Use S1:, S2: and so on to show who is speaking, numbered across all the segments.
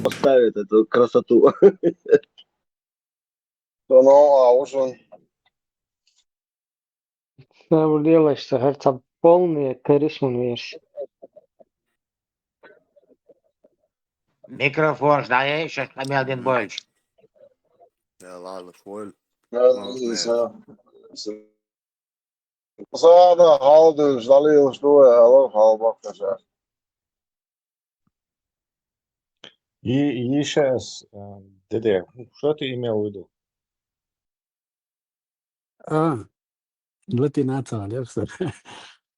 S1: поставит эту красоту.
S2: Ну, а уж он.
S3: Делаешь, кажется, полный коричневый версия.
S4: Микрофон, знаешь, сейчас на меня один больше.
S5: يلا شوي
S2: Sana hal dus, dalıyoruz door, hallo, hal bakacağız.
S6: И сейчас, Деде, что ты имел в виду?
S7: دلوقتي ناتا لابسه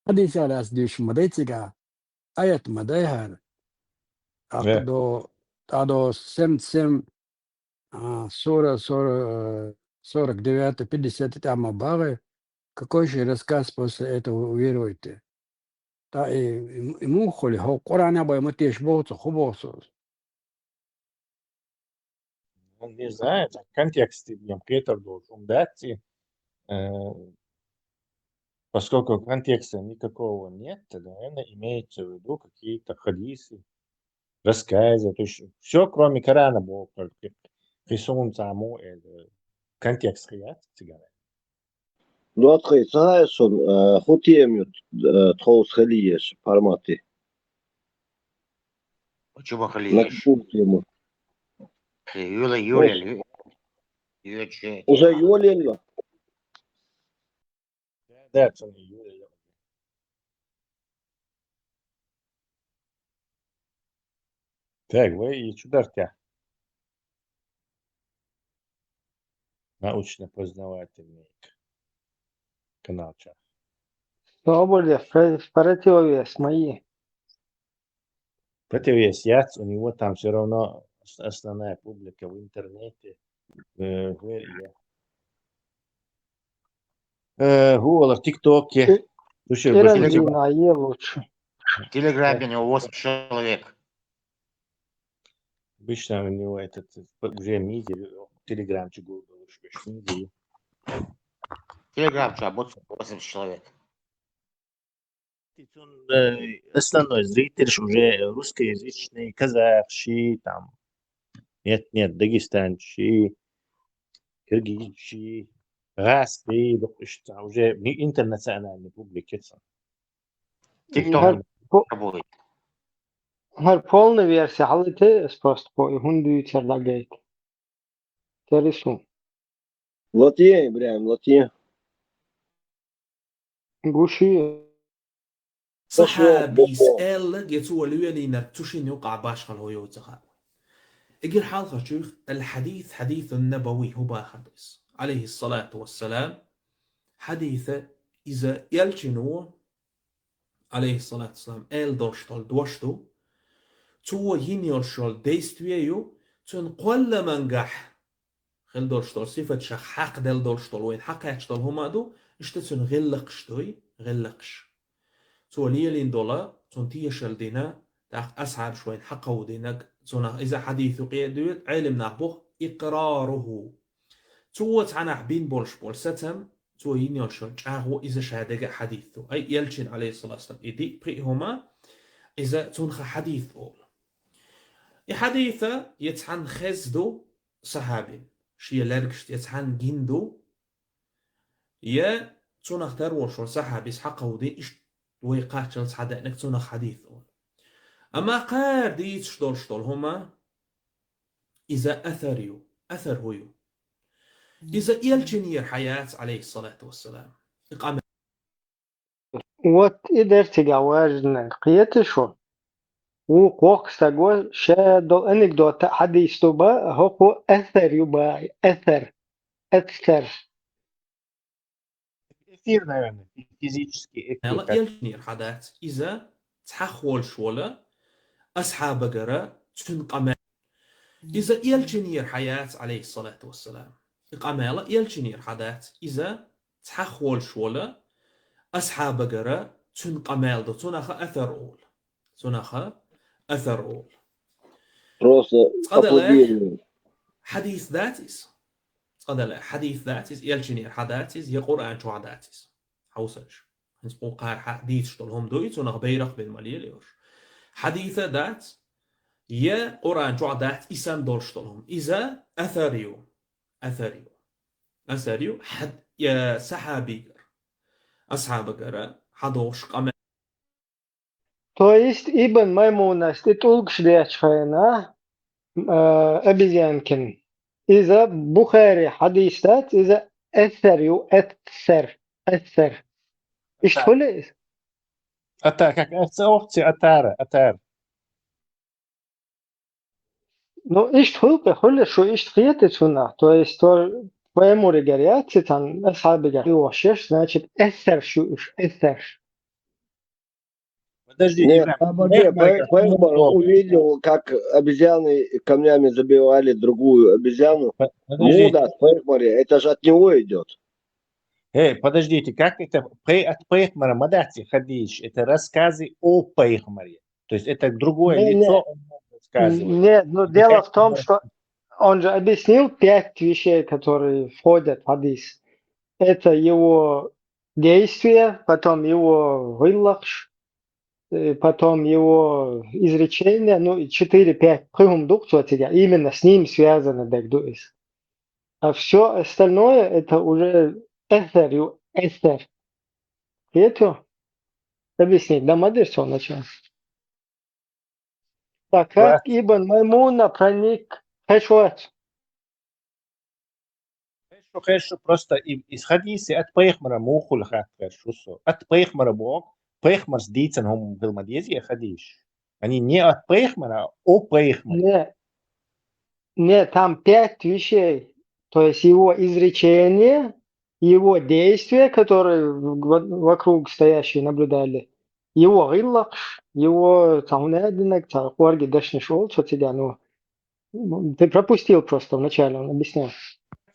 S7: هذه شالاس ديش مديتيغا آيات مديهر أقدو سم سورة 49, 50 там Абавы. Какой же рассказ после этого уверуете? Да, ему холи, Коран об ему теж боцу, хубосу.
S6: Он не знает, в контексте Петр должен дать, поскольку контекста никакого нет, наверное, имеется в виду какие-то хадисы, рассказы, то есть все, кроме Корана, было только рисунок саму, контекст хият, цыгане.
S1: Ну, знаешь, он хутием тхоус халиеш форматы.
S4: Почему
S1: На
S4: халиешь?
S1: какую тему?
S4: Юля.
S1: Уже юлил.
S6: Да, это не Юля. Так, вы и чудартя. Научно-познавательный канал.
S3: Свобода, противовес мои.
S6: Противовес Яц, у него там все равно основная публика в интернете. Гугл, в ТикТоке.
S3: Ирангина, е лучше.
S4: В Телеграме у него 8 человек.
S6: Обычно у него этот уже мизер, телеграмчик Google, мизер.
S4: Телеграм, 80 человек.
S6: Основной зритель уже русскоязычный, казахский, там, нет, дагестанчий, киргизчий, русский, уже интернациональный публики.
S4: ТикТок будет.
S3: Her полная версия, халите просто по хунду черлагает. Тересу.
S1: Латье, Ибраим, латье.
S3: Гуши.
S8: صحابي سأل يتوى لينا تشين يقع باش خلو يوتخا اجر حلقة شيخ الحديث حديث النبوي هو باخدس عليه الصلاة والسلام حديث إذا يلشنو عليه الصلاة والسلام إل دوشتول دوشتو تو ينيرشول ديستويو تون قل منجح خل دوشتول صفة شخ حق دل دوشتول وين حق يشتول هما دو اشتتون غلقش تو ليلين دولا تون تيشل دينا تاخ أسعر شوين حقه دينك تون إذا حديث قيد علم نحبوخ إقراره تو تعنح بين بول ستم تو ينيرشل جاهو إذا شهدك حديثه أي يلشن عليه الصلاة والسلام إدي بريهما إذا تنخ حديث أول حديثة يتحن خزدو صحابي شيء لرقشت يتحن جندو يا تنخ تروشل صحابي حقه دي ويقاتل صحدا انك تنخ حديث أول أما قار دي تشتول هما إذا أثر هو إذا يلجنير حياة عليه الصلاة والسلام إقامة
S3: وات إدر تجاوزنا قيتشون وقوق سجوا شادو انك دو حديث تبا هو اثر يبا اثر
S6: Эфир, наверное, физический эфир.
S8: يلجنير حداث إذا تحخول شولا أصحاب قرا تنقما إذا يلجنير حياة عليه الصلاة والسلام إقامة يلجنير حداث إذا تحخول شولا أصحاب قرا تنقما دو تنخ أثر أول تنخ أثر أول
S1: Просто аплодирую.
S8: حديث ذاتيس قدر حديث ذاتيس يلجنير حداثيس يقرأ شو حداثيس حوسش نسبو قار حديث شتلهم دويت ونخ بيرق بين مليليوش حديث ذات يا قرآن جعدات إسام دولشتلهم إذا أثريو حد يا سحابي أصحاب قرأ حدوش قام
S3: То есть Ибн Маймуна ститулгшдячхайна обезьянкин. إذا بخاري حديثات إذا أثر إيش تقول
S6: أتا как أختي أتار
S3: Ну, إيش تقول شو إيش تقيت سنة то есть то твоему регоряции там أصحاب говорят значит أثر شو إيش أثر
S6: Подожди,
S1: Нет,
S6: Ибрахим.
S1: Пайгмар увидел, как обезьяны камнями забивали другую обезьяну.
S6: Подожди.
S1: Муда в Пайгмаре, это же от него идет.
S6: Подождите, как это от Пайхмара Мадати Хадиш? Это рассказы о Пайхмаре. То есть это другое лицо он рассказывает.
S3: Нет, но дело в том, что он же объяснил 5 вещей, которые входят в хадис. Это его действие, потом его вылахш, потом его изречение, ну и 4-5 именно с ним связано бекдуис. А все остальное это уже эстер. Это объяснить, да, мадерсо начал. Так как Ибн Маймуна проник Хешват.
S6: Хорошо, просто из хадиса от Пайхмара мухул хатхешусо. От Пайхмара бог. Пайхмар с дицем هم في المديزية خديش. Они не от Пайхмара, а о Пайхмаре.
S3: Нет, там 5 вещей. То есть его изречение, его действия, которые вокруг стоящие наблюдали, его гиллакш, его таунадинок, таркуарги дашнишол, что тебя, ну, ты пропустил просто вначале, он объяснял.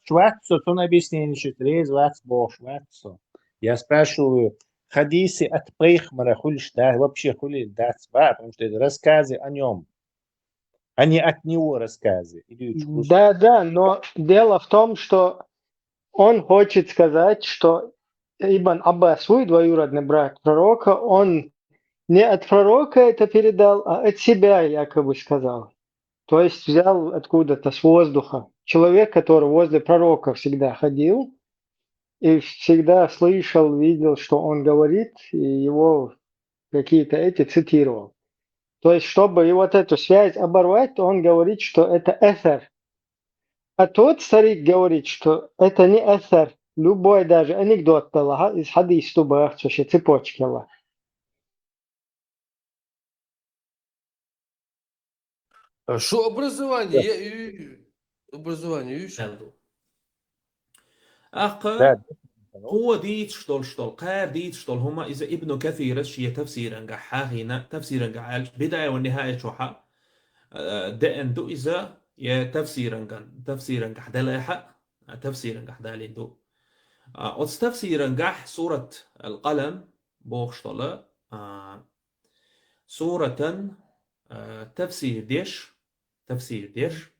S6: Шватсо, он объяснение, что трез ватс бог шватсо. Я спрашиваю, хадисы от Пайхмара хулиш, да, вообще хулиш, да, потому что это рассказы о нем, а не от него рассказы.
S3: Да, но дело в том, что он хочет сказать, что Ибн Аббас, свой двоюродный брат пророка, он не от пророка это передал, а от себя якобы сказал. То есть взял откуда-то с воздуха. Человек, который возле пророка всегда ходил и всегда слышал, видел, что он говорит, и его какие-то эти цитировал. То есть, чтобы и вот эту связь оборвать, он говорит, что это эфер. А тот старик говорит, что это не эфер. Любой даже анекдот из хадис тубах, что еще цепочки.
S9: Что образование? Образование,
S8: أخ هو ديت شتول قار ديت شتول هما إذا ابن كثير شيء تفسيرا قحاهنا تفسيرا قعال بداية والنهاية شوحة دأن دو إذا يا تفسيرا قح دلاحة تفسيرا قح دالين دو أوتس تفسيرا قح سورة القلم بوخشتول سورة تفسير ديش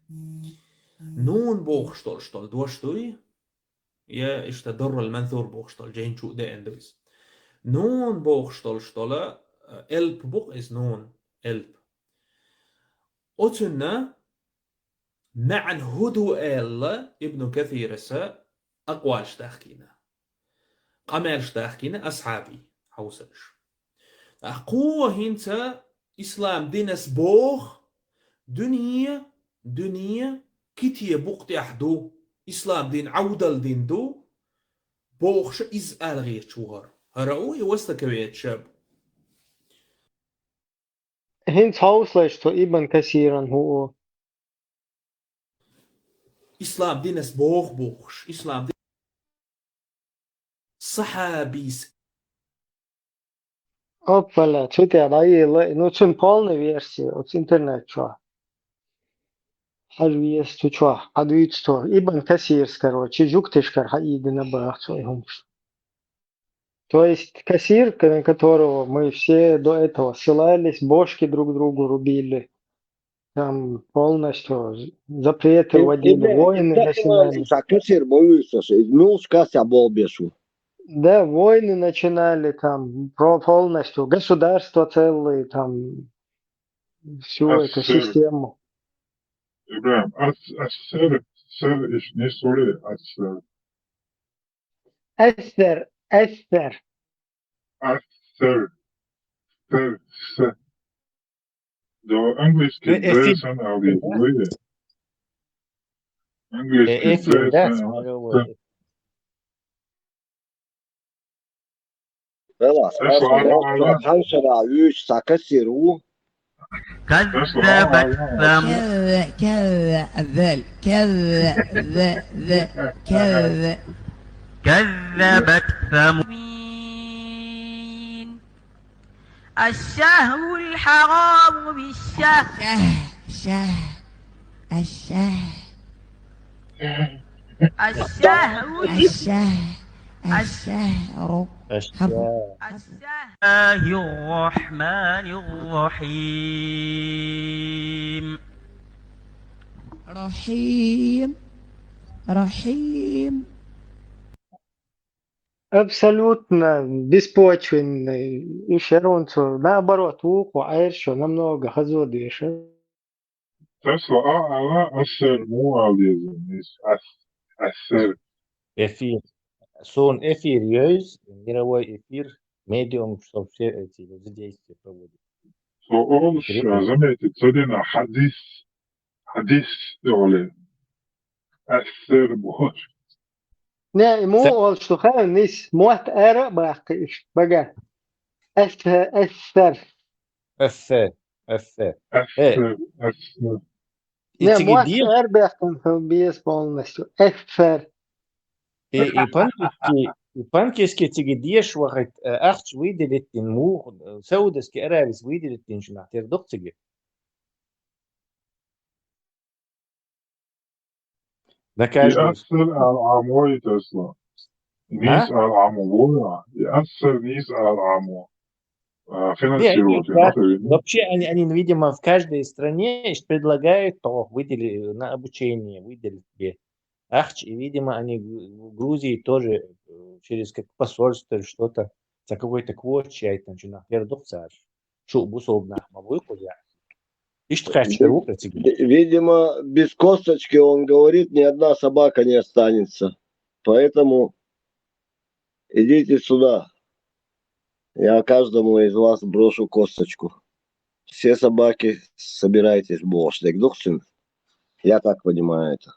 S8: نون بوخشتول دوشتوي يا اشتدر المنثور بوخشتول جين شو ده اندويس نون بوخشتول شتولا الب بوخ is نون الب أتنا مع هدو إلا ابن كثير سا أقوال شتاخكينا قمال شتاخكينا أصحابي حوسش أقوى هنتا إسلام دينس بوخ دنيا كتية بوقتي أحدو إسلام دين عودل دين دو بوخش إزال غير شوهر هرأو يوستا كويت شاب
S3: هنت هاوسلش تو إبن كثيرا هو
S8: إسلام دينس بوخش إسلام دين صحابيس
S3: Опа, чути райли, ну чим полна версия от интернета. Харвиес чё, адвит что, Ибн Касир, короче, жуктышкар хаиды на бах своем. То есть Касир, на которого мы все до этого ссылались, бошки друг другу рубили, там полностью запреты вводили, войны начинали.
S1: Касир боится, ну скася болбешу.
S3: Да, войны начинали там полностью, государства целые там всю эту
S10: Ассер.
S3: систему.
S10: Ибрahim, Ассер, Сер, إيش نسوري Ассер.
S3: أثر أثر
S10: Ассер, Сер, Се. Do angliski
S6: Эфир.
S10: desen alıyor. Angliski
S6: Эфир, да,
S10: desen
S6: смотрю.
S1: خلاص
S10: Tesla ala
S1: خمسة يوش ساكسيرو
S10: Tesla ala
S11: كذب كذب كذبت ثمود الشهر الحرام بالشهر الشهر الرحمن الرحيم رحيم
S3: абсолютно беспочвенный и Шеронцу, наоборот, уху, а еще намного хазодыша.
S10: Tesla ala Aser mu alıyor. Aser.
S6: Эфир. Сон эфир есть, мировой эфир, медиум, что все эти действия проводит.
S10: So olmuş zamanı tadına hadis öyle. Aser bu.
S3: Не, ему он что ханис, мот эра бахтиш, бага. Эстер.
S6: Эфе.
S10: Aser. Aser.
S3: Не, мот
S6: И
S3: эр бахтан без полностью. Эстер.
S6: панкиски тигидеш وقت أخش ويدلت مو سودس كأرابس ويدلت شنو تردق تجي نكاج
S10: يأثر على عموي تسلا. نيس على عموي. يأثر نيس على عموي. Финансируют.
S6: Вообще они, видимо, в каждой стране предлагают то, выдели на обучение, выделить тебе Ахч, и, видимо, они в Грузии тоже через как посольство или что-то за какой-то квот чай-то начинают вердовцар. Что бусовна мовой кузя. И что кажется,
S1: Видимо, без косточки, он говорит, ни одна собака не останется. Поэтому идите сюда. Я каждому из вас брошу косточку. Все собаки собирайтесь в Бошлик. Я так понимаю это.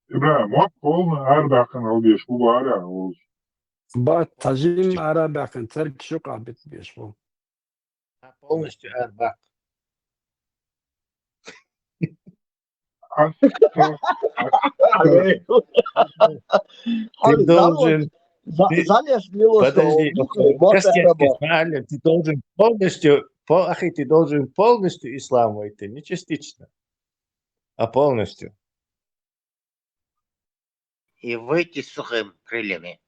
S10: İbrahim, bak kolunu her bakın alıyor. Bu var ya.
S7: Бат тажим арабакан церк шо кабит бешбо.
S6: Полностью арбак. Ты должен... Подожди, ты должен полностью, ты должен полностью ислам войти, не частично, а полностью.
S4: И выйти с сухим крыльями.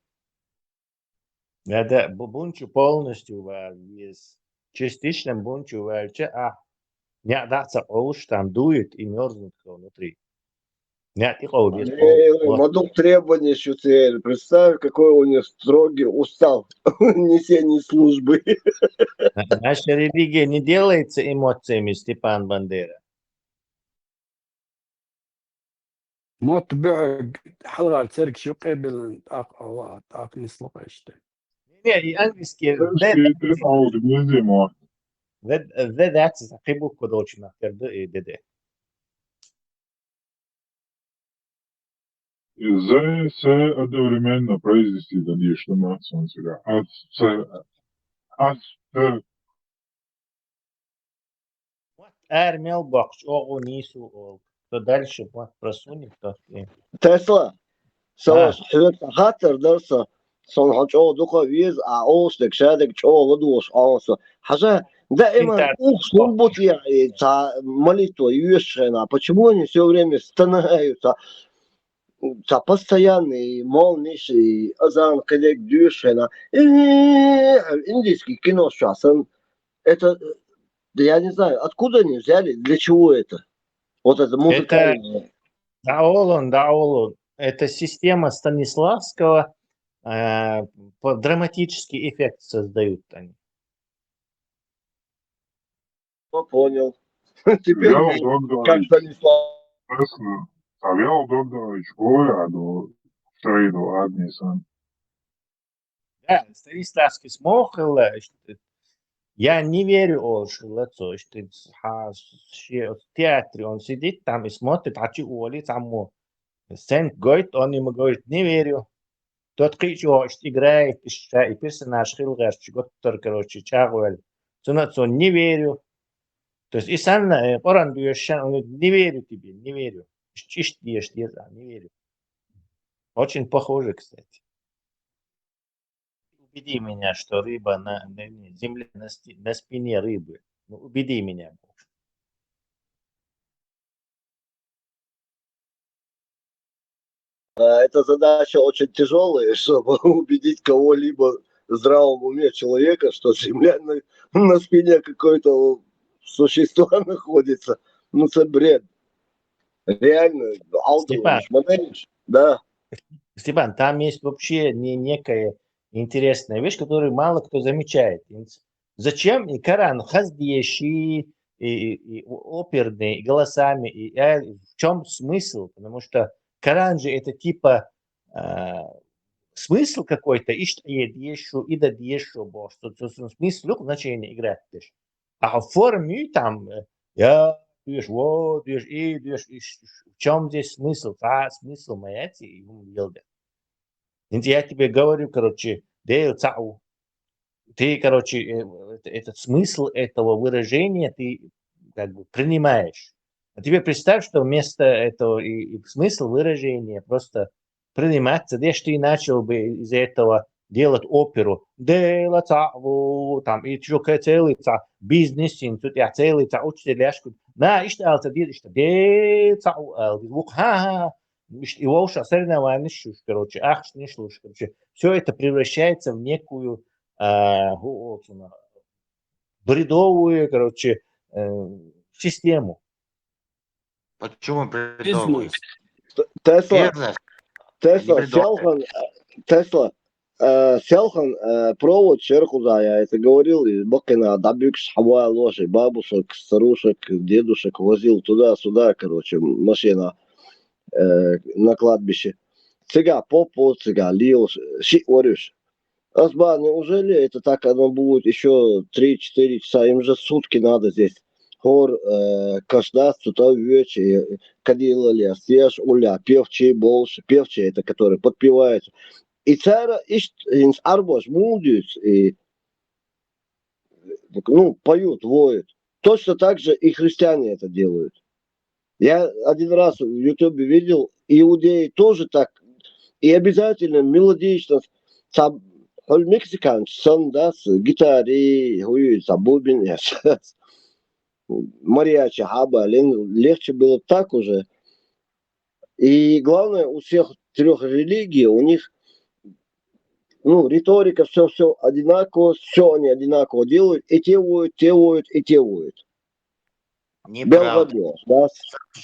S6: Надо бунчу полностью есть. Частично бунчу вальча, не даться олш там дует и мерзнет внутри. Нет, и
S1: Мадук требования шутер. Представь, какой у них строгий устав несения службы.
S6: Наша религия не делается эмоциями, Степан Бандера.
S7: Мот бёг حلقة церк шо قبل ак نسلق اشته.
S6: Не, и английский. That's a кибу кодочна, терды и деде.
S10: Се одновременно произвести конечно нацию сюда.
S6: Армел бакч, огу нису ол. То дальше вот просунем, то
S1: Тесла. хатер дерса. Сон хачо дука виз аослик шадик чо ладуш аоса. Хажа дائما службут я молитва юшена. Почему они все время становятся постоянный молнейший азан коллег юшена? Индийский кино сейчас. Это я не знаю, откуда они взяли, для чего это? Вот это музыкальное.
S6: Даолон. Это система Станиславского, драматический эффект создают они.
S1: Понял. Теперь
S10: Vēl
S1: как
S10: Dogdorič,
S1: Станислав.
S10: tā vēl Dogdorič bojā do šeidu Adnisan.
S6: Да, Станиславский смохал, я не верю, что в театре он сидит там и смотрит, а что Оли там сцен говорит, он ему говорит, не верю. Тот кричит, играет, и персонаж Хилгаш, короче, Чагуэль. Он не верю. То есть и сам Оран Бьюшан, он говорит, не верю тебе, не верю. Не верю. Очень похоже, кстати. Убеди меня, что рыба на земле, на спине рыбы. Ну, убеди меня.
S1: Эта задача очень тяжелая, чтобы убедить кого-либо в здравом уме человека, что Земля на спине какой-то существа находится. Ну, это бред. Реально,
S6: Степан,
S1: да.
S6: Степан, там есть вообще некая интересная вещь, которую мало кто замечает. Зачем и Коран хаздеши, и оперные, и голосами, в чем смысл? Потому что Коран же это типа смысл какой-то, и что едешу, и да дешу, что смысл, значение играть. А в форме там, я Diyorsun, o diyor, iyi diyor, в чем здесь смысл? А смысл моя ему елда. Я тебе говорю, короче, ты, короче, этот смысл этого выражения ты как бы принимаешь. А тебе представь, что вместо этого и смысл выражения просто приниматься, где ты начал бы из этого делать оперу, там, и еще целый бизнес, тут я целый учителяшку, на, что его уж соревнования, короче, не слушай, короче, все это превращается в некую бредовую, короче, систему.
S4: Почему бредовую?
S1: Тесла,
S4: Бредовая.
S1: Тесла, Селхан провод Черхуза, я это говорил, из Бокина до Бюкс, Хавая ложи, бабушек, старушек, дедушек возил туда-сюда, короче, машина на кладбище. Сега, попо, сега, лил, щи, орюш. Азба, неужели это так оно будет еще 3-4 часа? Им же сутки надо здесь. Хор, каждас, тута вечер, кадилали, съешь, уля, певчие, больше, певчие, это которые подпеваются. И цара, инс арбош, мудюс, и, ну, поют, воют. Точно так же и христиане это делают. Я один раз в Ютубе видел, иудеи тоже так, и обязательно мелодично, мексиканцы, сандас, гитаре, бубен, мариачи, хаба, легче было так уже. И главное, у всех трех религий, у них, ну, риторика, все одинаково, все они одинаково делают, и те воют, и те воют.
S4: Неправда.
S1: Да?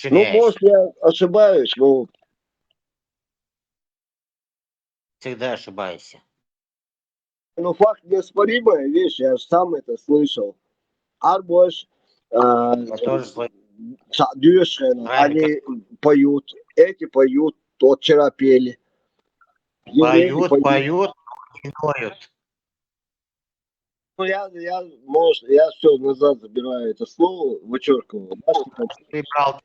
S1: Ну, может, я ошибаюсь, но...
S4: Всегда ошибаешься.
S1: Но факт неоспоримая вещь, я же сам это слышал. Арбош, Дюшен, они поют, эти поют, то вчера пели.
S4: Поют, не ноют.
S1: Ну, я все назад забираю это слово, вычеркиваю.
S4: Прибрал.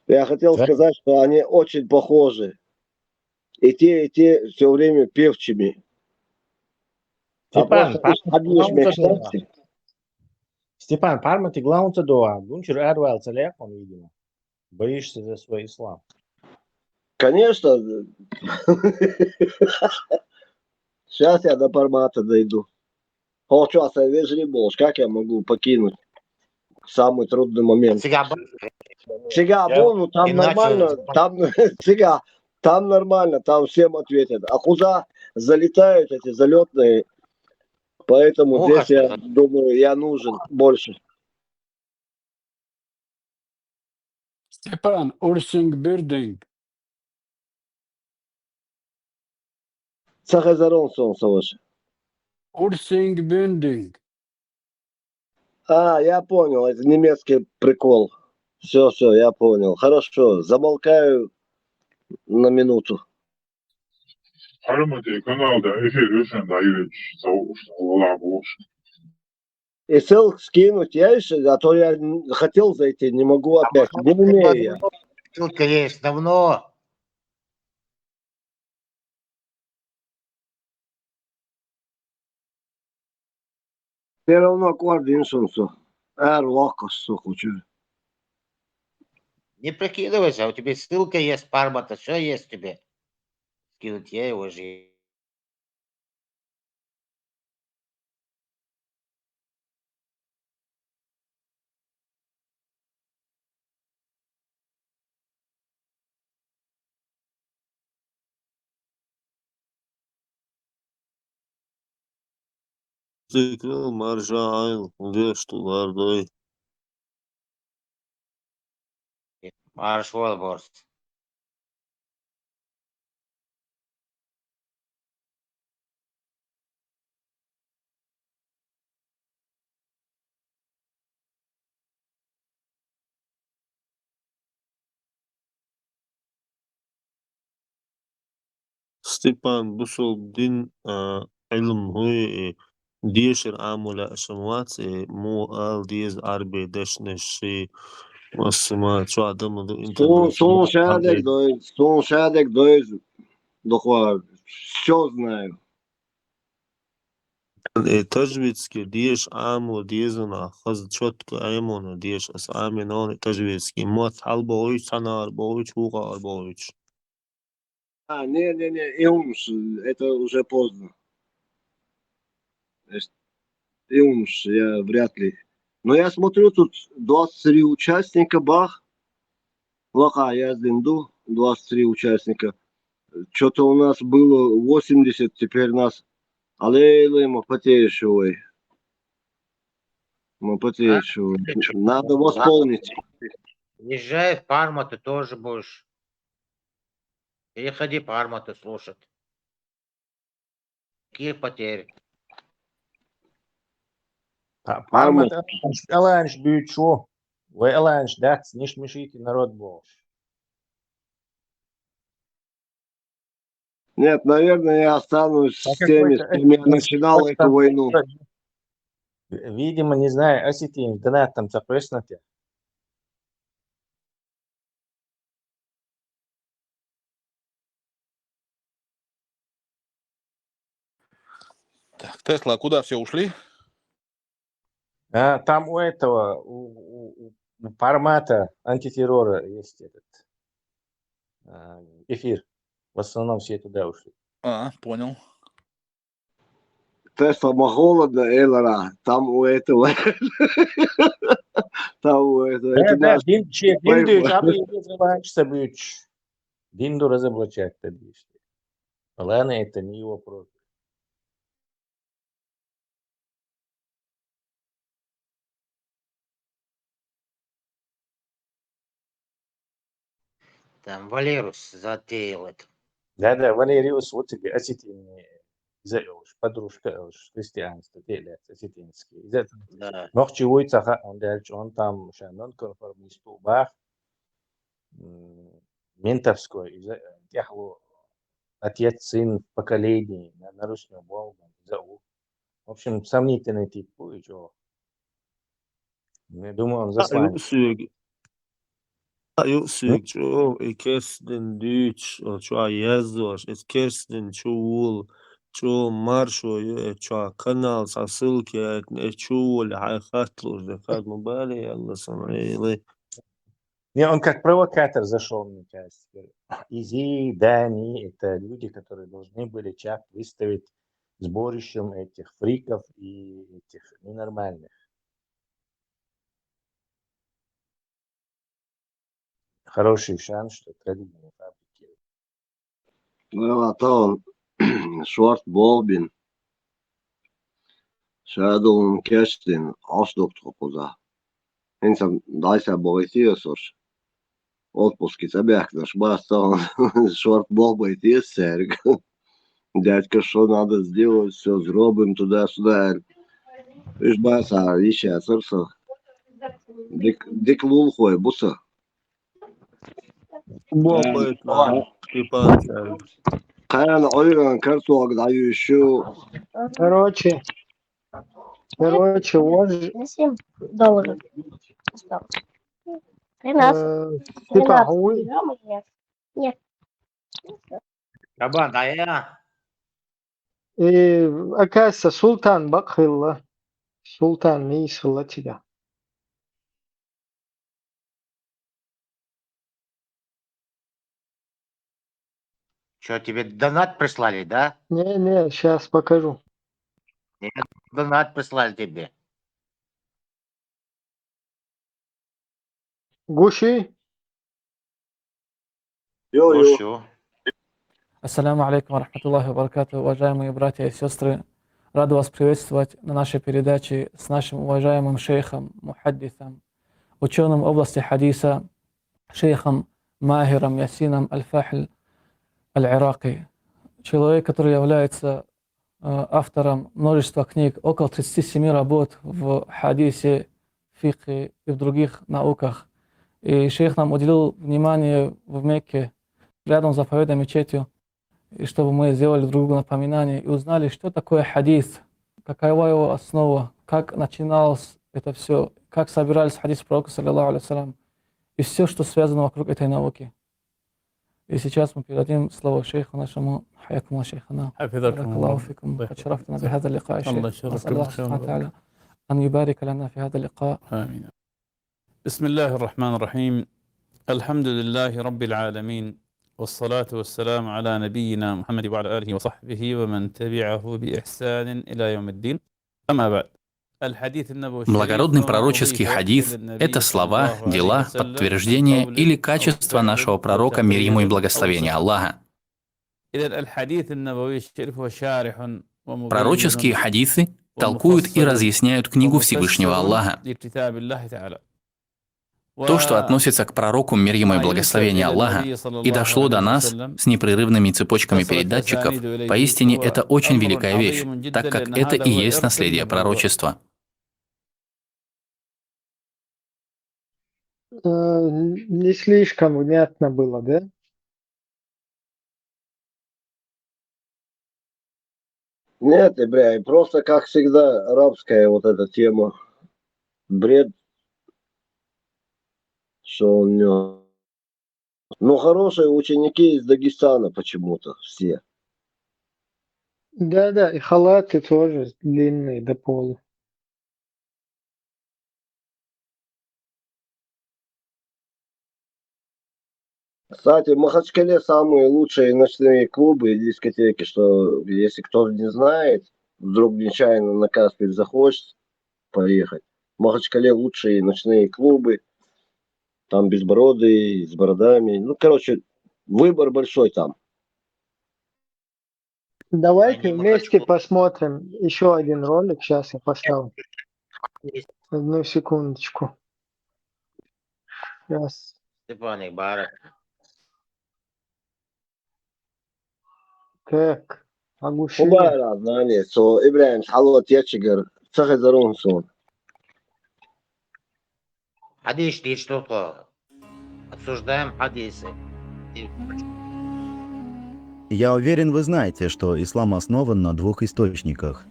S1: Я хотел сказать, что они очень похожи. И те все время певчими.
S6: Степан, пармати главное доа. Гунчер Эрвел целиком, видимо. Боишься за свой ислам.
S1: Конечно. Сейчас я до Пармата дойду. Полчаса вежливость. Как я могу покинуть самый трудный момент? Сега, ну там нормально. Там нормально, там всем ответят. А куда залетают эти залетные? Поэтому здесь, я думаю, я нужен больше.
S7: Степан, Урсинг Бирдинг.
S1: Цахазарон сон саваш.
S7: Урсинг Bünding.
S1: А, я понял, это немецкий прикол. Все, я понял. Хорошо, замолкаю на минуту.
S10: Armati kanalda efir üsendajüč лабуш.
S1: И ссылку скинуть, я еще, а то я хотел зайти, не могу опять. Не умею я.
S4: Ссылка есть давно.
S1: Все равно координшнсу. Локос, хочу.
S4: Не прикидывайся, у тебя ссылка есть, пармата, все есть тебе. Скинуть я его же.
S5: ذكر مرجع وجشت الأرض.
S4: Марш Волборст.
S5: Степан Бусолдин علم هو ديشر عامل أشموات مو آل ديز عربي دشنش شي مصمات شو عدم دو انترنت
S1: Сон шадек доез дохвар. Все знаю.
S5: تجويدسكي ديش عامل ديزنا خز شوتك أيمون ديش أسامي نون تجويدسكي موت حلبة ويش سنار بويش وغار بويش
S1: А, не, Илмш, это уже поздно. Илмш, я вряд ли. Но я смотрю, тут 23 участника, бах. Лоха, я сдинду, 23 участника. Что-то у нас было 80, теперь нас... Аллей, мы потеющие. Мы потеющие. Надо восполнить.
S4: Езжай в Парму, ты тоже будешь. Переходи Парму, ты слушать. Какие потери?
S6: Парма Эланш бючу. Вы Эланш дакс, не шмешите народ больше.
S1: Нет, наверное, я останусь с теми, с кем я начинал эту войну.
S6: Видимо, не знаю, осетин, донат там запреснете.
S12: Так, Тесла, куда все ушли?
S6: Там у этого, у формата антитеррора есть этот эфир. В основном все туда ушли.
S12: Понял.
S1: Тесла холодно, Элара, там у этого... Там у этого... Это
S6: Да,
S1: наш...
S6: Динду разоблачится, бич. Динду разоблачать тогда. Ладно, это не его вопрос.
S4: Там Валерус затеял это.
S6: Да, Валериус, вот тебе осетинный, подружка христианства, осетинский.
S4: Да.
S6: Noch чего цаха, он там шанон конформисту бах, ментовской, тяхло отец, сын в поколении, на русском Богу, зовут. В общем, сомнительный тип, и чего. Я думаю, он засланец.
S5: يؤسك شو كيرستن ديتش شو يزوش كيرستن شو شو مارشو شو канал со ссылки شو اللي حيخاطلوش ده خد مبالي يلا سمعي
S6: Не, он как провокатор зашел, мне кажется. Изи, Дани, это люди, которые должны были чат выставить сборищем этих фриков и этих ненормальных. Хороший шанс, что краденые фабрики.
S1: Там Шварц Болбин. Шадун Кештин. Ausdrucksproposa. Инсам дайся бойтиесош. Отпуски забяхнаш. Баста Шварц Болбайтиес серг. Дядька, что надо сделать, все зробим туда-сюда. Иш баса, еще сырса. Диклул хой, буса.
S5: Бобытно, Степан.
S1: Каян ойран карту агдаю еще.
S3: Короче,
S13: $7 осталось. 13.
S3: типа
S13: 13 граммов нет. Нет.
S4: Кабан, а я?
S3: и оказывается, Султан Бакхилла. Султан не исхилла тебя.
S4: Что, тебе донат прислали, да?
S3: Не, сейчас покажу.
S4: Нет, донат прислали тебе.
S3: Гуши.
S4: Гушу.
S14: Ассаляму алейкум рахматуллахи ва баракату, уважаемые братья и сестры. Рад вас приветствовать на нашей передаче с нашим уважаемым шейхом, мухаддисом, ученым в области хадиса, шейхом Махиром Ясином Аль-Фахль Аль-Ираки. Человек, который является автором множества книг, около 37 работ в хадисе, фикхе и в других науках. И шейх нам уделил внимание в Мекке, рядом с заповедной мечетью, и чтобы мы сделали друг другу напоминание и узнали, что такое хадис, какова его основа, как начиналось это все, как собирались хадисы пророка, саллиллаху алейхи вассалям, и все, что связано вокруг этой науки. И сейчас мы передадим слово шейху нашему. حياكم الله شيخنا. بارك الله فيكم. قد شرفتنا بهذا اللقاء شيخ. نسأل الله سبحانه وتعالى أن يبارك لنا في هذا اللقاء.
S15: آمين. بسم الله الرحمن الرحيم. الحمد لله رب العالمين، والصلاة والسلام على نبينا محمد وعلى آله وصحبه ومن تبعه بإحسان إلى يوم الدين. أما بعد.
S16: Благородный пророческий хадис – это слова, дела, подтверждения или качества нашего пророка, мир ему и благословение Аллаха. Пророческие хадисы толкуют и разъясняют книгу Всевышнего Аллаха. То, что относится к пророку, мир ему и благословение Аллаха, и дошло до нас с непрерывными цепочками передатчиков, поистине это очень великая вещь, так как это и есть наследие пророчества.
S3: Не слишком внятно было, да?
S1: Нет, бля, просто, как всегда, арабская вот эта тема. Бред. Что у него. Но хорошие ученики из Дагестана почему-то все.
S3: Да, и халаты тоже длинные до пола.
S1: Кстати, в Махачкале самые лучшие ночные клубы и дискотеки, что если кто не знает, вдруг нечаянно на Каспий захочет поехать. В Махачкале лучшие ночные клубы, там безбородые, с бородами. Ну, короче, выбор большой там.
S3: Давайте вместе посмотрим еще один ролик. Сейчас я поставлю. Одну секундочку. Сейчас.
S4: Степан Барак.
S3: Так, Агуши.
S1: Убайра, знание, что Ибраим Халот Ячигар, Цахазарунсон.
S4: Хадис, ты что-то. Обсуждаем хадисы.
S17: Я уверен, вы знаете, что ислам основан на двух источниках.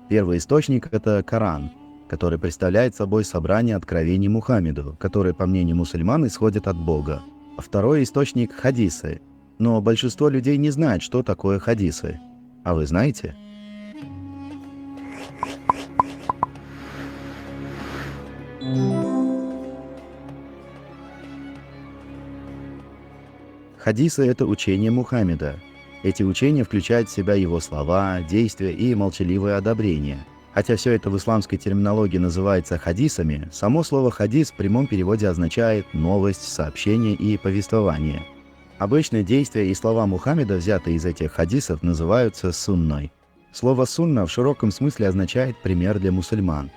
S17: Первый источник – это Коран, который представляет собой собрание откровений Мухаммеду, которые, по мнению мусульман, исходят от Бога. А второй источник – хадисы. Но большинство людей не знает, что такое хадисы. А вы знаете? Хадисы – это учение Мухаммеда. Эти учения включают в себя его слова, действия и молчаливое одобрение. Хотя все это в исламской терминологии называется хадисами, само слово «хадис» в прямом переводе означает «новость», «сообщение» и «повествование». Обычные действия и слова Мухаммеда, взятые из этих хадисов, называются сунной. Слово «сунна» в широком смысле означает «пример для мусульман».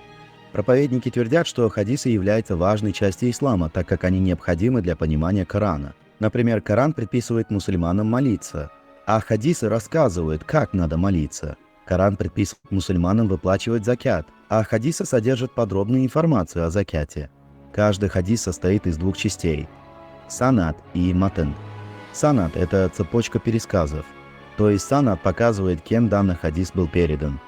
S17: Проповедники твердят, что хадисы являются важной частью ислама, так как они необходимы для понимания Корана. Например, Коран предписывает мусульманам молиться, А хадисы рассказывают, как надо молиться. Коран предписывает мусульманам выплачивать закят, а хадисы содержат подробную информацию о закяте. Каждый хадис состоит из двух частей – санад и матн. Санад – это цепочка пересказов, то есть санад показывает, кем данный хадис был передан.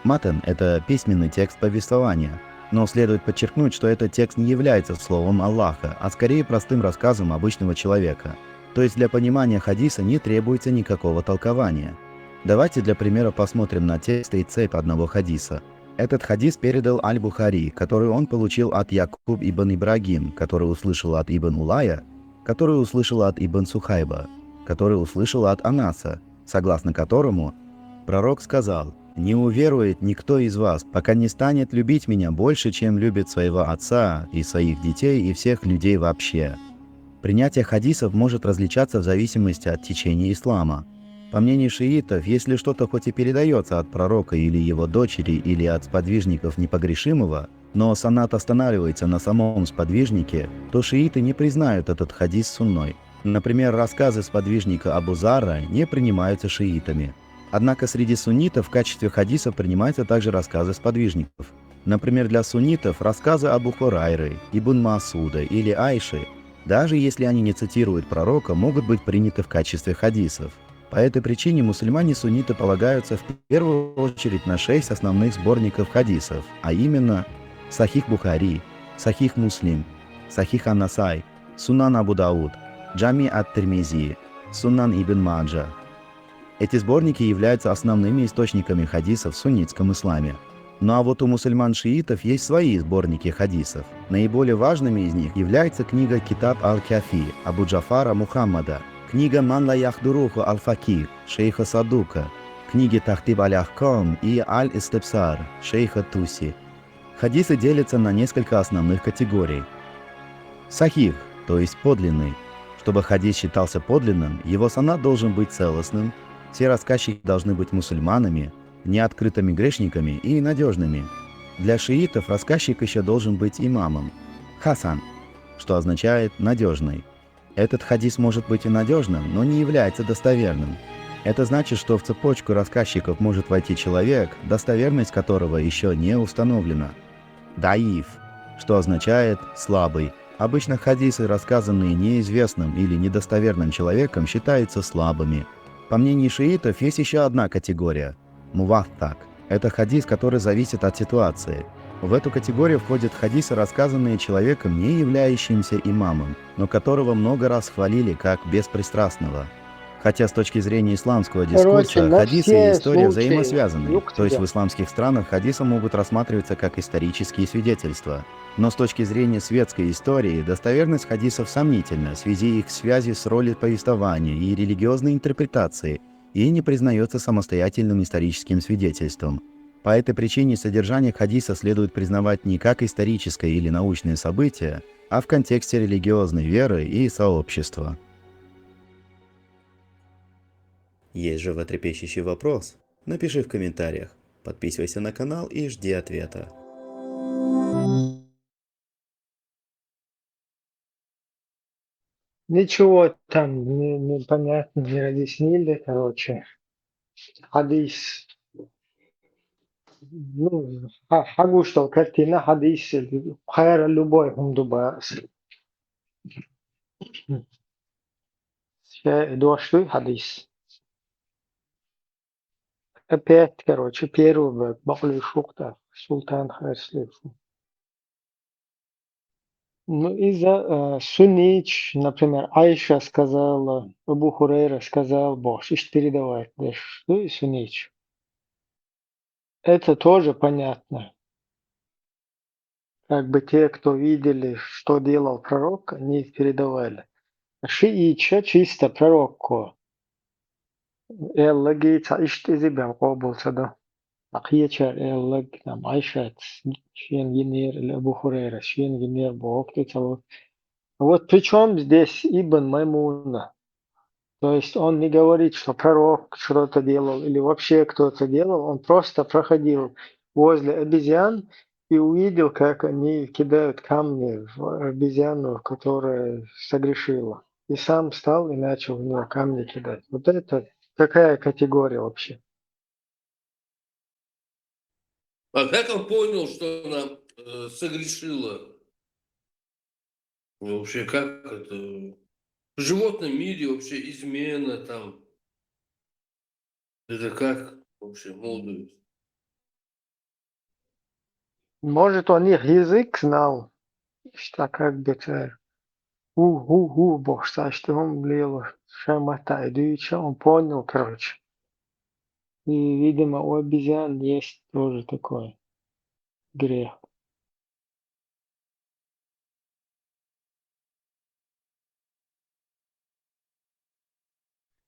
S17: Матн – это письменный текст повествования, но следует подчеркнуть, что этот текст не является словом Аллаха, а скорее простым рассказом обычного человека. То есть для понимания хадиса не требуется никакого толкования. Давайте для примера посмотрим на текст и цепь одного хадиса. Этот хадис передал Аль-Бухари, который он получил от Якуб ибн Ибрагим, который услышал от Ибн Улая, который услышал от Ибн Сухайба, который услышал от Анаса, согласно которому пророк сказал: «Не уверует никто из вас, пока не станет любить меня больше, чем любит своего отца и своих детей и всех людей вообще». Принятие хадисов может различаться в зависимости от течения ислама. По мнению шиитов, если что-то хоть и передается от пророка или его дочери или от сподвижников непогрешимого, но санад останавливается на самом сподвижнике, то шииты не признают этот хадис сунной. Например, рассказы сподвижника Абу Зарра не принимаются шиитами. Однако среди суннитов в качестве хадисов принимаются также рассказы сподвижников. Например, для суннитов рассказы Абу Хурайры, Ибн Масуда или Айши, даже если они не цитируют пророка, могут быть приняты в качестве хадисов. По этой причине мусульмане-сунниты полагаются в первую очередь на 6 основных сборников хадисов, а именно Сахих Бухари, Сахих Муслим, Сахих Ан-Насай, Сунан Абу Дауд, Джами ат-Тирмизи, Сунан Ибн Маджа. Эти сборники являются основными источниками хадисов в суннитском исламе. Ну а вот у мусульман-шиитов есть свои сборники хадисов. Наиболее важными из них является книга Китаб аль-Кафи Абу Джафара Мухаммада, книга Ман ла яхдуруху аль-Факир шейха Садука, книги Тахтиб аль-Ахкам и Аль-Истебсар шейха Туси. Хадисы делятся на несколько основных категорий. Сахих, то есть подлинный. Чтобы хадис считался подлинным, его санад должен быть целостным, все рассказчики должны быть мусульманами, неоткрытыми грешниками и надежными. Для шиитов рассказчик еще должен быть имамом. Хасан, что означает «надежный». Этот хадис может быть и надежным, но не является достоверным. Это значит, что в цепочку рассказчиков может войти человек, достоверность которого еще не установлена. Даиф, что означает «слабый». Обычно хадисы, рассказанные неизвестным или недостоверным человеком, считаются слабыми. По мнению шиитов, есть еще одна категория – муваттак. Это хадис, который зависит от ситуации. В эту категорию входят хадисы, рассказанные человеком, не являющимся имамом, но которого много раз хвалили как беспристрастного. Хотя с точки зрения исламского дискурса хадисы и история взаимосвязаны, то есть в исламских странах хадисы могут рассматриваться как исторические свидетельства. Но с точки зрения светской истории достоверность хадисов сомнительна в связи их связи с ролью повествования и религиозной интерпретации и не признается самостоятельным историческим свидетельством. По этой причине содержание хадиса следует признавать не как историческое или научное событие, а в контексте религиозной веры и сообщества. Есть животрепещущий вопрос? Напиши в комментариях. Подписывайся на канал и жди ответа.
S3: Ничего там непонятно, не разъяснили, короче. Хадис. Ну, что картина хадис, хайра любой хундубас. Дошли хадис. Опять, короче, первый бахли шухта, султан хайслифу. Ну, из-за суннич, например, Айша сказала, Абу Хурейра сказал, Бахшиш передавать, да что и суннич. Это тоже понятно. Как бы те, кто видели, что делал пророк, они передавали. Шиича чисто пророкку. Эллаги цаишт изибям кобулсада. Акияча эллаг там Айшат, шен генер Абу Хурейра, шен генер Бохтицалу. Вот причем здесь Ибн Маймуна. То есть он не говорит, что пророк что-то делал или вообще кто-то делал, он просто проходил возле обезьян и увидел, как они кидают камни в обезьяну, которая согрешила. И сам встал и начал в нее камни кидать. Вот это какая категория вообще?
S9: А как он понял, что она согрешила? Ну, вообще, как это? В животном мире вообще измена там. Это как вообще молодость?
S3: Может, он их язык знал, что как бы это бог, что он влил шамота, и что он понял, короче. И, видимо, у обезьян есть тоже такой грех.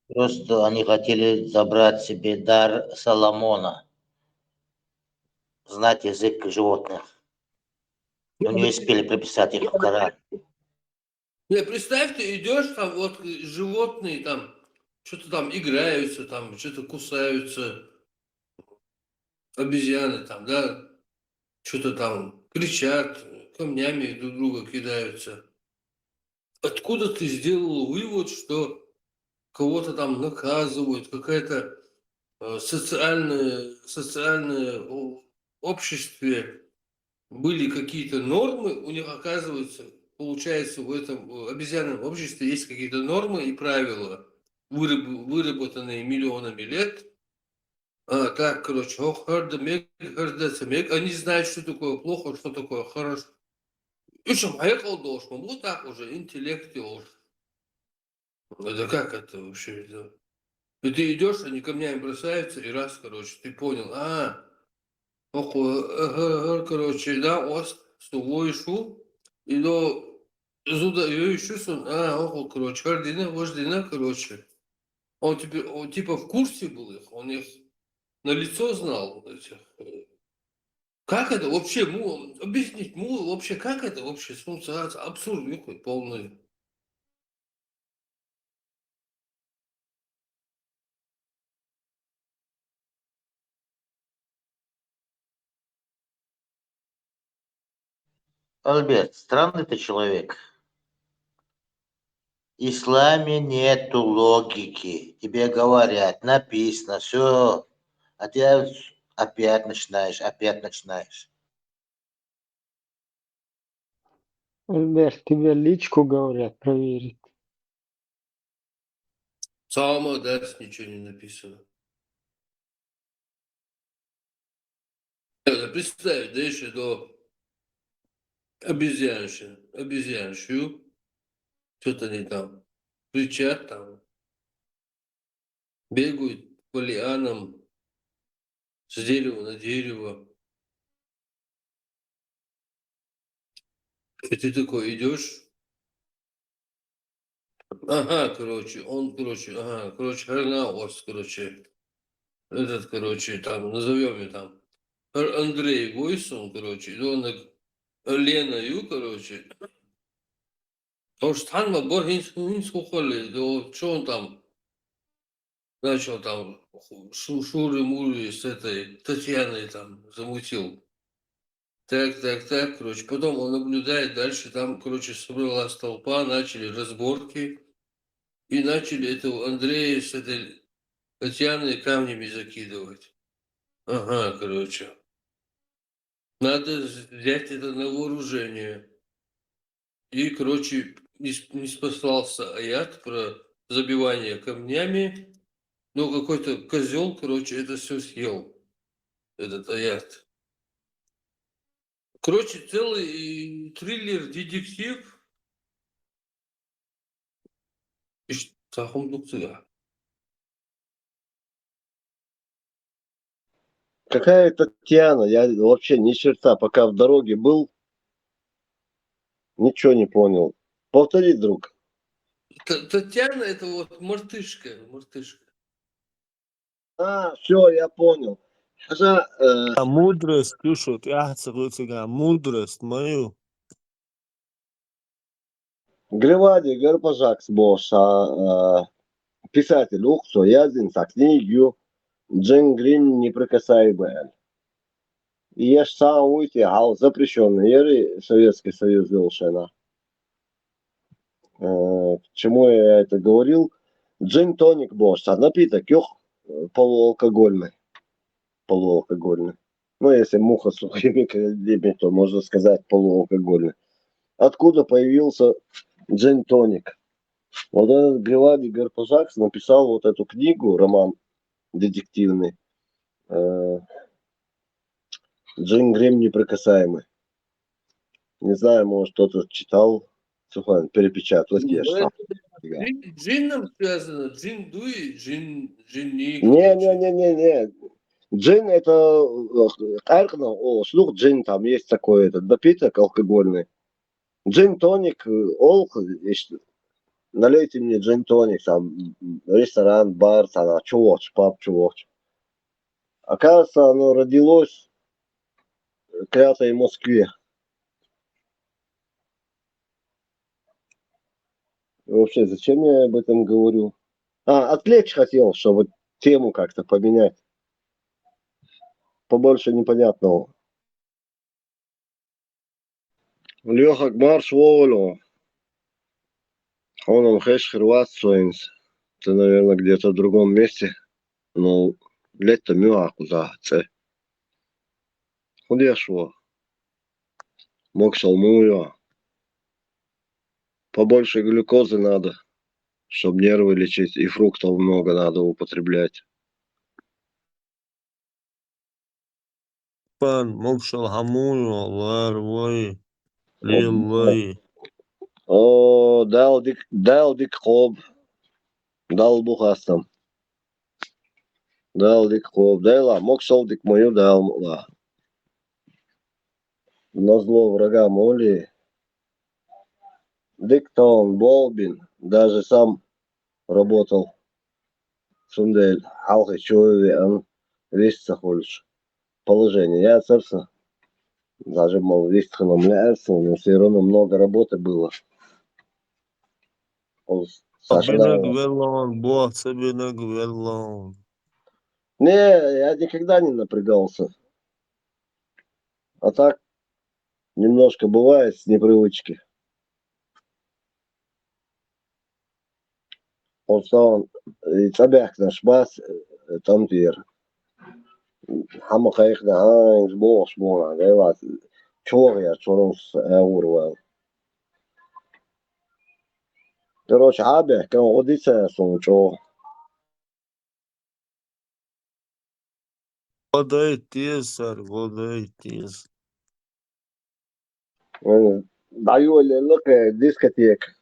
S4: Просто они хотели забрать себе дар Соломона, знать язык животных. Но не успели прописать их в Коран.
S9: Не, представь, ты идешь, там вот животные там что-то там играются, там что-то кусаются, обезьяны там, да, что-то там кричат, камнями друг друга кидаются. Откуда ты сделал вывод, что кого-то там наказывают, какая-то социальное обществе были какие-то нормы, у них, оказывается, получается, в этом обезьянном обществе есть какие-то нормы и правила, выработанные миллионами лет. Так, короче, они знают, что такое плохо, что такое хорошо. И что, поехал должен, вот так уже, интеллект должен. Это как это вообще? И ты идешь, они камнями бросаются, и раз, короче, ты понял, короче, да, ост, сувой шу, и до зуда ее шусон, короче, хардина, вождина, короче. Он теперь, он типа в курсе был их, он их на лицо знал, этих. Как это вообще, объяснить, вообще, как это вообще, абсурд какой полный.
S4: Альберт, странный ты человек. В исламе нету логики. Тебе говорят, написано, все. А ты опять начинаешь.
S3: Альберт, тебе личку говорят проверить.
S9: Сама дальше ничего не написано. Надо представить, да еще до обезьянщину, что-то они там кричат, там, бегают по лианам с дерева на дерево. И ты такой идешь, короче, Арнаус, этот, короче, там, назовем его там, Андрей Войсон, короче, и он Лена Ю, короче, потому что там был скухали, что он там начал там шуры-муры с этой Татьяной там замутил. Так, короче, потом он наблюдает дальше, там, короче, собралась толпа, начали разборки, и начали этого Андрея с этой Татьяной камнями закидывать. Короче. Надо взять это на вооружение. И, короче, не спасался аят про забивание камнями, но какой-то козел, короче, это все съел, этот аят. Короче, целый триллер, детектив. И что?
S1: Какая Татьяна? Я вообще ни черта, пока в дороге был, ничего не понял. Повтори, друг.
S9: Татьяна это вот мартышка.
S1: Все, я понял.
S5: Мудрость, слушай, я тебя мудрость мою.
S1: Гревади Гарпажакс Боша, писатель Ухсо Язин со книгью Дженгрин неприкасаемая. И я ж сам уйти, запрещенный еры Советский Союз вел шена. К чему я это говорил? Джин-тоник босс, а напиток ёх полуалкогольный. Полуалкогольный. Ну, если муха с сухими крыльями, то можно сказать полуалкогольный. Откуда появился джин-тоник? Вот этот Григорий Гарпузакс написал вот эту книгу, роман детективный, «Джин Грим неприкасаемый». Не знаю, может, кто-то читал. Сухой, перепечатывать я читал.
S9: Джинном связано, джин-дуй, джин-ни,
S1: Не. Джин это слух джин, там есть такой этот напиток алкогольный. Джин-тоник, налейте мне джин-тоник, там, ресторан, бар, там, чувак, паб, чувак. Оказывается, оно родилось в Клятой Москве. Вообще, зачем я об этом говорю? Отвлечь хотел, чтобы тему как-то поменять. Побольше непонятного. Леха Гмарш Воло. Он хэш Хрватсуинс. Это, наверное, где-то в другом месте. Но лето мюа куда це. Худешего. Мокшал муя. Побольше глюкозы надо, чтобы нервы лечить. И фруктов много надо употреблять.
S5: Пан мокшал хамую, ларвой, лилой.
S1: О, далдик хоб. Дал бухастам. Далдик хоб. Дайла, мокшалдик мою дал. Назло врага моли. Диктон, Болбин, даже сам работал. Сундель, халхи человек, весь захочешь. Положение. Я царство. Даже, мол, весь ханомляется, но все равно много работы было.
S5: Сабина Гвеллон, бог Сабина Гвеллон.
S1: Не, я никогда не напрягался. А так, немножко бывает с непривычки. Он стал, и цабях наш бас, там твер. Хама хайхна, айнс бош бона, гайват. Чор я, чорус урвал. Короче, абех, кам одиция сумчо.
S5: Водай тез, сэр, водай тез.
S1: Даю лелке дискотек.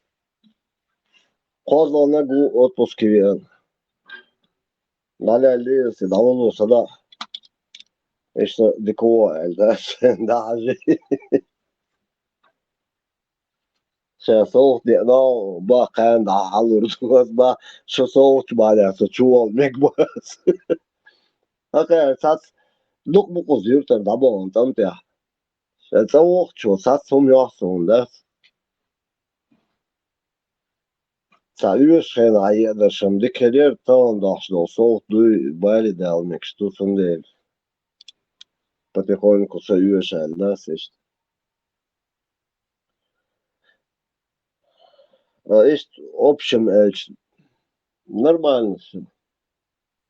S1: Козла нагу отпуски вен. Далее лес, давно сада. Еще дикуа, да, даже. Сейчас соус не, но бахан да алур тугас ба, что соус баля, что чуал мекбас. Окей, сац дук буку зюртер да bon там пя. Это ох, что сац сумясон, да. Sa uurschijn aan je er som dikkerer taal dags då så du bali dal mixtu sunde. Потихоньку sa uurschijn, да, сесть. Есть в общем нормально все.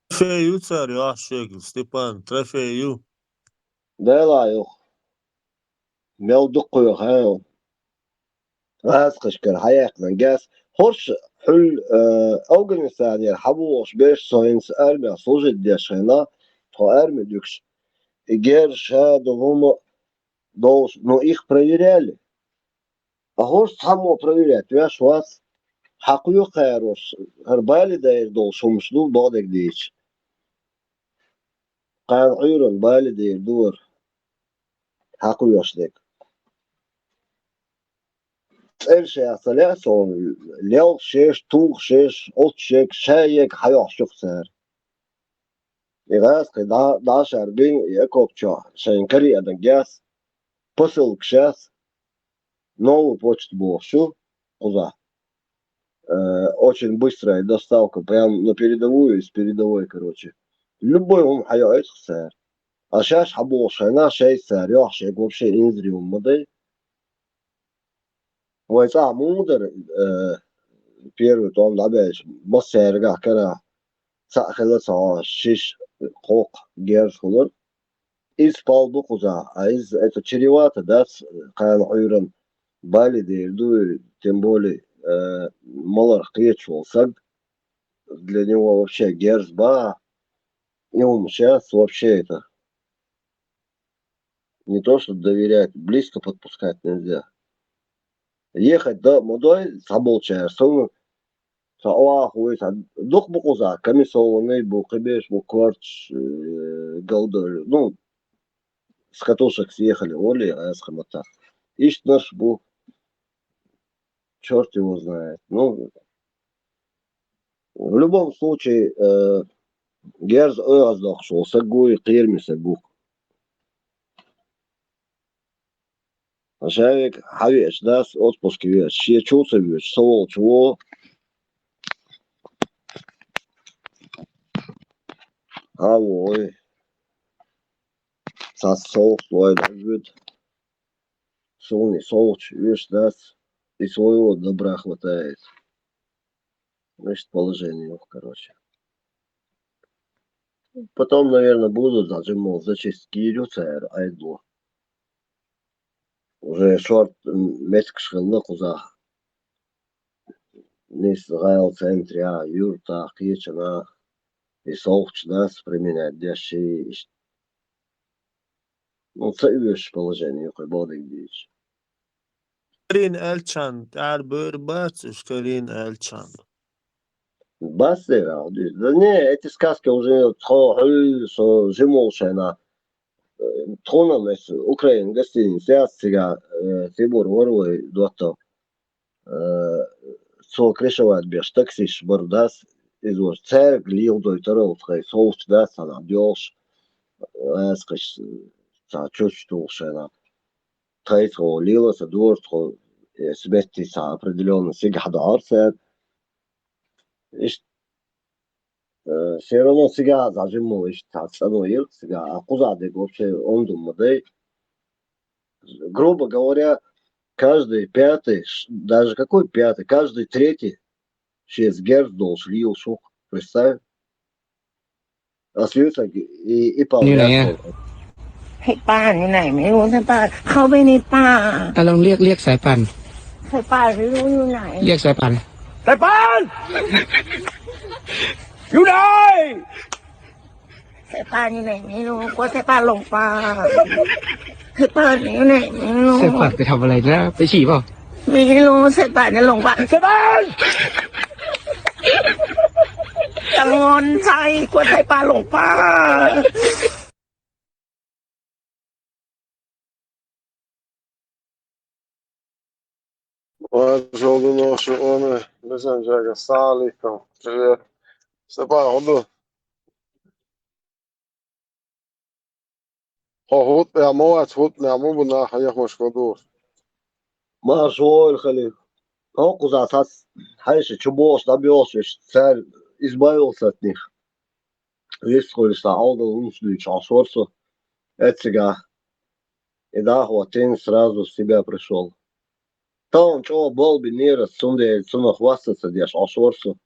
S5: Трофею, царь, Яшек, Степан, трофею.
S1: Да لا ميل دقيق ها غاز قشكر حياتنا جاس هرش حل أوجن ثانية حبوش بيش ساينس أرمي صوجد ديشينا تو أرمي ديكش إجير شاد هم دوش но их проверяли. А хорш само проверять, вяш вас حقيقة خيروش هربالي داير دول شمشلو بعدك ديش قان عيرن بالي داير دور حقيقة شدك her şey asla son lev şeş tuğ şeş ot şek şayek hayah şukser İğaz ki da şarbin yakopça şeyin kari adan gaz посыл кшас новую почту бошку уза очень быстрая доставка прям на передовую из передовой короче любой он hayat خسر а сейчас حبوش هنا شيء سريع شيء вообще инзриум модель ويطلع مودر первый том добавишь, боссерга, когда сахелца, шиш, кок, герш, хулор. Из полбукуза, а из это чревато, да, кайл уйран бали дерду, тем более малар кречвал саг, для него вообще герзба, ему сейчас вообще это не то, что доверять, близко подпускать нельзя. Ехать до мудой, самолчая, сон, хуй, дух букуза, комиссованный букабеш, букварч, голдоль, ну, с катушек съехали, Оли, а я с хамота. Ищет наш был, черт его знает. Ну, в любом случае, герз оздох шел, сагуй, кирми сагух. Человек, хавеш, да, отпуски веш, ще чуца веш, совол чего. А ой. Сосол, свой, дают. Солнце, солнце, видишь, да, и своего добра хватает. Значит, положение, короче. Потом, наверное, будут зажимал зачистки идется, айду. Уже шорт месяц шхылны куза. Нес гайл центре, юрта, кичана. И солнце, да, применять деши. Ну, цевишь положение, какой бодик дичь.
S5: Шкарин Эльчан, تعال бат, Шкарин Эльчан.
S1: Бассера, да не, эти сказки уже зимол шайна. Тхонам из Украины гостиницы, я сега Тибур воруй дуато. Со крышевать беш таксиш бардас из вот церк лил дой тарел хай соус да сана дёш. Скаж за чувствовал шайна. Тайцо лила са дур смести са определенно сега хадарсет. Все равно сега зажимал остановил, сега кузадек вообще он думает. Грубо говоря, каждый пятый, даже какой пятый, каждый третий через герц должен лил шук, представь. Остается и полгерца.
S18: ให้ป้าอยู่ไหนไม่รู้ให้ป้าเข้าไปในป่า
S11: ลองเรียกสายป่าน
S18: ให้ป้าไม่รู้อยู่ไหน
S11: เรียกสายป่าน
S18: สายป่านอยู่ไหนสายป่านอยู่ไหนไม่รู้กลัวสายป่านหลงป่าสายป่านอยู่ไหนไม่รู้
S11: สายป่านไปทำอะไรนะไปฉี่เปล่า
S18: ไม่รู้สายป่านจะหลงป่าสายป่านจังงอนใจกลัวสายป่านหลงป่า
S2: Žoldu nošu one, bezanžēga stālīkam. Привет. Степан, ходу. Хот я моат, хот я мобу на хаях ходу.
S1: ما شو الخليل. هو قزعات حيش تشبوش نبيوش سعر избавился от них. Вискали са алда умслич ашорсу. Это сега. И да, один сразу в себя пришел. Там чего был бы не раз, сунде хвастаться, дешь ашорсу.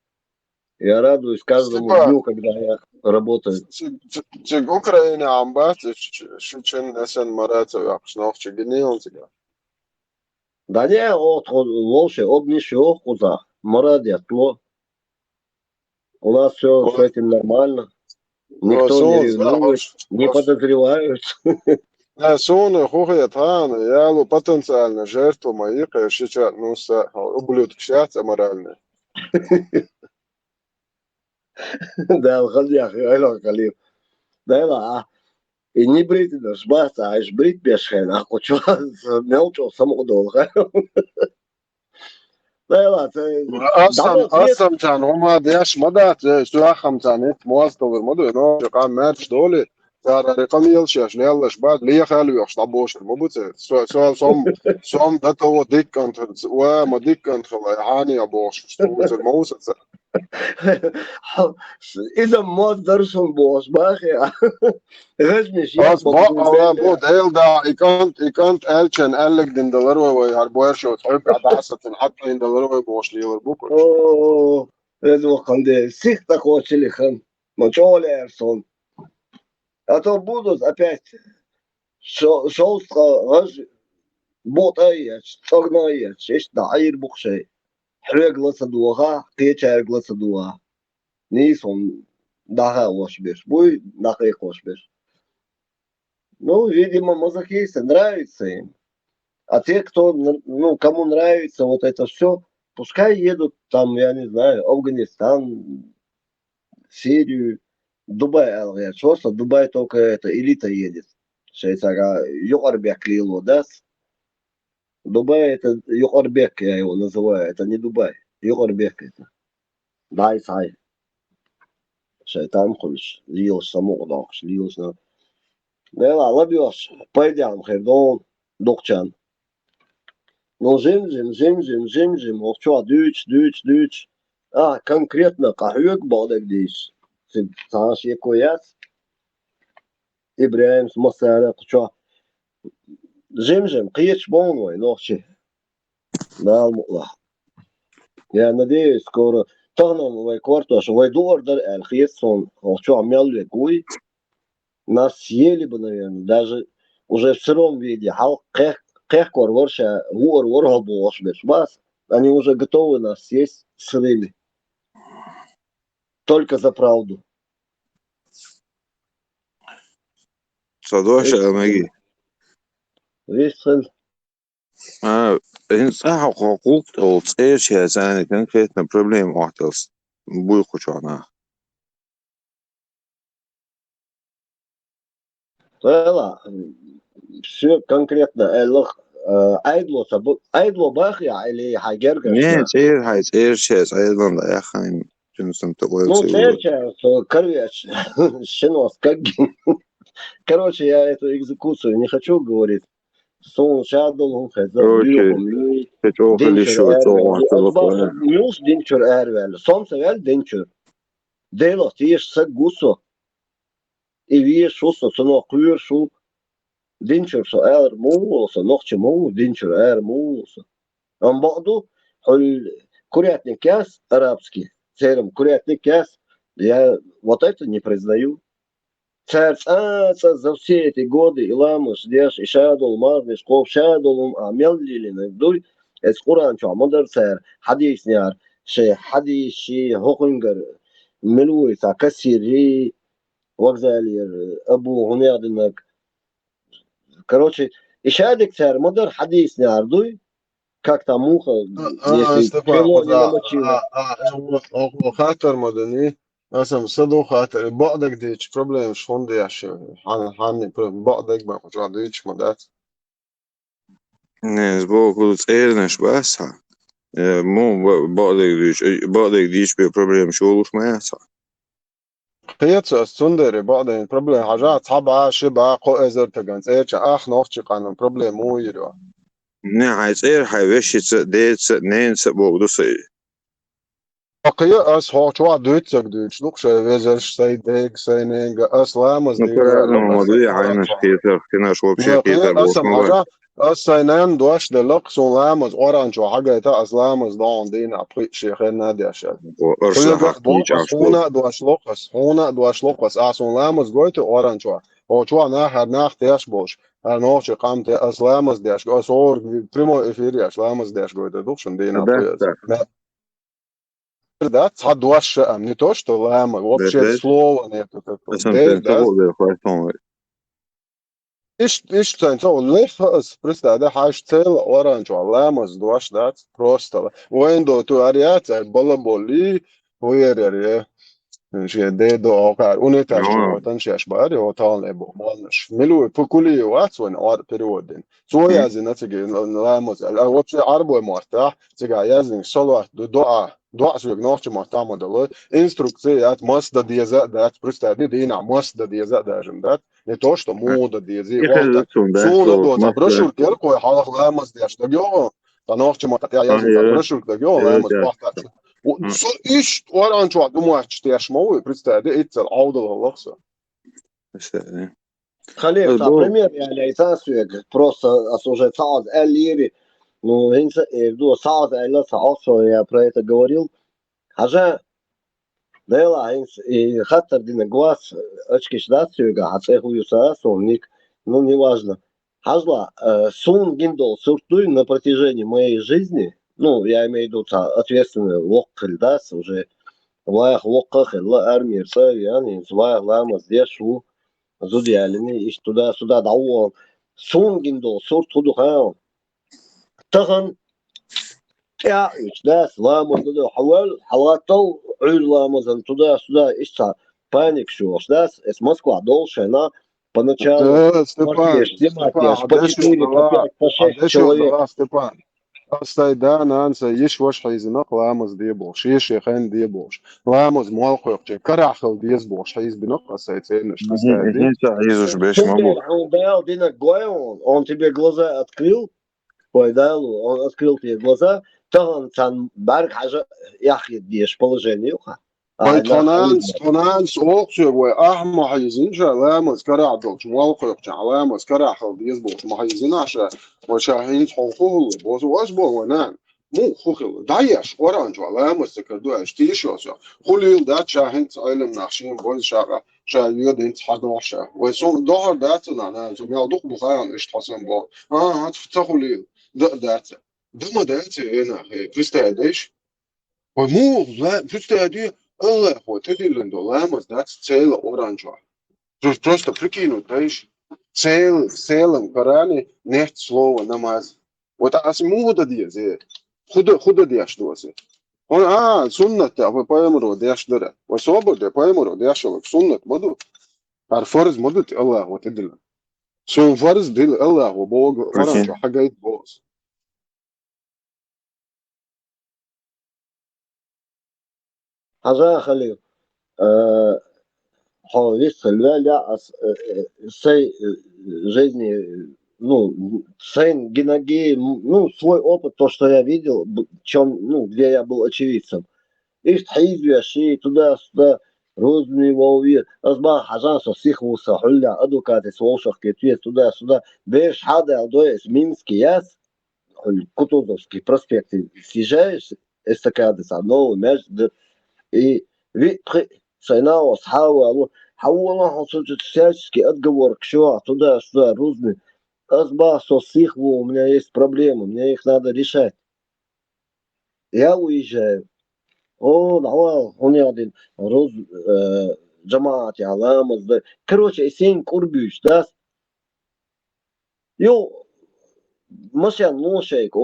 S1: Я радуюсь каждому дню, когда я работаю.
S2: Чек Украине амбат, шучен эсен маратов, япшнов чегенил тебя.
S1: Да не, от лоши, обнищего куза. Молодец, у нас все с этим нормально. Никто не ревнует, не подозревают.
S2: Соны хухает ханы, я потенциально жертву моих, сейчас, ну, ублюдки сейчас аморальные.
S1: Да, الخليخ يقولوا خليل. Да, لا. И не брить это жбаться, а брить бешен, а хочу мелчо самодол. Да, لا.
S2: أصلا كان هما ديش مدات شو أخم كانت مواصلة بالمدة إنه قام ماتش دولي رقم يلشاش ليش بعد ليه خالو يخش طبوش المبوت سؤال صوم ده تو ديك انت وما ديك انت يعني يا بوش شتوت الموسى
S1: إذا ما درسهم بوس باخي غزنش
S2: As
S1: يحبط
S2: bo
S1: بالبيت
S2: deel daar, ik kan eltje en elk den de lurwe we haar boersje het heb adasat en hat in de lurwe boos liever boeken.
S1: أوه هذا خندق سيخ такого لخم ما شغل إرسون а то будут опять шоуска غز بوت أيش صغنا أيش إيش دعير بخشي حرق لصدوها قيتش لصدوها نيسون دها وش بيش بوي دقيق وش بيش ну видимо мазохисты нравится им а те кто ну кому нравится вот это все пускай едут там я не знаю Афганистан Сирию Дубай алгая просто Дубай только это элита едет шейсага юqarbek лило дас Дубай это юqarbek я его называю это не Дубай юqarbek это дай сай шайтан кулш лилш саму докш лилш на لا алабиош пойдем хердон докчан но зим овчо дюч конкретно кахюк бодек диш саш якояс Ибраим смасара кучо зим қиеч болмой нохчи да алмула я надеюсь скоро тогном вай квартош вай дуордар эл хиесон овчо амялве гуй нас съели бы, наверное, даже уже в сыром виде. Кехкор ворша, вор бас. Они уже готовы нас съесть сырыми. Только за правду.
S19: صدوش أمجي
S1: Висхель.
S19: إنسان حقوق أو إيش يا زاني كان كيتنا بروبليم واحدة بوي خشونا
S1: Тела, все конкретно. Айдло бахья или хагерга?
S19: не تير شيء أيضا يا أخي جنسن تقول
S1: Ну, сейчас, короче, щенос, как... Короче, я эту экзекуцию не хочу говорить. Сон шадол, Мюс динчур эрвел. Сон севел динчур. Дело тиеш сет гусо. И вие шусо, соно кур шу. Динчур со эр мулоса, нохче мул, динчур эр мулоса. Он баду, курятник кяс арабский. Церем курятник кяс. Я вот это не признаю. За все эти годы Иламыш, Деш, и Шадол, Марниш, Ков, Шадолум, Амеллилин, Вдуй, из Куран, Мадр Цер, Хадис Няр, Ши Хадиши, Хохунгар, Милуиса, Кассири, Вокзалир, Абу Гунядинак. Короче, и Шадик Цер, Мадр Хадис Няр, Дуй, как там муха, если крыло не намочило.
S2: خاطر مدني أسم صدو خاطر بعدك ديش problem شون ديش حاني بعدك ما مجاديش مدات
S19: не сбоку цернеш баса مو بعدك ديش بروبليم شو لوش ما يسا
S2: قيت السندري بعدين problem حاجات صعبة شبه قو إزر تجنس إيش أخ نوخش قانون problem مو يروا
S19: не عايزير حيوش ديت نين سبوك دوسي
S2: قيا أس هو شو عدوتك دوتش لوكش ويزرش سيدك سينينج أس لامز دي
S19: مضيع عينش كيتر كنا شو بشي كيتر
S2: أسم حاجة أس سينان دوش دلقس ولامز أورانج وحاجة تا أس لامز دون دينا بقي شيخين نادي أشياء هنا دوش لقس أس لامز قويت أورانج هو شو ناحر ناح تيش بوش نوش قام تي أس لامز ديش أس أور بريمو إفيري أس لامز ديش قويت دوشن دينا بقي Да, садуаш, не то, что лама, вообще слово нету такого. Иш центро, лефас, просто да хаш цел оранж, ламас дуаш да, просто. Вендо ту ариаца, балаболи, уерер, je dedo okar, unitaš tanšjaš bari, o tal nebo malnaš. Milu pukuli واتس وين ار periodin. Soja zin nacigi lamos, uopće arbo je morta, ciga jaznik solo do doa Dwasveg nošķimos tam modeli. Инструкция от моста диеза, да, просто дина моста диеза даже, да. Не то, что мода диези. Волта. Суна доца брошюр керко халах ламас диаш дагё. Та nošķimos tā jāsaka брошюр дагё ламас бахта. Иш оранчо думаешь, что я шмовый, представляете, это аудал лохса.
S1: Халев, например, я не просто осуждать сауд элири. Ну, до сауд элла сауд, я про это говорил. Хажа Дела, и хаттер дина глаз, очки шдацюга, а цехую саасовник, ну, неважно. Хажла, сун гиндол суртуй на протяжении моей жизни, ну, я имею в виду ответственный локкель, да, уже ваях локках, армии, яни, ваях ламас, дешу, зудиалини, и туда-сюда дауон. Сун гиндол суртуду хаон. Таган, я, да, ламас, да, حوالتو عيلا مثلا туда-сюда, ища паник шуш, да, с Москва дольше, она поначалу
S2: Степан,
S1: по 4, по 5, по 6 человек.
S2: Степан. Astai da nansa yish wash hayzina qlamos diebosh yish yakhan diebosh lamos molqoqche karahel diebosh hayz binok asai цениш
S1: Он дал дина гоyon, он тебе глаза открыл, ой, дал, он открыл тебе глаза, то он барк хажа яхид диеш положение уха.
S2: تونانس اوقشو و احمى حيزين شا لامس كرع دوش والقيق لامس كرع خل ديزبوش ما حيزين عشا وشاهين حقوقه بوز واسبو ونان مو خوخل دايش اورانج لامس كدو اشتيشو خليل دا شاهين علم نخشين بوز شاقه شايود انت حداشا وسون ظهر داتنا انا زميل دوق بخايان ايش حسن بو هتفتحوا دات دم دات هنا بيستعدش ومو لا بيستعدي الله هو تدلن долamos дать целое оранжево. Просто прикинуть, знаешь, целым Коране нет слова намаз. Вот асмуда диезе. Худа диаштуасе. Он суннат, а вы поэмру диаштура. Вы свобода поэмру диашолок суннат моду. Ар фарз моду Allah هو تدلن. Сун фарз дил Allah هو Бог оранжево حاجات بوز.
S1: Хажа халил. Весь цельвеля сей жизни, ну, сей генаги, ну, свой опыт, то, что я видел, чем, ну, где я был очевидцем. Ишт хизбия, ши, туда-сюда, розные волви, азба хажан сосихвуса, хуля, адвокаты, сволшах, кетвес, туда-сюда, беш хада, алдоес, Минский, яс, Кутузовский проспект, съезжаешь, эстакады, новый между, и سيناو أصحابه حاولنا حصلت всячески отговор к туда-сюда, розные. Азба сосихву, у меня есть проблемы, мне их надо решать. Я уезжаю. Давай, он один, джамаат, аламаз, да. Короче, сень курбюш, да? Машин ношейк,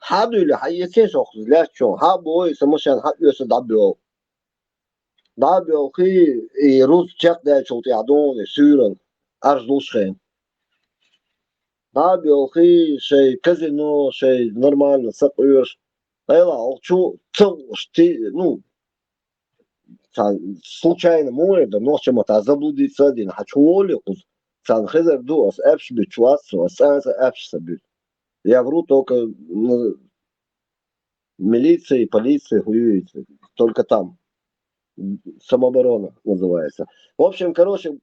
S1: حادو حيتين شخص لا شو حابو يسمشان حق يس دابيو خي روز تشق ده شو تعدون سورن أرجلوش خين دابيو خي شيء كازينو شيء نورمال سقيرش لا شو تي ну случайно может да ночью мата заблудиться один хочу ли сан хезер дуас эпш бичвасу сан эпш сабит. Я вру только милиция и полиция хуюется. Только там. Самооборона называется. В общем, короче,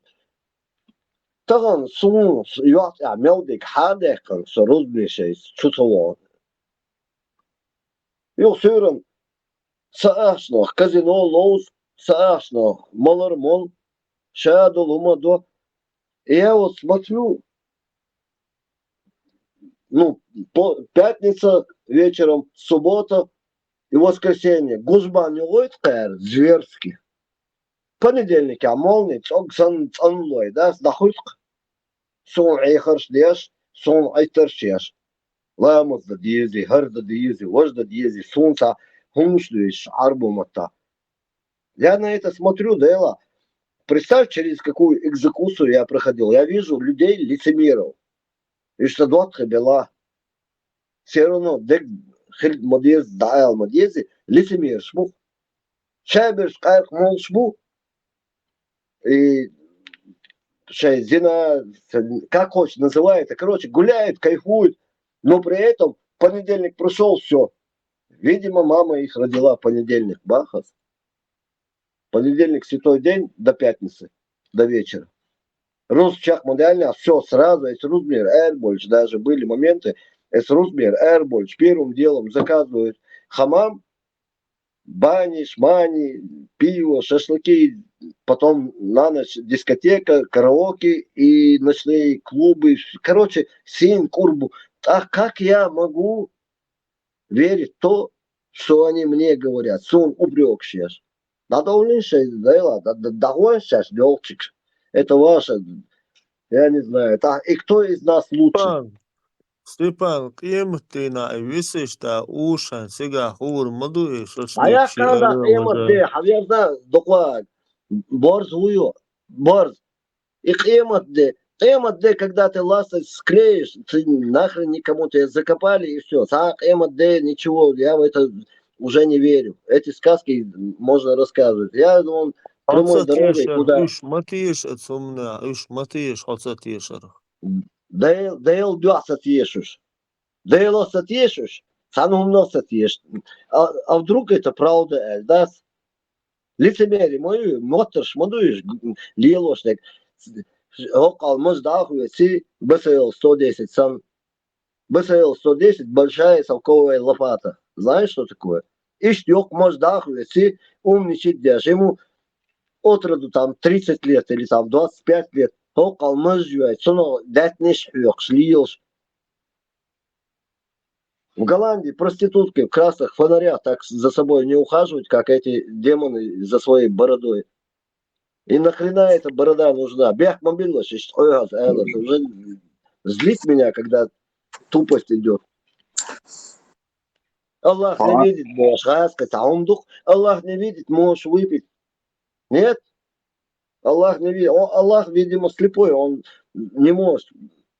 S1: таган сун юат мелдик хадекан соруднейший чутовон. Сюрен саашно казино лоуз саашно малармон шаду лумадо. И я вот смотрю, пятница вечером, суббота и воскресенье. Гузба не лойткая, зверски. Понедельник, молния, цанлой, да, сдахутк. Сон айхарш деш, сон айтершеш. Ламаз да диези, хар да диези, вож да диези, солнца, хумшлюешь, арбумата. Я на это смотрю, Дела. Представь, через какую экзекуцию я проходил. Я вижу людей лицемеров. И что дотха бела. Все равно, خلق مديز دعاء المديزي лицемер шму. Шаберш кайх мол шму. И зина, как хочешь называет, короче, гуляет, кайфует, но при этом в понедельник прошел, все. Видимо, мама их родила в понедельник, бахас. Понедельник святой день до пятницы, до вечера. Русчак модельня, все сразу, es размер больше, даже были моменты, es размер больше. Первым делом заказывают хамам, бани, шмани, пиво, шашлыки, потом на ночь дискотека, караоке и ночные клубы. Короче, син курбу. А как я могу верить в то, что они мне говорят? Сон упрек сейчас. Надо улучшить, да, сейчас, делчик. Это ваше, я не знаю. И кто из нас лучше?
S5: Степан, قيمتنا висишта ушан сега хур маду
S1: А я
S5: шашлык
S1: сказал, قيمة حبيبنا доклад. Борз huyo. Борз. И قيمة когда ты ласточь склеишь, ты нахрен никому тебя закопали и все. قيمة ничего, я в это уже не верю. Эти сказки можно рассказывать. Я думаю, прямой дорогой куда?
S5: Üç matiyeš atsumna, üç matiyeš halsat yeşer.
S1: Değil duasat ешуш. Değil осат ешуш. Санум носат еш. А вдруг это правда, да? Лицемерие мою, моторш, модуешь, лилошник. Алмаз дахуеси, БСЛ 110 сан. БСЛ 110 большая совковая лопата. Знаешь, что такое? Ишь, ёк, мож дахуеси, умничать дешь. Ему от роду там 30 лет или там 25 лет. Алмаз жует, соно датнеш хёк, лилош. В Голландии проститутки в красных фонарях так за собой не ухаживают, как эти демоны за своей бородой. И нахрена эта борода нужна? Бях мобильность, уже злит меня, когда тупость идет. Аллах не видит, можешь рассказать, а он дух. Аллах не видит, можешь выпить. Нет? Аллах не видит. Аллах, видимо, слепой, он не может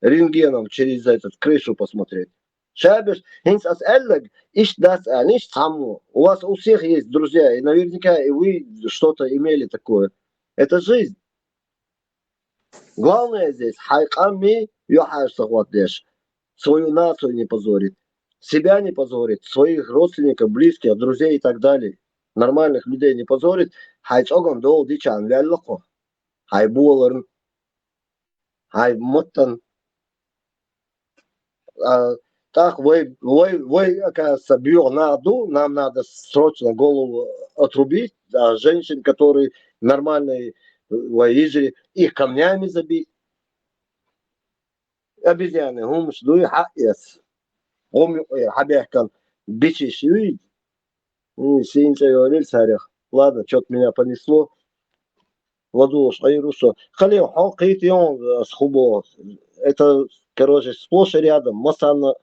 S1: рентгеном через этот крышу посмотреть. Шабиш, хинс ас эллаг, иш дас ниш саму. У вас у всех есть друзья, и наверняка и вы что-то имели такое. Это жизнь. Главное здесь, хайками юхаш сахватдеш. Свою нацию не позорит, себя не позорит, своих родственников, близких, друзей и так далее. Нормальных людей не позорит. Хайчоган дол дичан вяллохо. Хай буоларн. Хай моттан. Так, вы, оказывается, бьё на аду, нам надо срочно голову отрубить, а женщин, которые нормальные воижи, их камнями забить. Обезьяны, гумш, дуй, хаэс. Хабяхкан, бичи шивид. Синча говорил царях. Ладно, что-то меня понесло. Ладуш, айрусо. Халил, халкит он с хубо. Это, короче, сплошь и рядом. Масана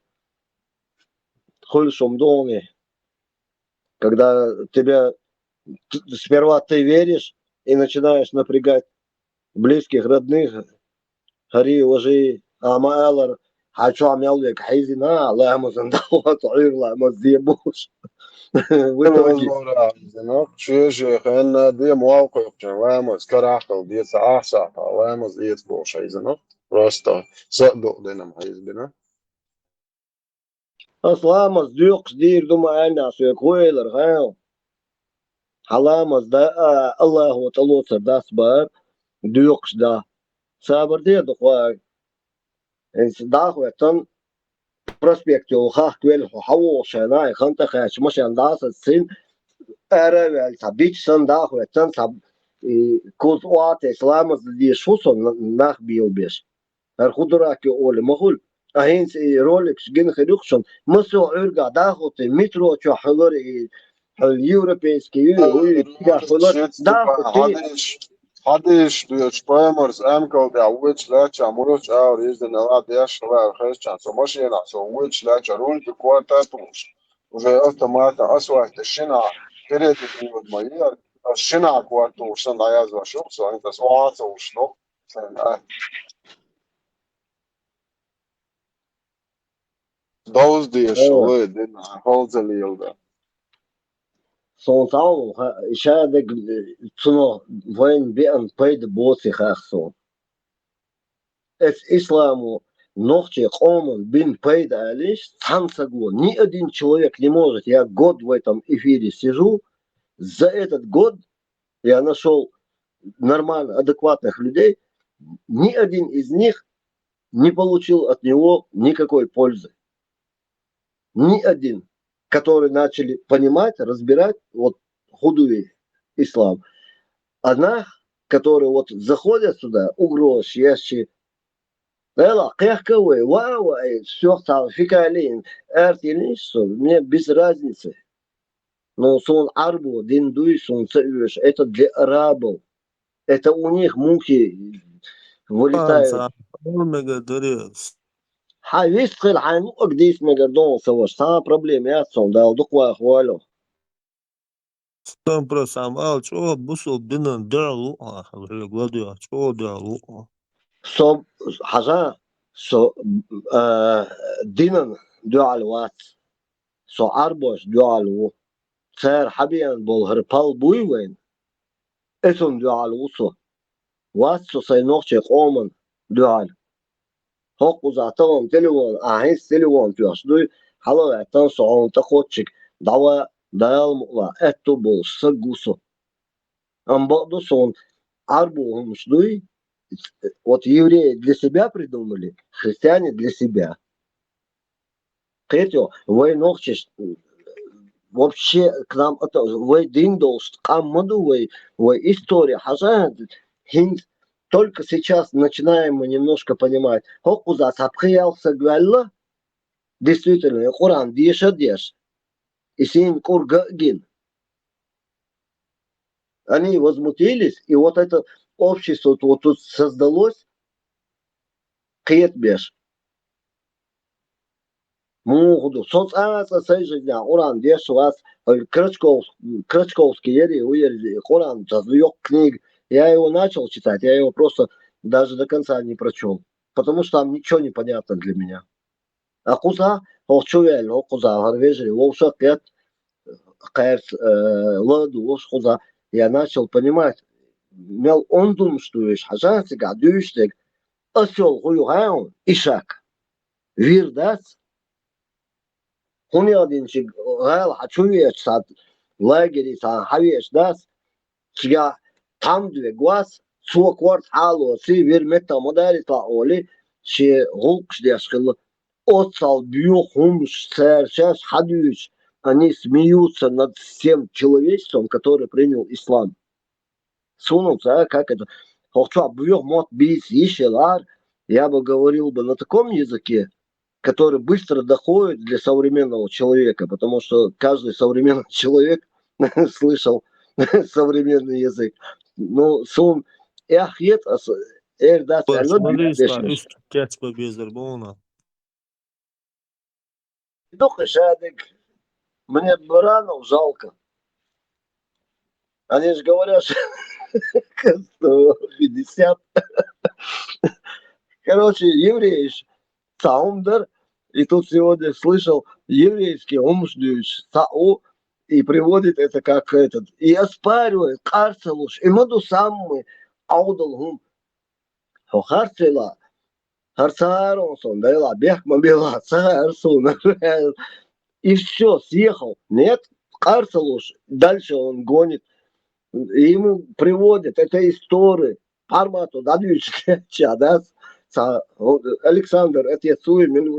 S1: хульшом доме. Когда тебя сперва ты веришь и начинаешь напрягать близких, родных. Хари, ложи, амаэлар. Хочу амялвек хайзина, лэмузан дават, айрла, мазъебуш. В итоге.
S2: شيء خلنا دي موقف جوامز كراخل دي ساعة وامز دي تبوش عايزنا راستا صدق لنا محيزبنا
S1: Aslamaz diyoks dir duma anas ve koylar ha. Halamaz da Allahu Teala das bar diyoks da. Sabır diye dokwa. Ens dağwetan prospekti o hak vel hawo shana khanta khash mashan das sin ara vel sabich san dağwetan sab koz oat islamaz di shuson nach biobes. Her khudrak ol mahul ahins رولكس جن خلوقشن مسو عرقا داخوت المترو تشو حضر اليوروبيسكي
S2: حدش دوش پایمرز امکال دیا ویچ لچه مروش آور یزد نواد دیش شوار خیش چند سو ماشین سو ویچ لچه رول که کوارتا توش وجه اتماتا اسواه تشنا تريد تنود ماير الشنا کوارتو وشن دایاز و شوق سو انت سوات وشنو سن Daudz diešu lidina, Holzelīlda.
S1: Son taun, šādek, cuno, vain bian paida boci khakson. Es исламу ногти омон бин пайда алиш, цансаго. Ни один человек не может. Я год в этом эфире сижу. За этот год я нашел нормально, адекватных людей. Ни один из них не получил от него никакой пользы. Ни один, которые начали понимать, разбирать вот худой ислам. Одна, которые вот заходят сюда, угроз, ящи, все стало фикалин, мне без разницы. Но сон арбу, диндуй, сон царюш, это для арабов. Это у них мухи вылетают. Висхил ханук дис мегадон саваш. Сама проблема я сон дал дуква хвалю.
S5: Там про сам чё бусул динан дарлу, гладу, чё дарлу.
S1: So حاجة so دينن دوالوات so أربعش دوالو صار حبيان بول هربال بويوين اسم دوالو so وات so سينوخش قومن دوال هوق وزعتهم تلوون أهيس تلوون تياش دوي حلو يعتن صعون تخوتشك دوا دال مقلا اتو بول سجوسو أم بقدو صون أربعهم مش دوي. Вот евреи для себя придумали, христиане для себя. Третье, вы ночишь, вообще к нам это, вы диндолс, камаду, вы история, хаза, только сейчас начинаем мы немножко понимать. Хокуза сабхиялся гвалла, действительно, Коран деш, и син кургагин. Они возмутились, и вот это общество вот тут создалось, киетбеш. Мугуду. Соцаса сейжидя, Уран деш вас, Крачковский ери, Коран, зазвёк книг. Я его начал читать, я его просто даже до конца не прочел, потому что там ничего не понятно для меня. А куза, холчуэль, куза, гарвежи, волшакет, кайрс, ладу, куза. Я начал понимать. Мел он думал, что есть хажанцы, гадюштек, осел хуюгаун, ишак, вирдас. Он один чиг гал хачуеш сад лагери са хавеш дас, чига там две глаз, сукварт хало, си вирмета модари та оли, че гулкш дешхил, отсал бью хумш сэршаш хадюш. Они смеются над всем человечеством, который принял ислам. Сунутся, как это? Я бы говорил бы на таком языке, который быстро доходит для современного человека, потому что каждый современный человек слышал современный язык. Ну, сун эхет, эрдат, мне баранов жалко. Они же говорят, что 150. Короче, евреи, саумдар, и тут сегодня слышал еврейский омждюш, сау, и приводит это как этот, и оспаривает, карцелуш, и моду саммы, аудалгум, хохарцела, харцаронсон, дайла, бехмабила, царсон, и все, съехал. Нет, карцелуш, дальше он гонит. И ему приводят, это истории, формату, да, Александр, это я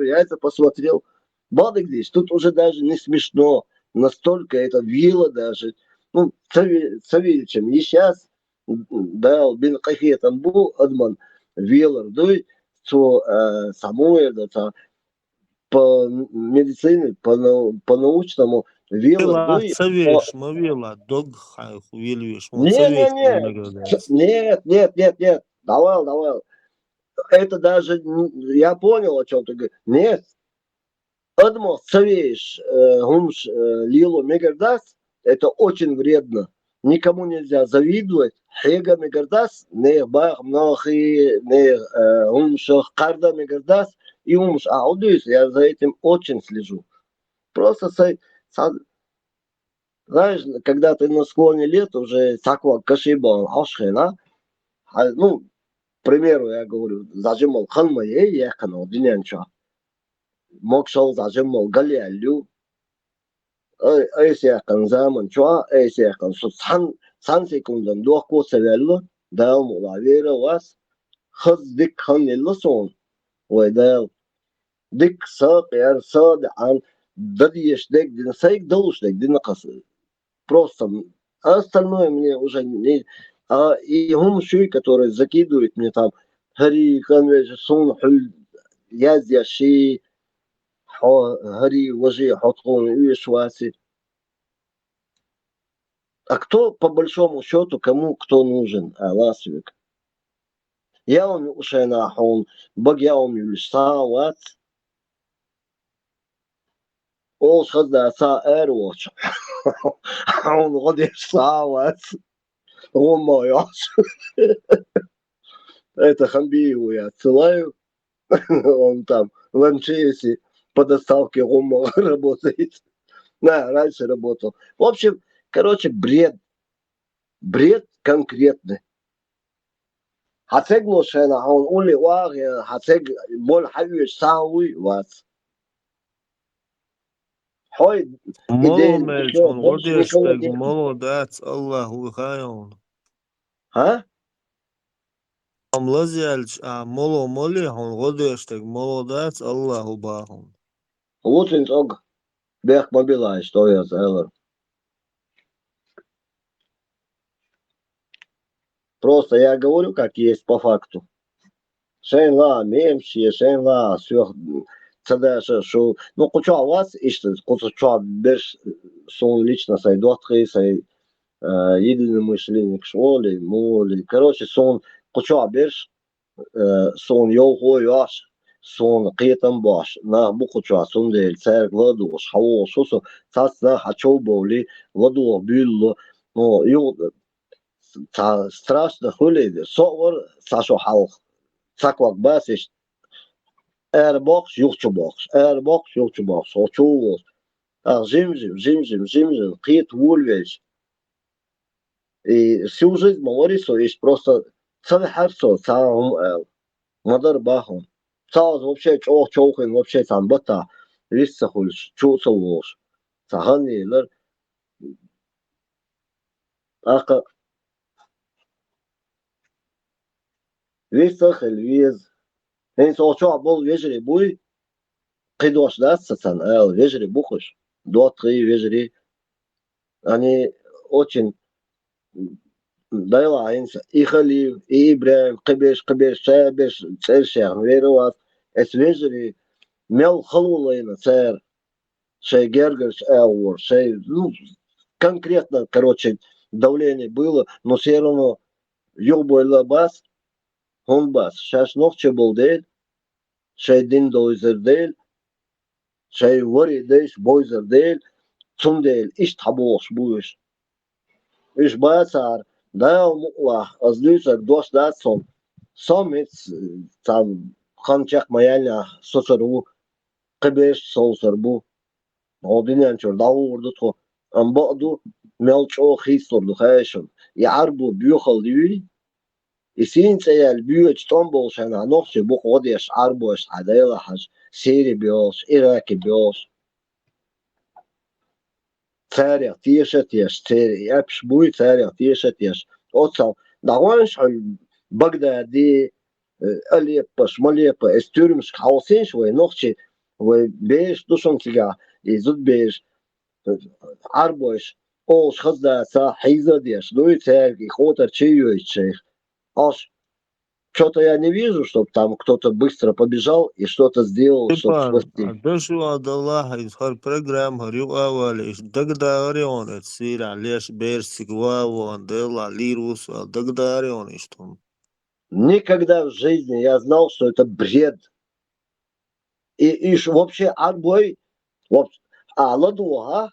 S1: я это посмотрел. Бадыгдиш, тут уже даже не смешно, настолько это вило даже, ну, Савельичем, и сейчас, да, бин кафетан был, адман, вилор, дуй, что самое, да, по медицине, по научному,
S5: Вила, совешь, мовила, дог хайх, вильвиш.
S1: Нет, давай. Это даже, я понял, о чем ты говоришь. Нет. Адмо совешь, гумш, лило, мегардас, это очень вредно. никому нельзя завидовать. Хега мегардас, не бах мнохи, не умшах, карда мегардас и умш. А удивись, я за этим очень слежу. Просто знаешь, когда ты на склоне лет уже такого кашиба ашхена, ну, к примеру, я говорю, зажимал ханма я канал динянча. Мокшал зажимал галиалю. Эйсиакан zaman чуа, эйсиакан сан секундан дуах ко севелло, даал мулавера вас, хыз дик хан елло сон, ой даал, дик сак яр сад ан, дадьеш дек дин сайк долуш дек дин касы. Просто остальное мне уже не... и гумшуй, который закидывает мне там, хари канвеж сон хуль язяши, хари вожи хаткон уешваси. А кто, по большому счету, кому кто нужен? Ласвик. Я он ушена он, баг я он юльсават. Ол шхазда са эрвоч. Он годишь сават. Он мой это Хамбиеву я отсылаю. Он там в МЧСе по доставке Рома работает. Да, раньше работал. В общем, короче, бред. Бред конкретный. Хацег лошена, он ули ваги, хацег боль хавиш сауи вас. Хой,
S5: Моломельч, он годишь, молодец, Аллаху хайон.
S1: А?
S5: Амлазиальч, а моломоли, он годишь, молодец, Аллаху бахун.
S1: Лучше ог, бех мобилай, что я сделал. Просто я говорю, как есть по факту. Шейнла, мемши, шейнла, все, цедаша, шо. Ну, куча вас, иште, куча беш, сон лично сай дотхи, сай единомышленник шоли, моли. Короче, сон куча беш, сон йохо яш, сон қиетам баш. На букуча сон дель, церк ладуш, хао, шосо, цасна хачо боли, ладуш бюлло. Ну, ю, страшно хули, совар, сашо халх. Цаквак басиш, box, юхчу бокс, box, юхчу бокс, очу. Жим, қиет вульвеш. И всю жизнь Морису есть просто целый харсо, целый мадар бахун. Целый вообще чохин, вообще там бата, висса хульш, чуса вош. Цахани, лер. Ака. Висса хельвиз. Нейс очо бол вежери буй. Қидош дастасан, вежери бухуш. 2-3 вежери. Они очень дайла инса. И Халив, и Ибраим, Кибеш, Шабеш, Цершах, веруат. Эс вежери мел халулайна, цер. Шей Гергерш, Элвор, шей, ну, конкретно, короче, давление было, но все равно ёбой лабас, он бас. Сейчас ногче был дель, шей дин дойзер дель, шей вори дейш, бойзер дель, цум дель, иш табош буеш. Иш бацар, да мула, азлюсак дош датсон, сомец, там, ханчак маяльня, сосару, Кибеш, солсарбу. Одинен чор даурду то ам баду мелчо хисторду хайшон يعربو بيوخل ديوي يسين سيال بيوش تنبول شنا نوخش بو قوديش عربوش عدايلا حاج سيري بيوش إراكي بيوش تاريخ تيش تاريخ يابش بوي تاريخ تيش أوتصل دعوانش بغدادي أليبش مليبا استورمش حوصين شوي نوخش وبيش دوشن تيجا يزود بيش عربوش اوش خزدا سا حيزا деш, ну и церкви, хотер чающих. Аж что-то я не вижу, чтобы там кто-то быстро побежал и что-то сделал, чтобы спасти.
S5: Дышу от Аллаха из хар программ, харю авалиш, дагдарион, это сира, леш берсик, вавон, дела, лирус, дагдарион, и что?
S1: Никогда в жизни я знал, что это бред. И вообще арбой, ладуга,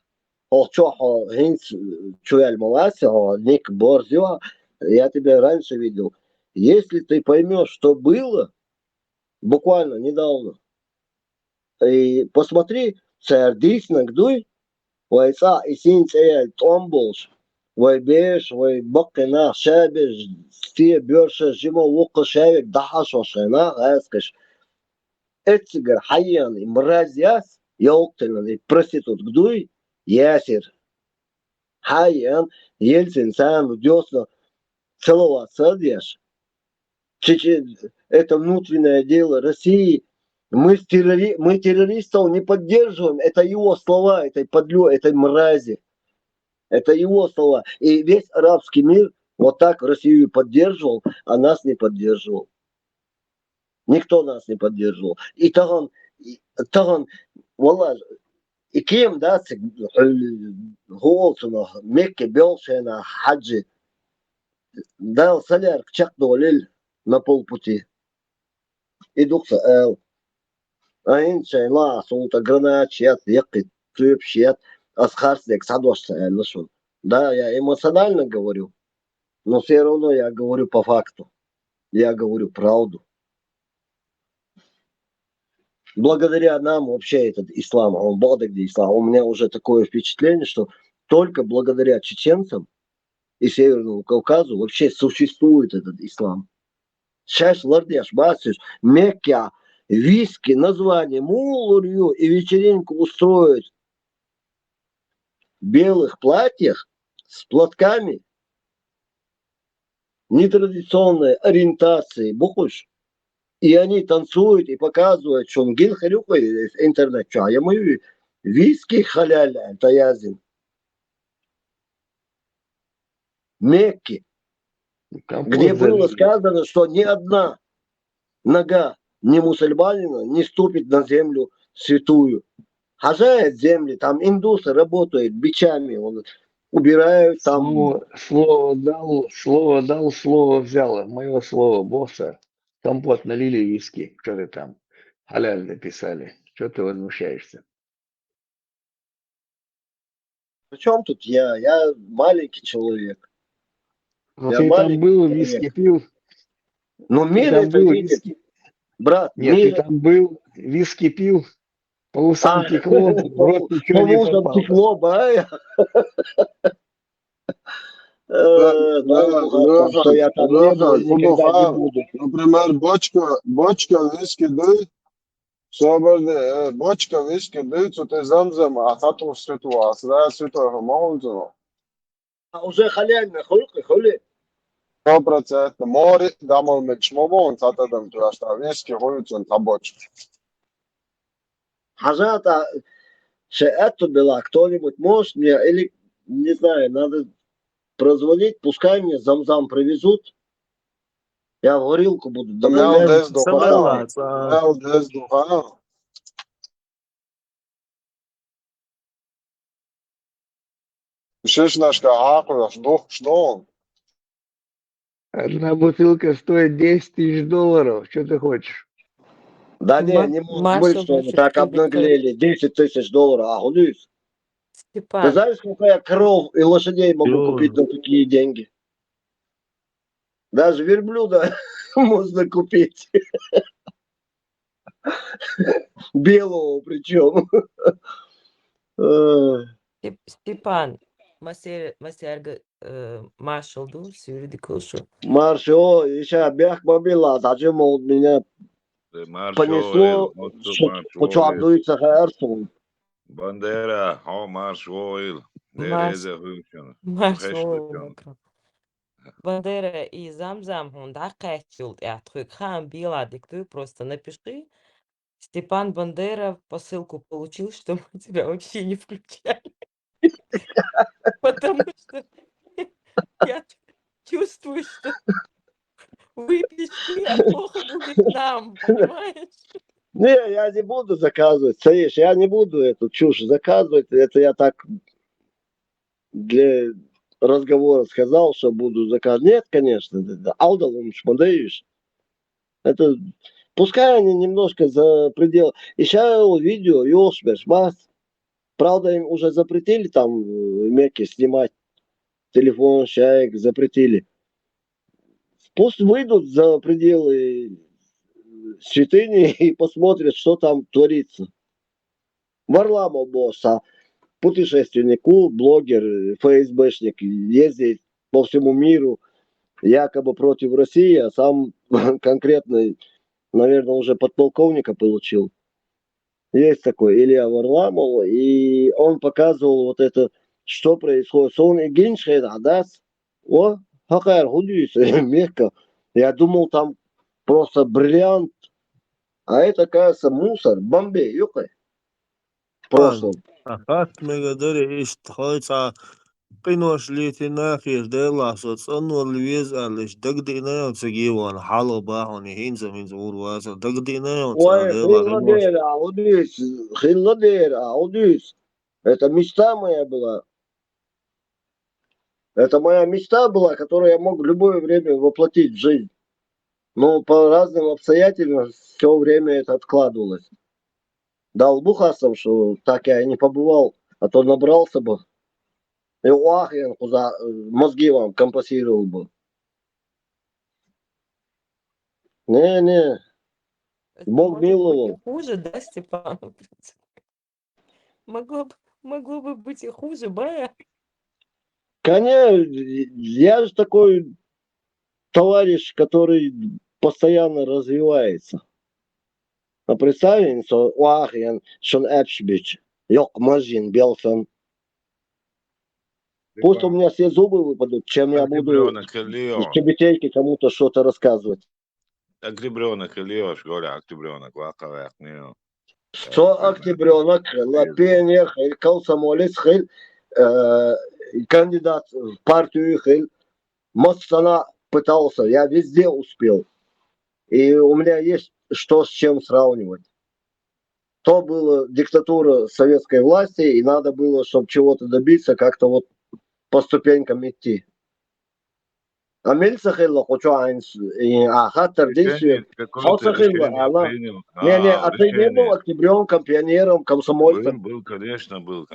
S1: Ник Борзё, я тебя раньше видел. Если ты поймешь, что было, буквально недавно, и посмотри, цердис нагдуй, вайца и синцея томболш, вайбеш, вайбакена, шабеш, стия бёрша, жимо вука шавик, дахаш вашена, аскаш. Эцигар хайян и мразяс, ёлктелен и проститут гдуй, ясир. Хайян, ельцин сам удёсно целоваться одешь. Это внутреннее дело России. Мы террористов не поддерживаем. Это его слова, этой мрази. Это его слова. И весь арабский мир вот так Россию поддерживал, а нас не поддерживал. Никто нас не поддерживал. И таган, валлах, и кем, да, голцуна, Мекке, Белшена, Хаджи, дал соляр, чак долель на полпути. Идут Айн шайла, солта гранат, чет, якит, тюб, чет, асхарсдек, садошся, лошон. Да, я эмоционально говорю, но все равно я говорю по факту. Я говорю правду. Благодаря нам вообще этот ислам, он благодаря исламу, у меня уже такое впечатление, что только благодаря чеченцам и Северному Кавказу вообще существует этот ислам. Сейчас лардеш, басишь, Мекке, виски, название, мулурью и вечеринку устроить в белых платьях с платками нетрадиционной ориентации, бухуш. И они танцуют и показывают, что он гил харюка интернет, что я мою виски халяль, это язин. Мекки, где было сказано, что ни одна нога ни мусульманина не ступит на землю святую. Хозяин земли, там индусы работают бичами, он убирают там.
S20: Слово дал, слово взял. Мое слово, босса. Компот налили виски. Что ты там? Халяль написали. Что ты возмущаешься?
S1: Причем тут я? Я маленький человек.
S20: Но ты там был, виски пил.
S1: Но мир это видит. Брат,
S20: нет, ты там был, виски пил, по усам текло, в рот ничего не попало. По усам текло, бая.
S2: Например, бочка виски дают, бочка виски дают, что ты замзам, а тату святого, а сюда святого молодого.
S1: А уже халяльно, хули?
S2: 100%. Мори, дамал мечмово, он сатадам туашта виски, хуицун табочка.
S1: Хажата, что это было, кто-нибудь может мне, или, не знаю, надо прозвонить, пускай мне замзам привезут, я в горилку буду добавлять.
S20: Одна бутылка стоит $10 000. Что ты хочешь?
S1: Да не может быть, что мы так обнаглели. $10 000, а гулюсь. Ты знаешь, сколько я коров и лошадей могу купить на такие деньги? Даже верблюда можно купить. Белого причем.
S21: Степан, маршал ду, сюрди кушу.
S1: Маршал, еще бях мобила, зачем он меня понесло, почему обдуется харсон.
S22: Бандера, о маршал, нерезе хучен.
S21: Бандера и Замзам, он да кайфил, я твой хам била, диктую, просто напиши. Степан Бандера посылку получил, что мы тебя вообще не включали. Потому что я чувствую, что выпьешь ты, а плохо будет нам, понимаешь?
S1: Не, я не буду заказывать, Саиш, я не буду эту чушь заказывать. Это я так для разговора сказал, что буду заказывать. Нет, конечно, алдалом шмадаешь. Это пускай они немножко за предел. И сейчас видео, ёшбеш, бас. Правда, им уже запретили там в Мекке снимать телефон, чаек, запретили. Пусть выйдут за пределы святыни и посмотрят, что там творится. Варламов босса, путешественник, блогер, ФСБшник, ездит по всему миру, якобы против России, а сам конкретно, наверное, уже подполковника получил. Есть такой Илья Варламов, и он показывал вот это, что происходит. Он и геншхед, адас, о, хакар, худис, мягко. Я думал, там просто бриллиант, а это, кажется, мусор, Бомбей, юкай. В прошлом.
S5: أخذت مقدري اشتخلت قنوش ليتي ناخيش ديلا صوت صنور الويز قالش دقدينا يوم تجيوان حالو باهون هينزا من زور واسا دقدينا يوم
S1: Ой,
S5: ديلا قنوش
S1: Хилладер, Аудис. Это мечта моя была. Это моя мечта была, которую я мог в любое время воплотить в жизнь. Но по разным обстоятельствам все время это откладывалось. Дал бухасам, что так я и не побывал, а то набрался бы. И уахен, куда мозги вам компенсировал бы. Не,
S21: Это
S1: Бог
S21: может быть и
S1: миловал.
S21: хуже, да, Степан? Могло бы быть и хуже, Бая.
S1: Конечно, я же такой товарищ, который постоянно развивается. А представим, что уахен, шон эпшбич, йок мажин, белсон. Пусть у меня все зубы выпадут, чем я буду в чебетейке кому-то что-то рассказывать.
S22: Октябренок Ильёш, говоря, октябренок, ваковых, не.
S1: Что октябренок, пионер, комсомолец, кандидат в партию, Москва пытался, я везде успел. И у меня есть что с чем сравнивать. То была диктатура советской власти, и надо было, чтобы чего-то добиться, как-то вот по ступенькам идти. А мельцахилла, хочу айнс, хаттер действия, хатсахилла, она... Не, а ты не был октябренком, пионером, комсомольцем?
S22: Был, конечно, был.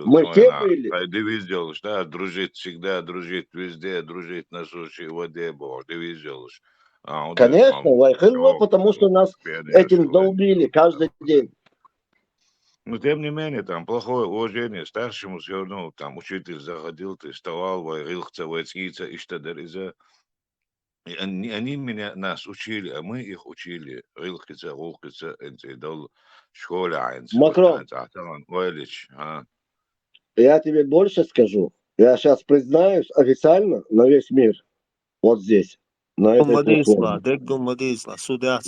S1: Мы все были.
S22: Девиз делаешь, да, дружить всегда, дружить везде, дружить на суши, в воде, девиз делаешь.
S1: Конечно, вайхилла, потому что нас этим долбили каждый день.
S22: Но тем не менее, там плохое уважение старшему все равно, там учитель заходил, ты вставал, вайрилхца, вайцгица, иштадериза. И они нас учили, а мы их учили. Рилхица, рухица, энтидол, школе, айнс,
S1: Макрон, я тебе больше скажу. Я сейчас признаюсь официально на весь мир. Вот здесь, на этой платформе.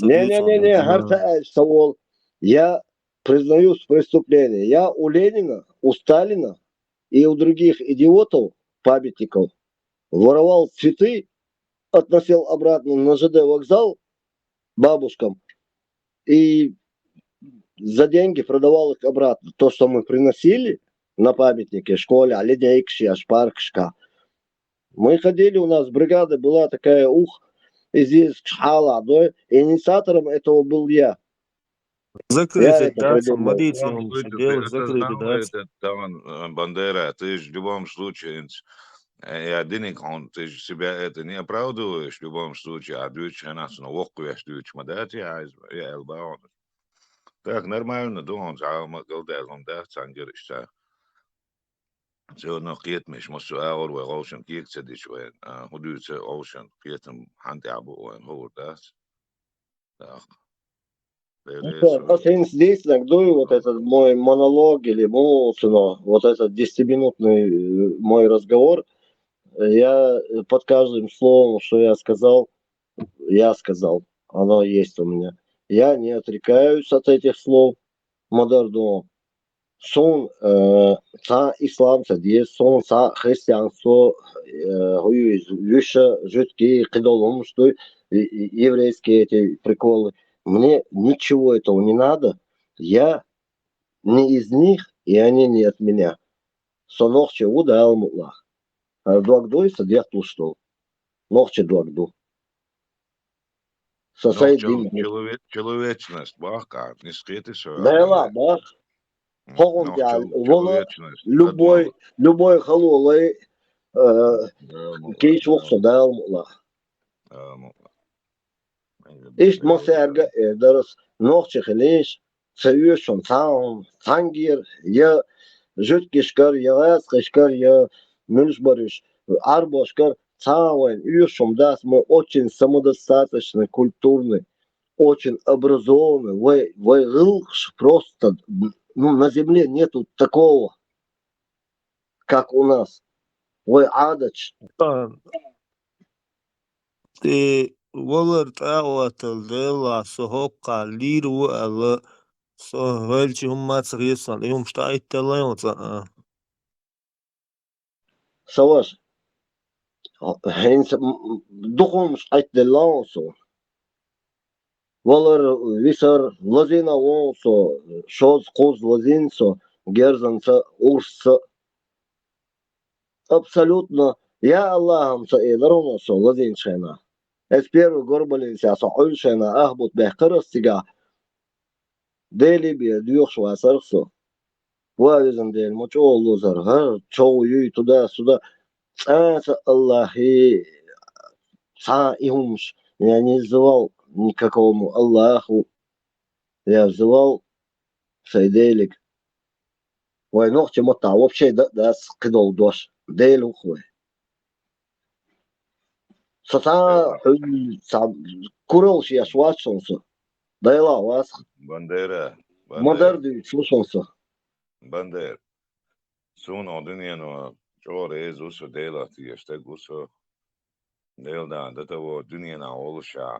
S1: Не, я признаюсь в преступлении. Я у Ленина, у Сталина и у других идиотов, памятников, воровал цветы, относил обратно на ЖД вокзал бабушкам и за деньги продавал их обратно. То, что мы приносили на памятнике, школе, линейкши, ашпаркшка. Мы ходили, у нас бригада была такая, и здесь шхала, да, инициатором этого был я.
S5: Закрытый, да, молитвам делать, закрытый, да.
S22: Это Бандера, ты же в любом случае, я денег, ты же себя это не оправдываешь в любом случае, а дючь нас на вохку я дючь мадати, я элбаон. Так нормально, думал, а мы голдазом, да, цангеришься. Все одно киетмеш, мосу аор, вы оушен киекце дичвен, худуется оушен, киетом хантябу, он да. Так.
S1: Здесь нагдую вот этот мой монолог или вот этот 10-минутный мой разговор. Я под каждым словом, что я сказал, оно есть у меня. Я не отрекаюсь от этих слов. Модерно. Сон са ислам, сон са христианство, выше жидкие кидолом, что еврейские эти приколы. Мне ничего этого не надо. Я не из них, и они не от меня. Сонохче удал мутлах. Дуагдой садях тустол. Нохче дуагду.
S22: Человечность, бах, как, не скрыты все.
S1: Да, бах. Погон дял, вола любой халулай кейс вокса дал мула. Ist masserga درس نوخش خليش سويشون تاون تانجير يا جوت كشكر يا غاز كشكر يا منش барыш арбошкар тауэн юшом дас мы очень самодостаточный культурный очень образованный вы гылш просто ну на земле нету такого как у нас вы адач
S5: ты Wallet awatal de la sohoka liru ala so welche matsrisan steigt der Leon
S1: سواش هينس دخوم شقيت دلانسو والر ويسر لازينا وونسو شوز قوز لازينسو جيرزنسا أورس абсолютно يا الله هم سئلرون سو لازين شينا اسبيرو غوربلين سياسو عول شينا أهبط بحقرس تيجا ديلي بيديوخ شو أسرسو وازن ديل مش أول لزر ها شو يي تدا سودا الله صائمش я не взывал никакому Аллаху, я взывал Сайделик. Ой, ногти мота, вообще да скидал дош, дейл ухвы. Сата куралш я швачонсо, дайла вас.
S22: Бандера.
S1: Модер дюйт слушонсо.
S22: Бандер. Суно дыньяно, чоре из усо дейла тиештег усо. Deelda, dat we dunia na olusha,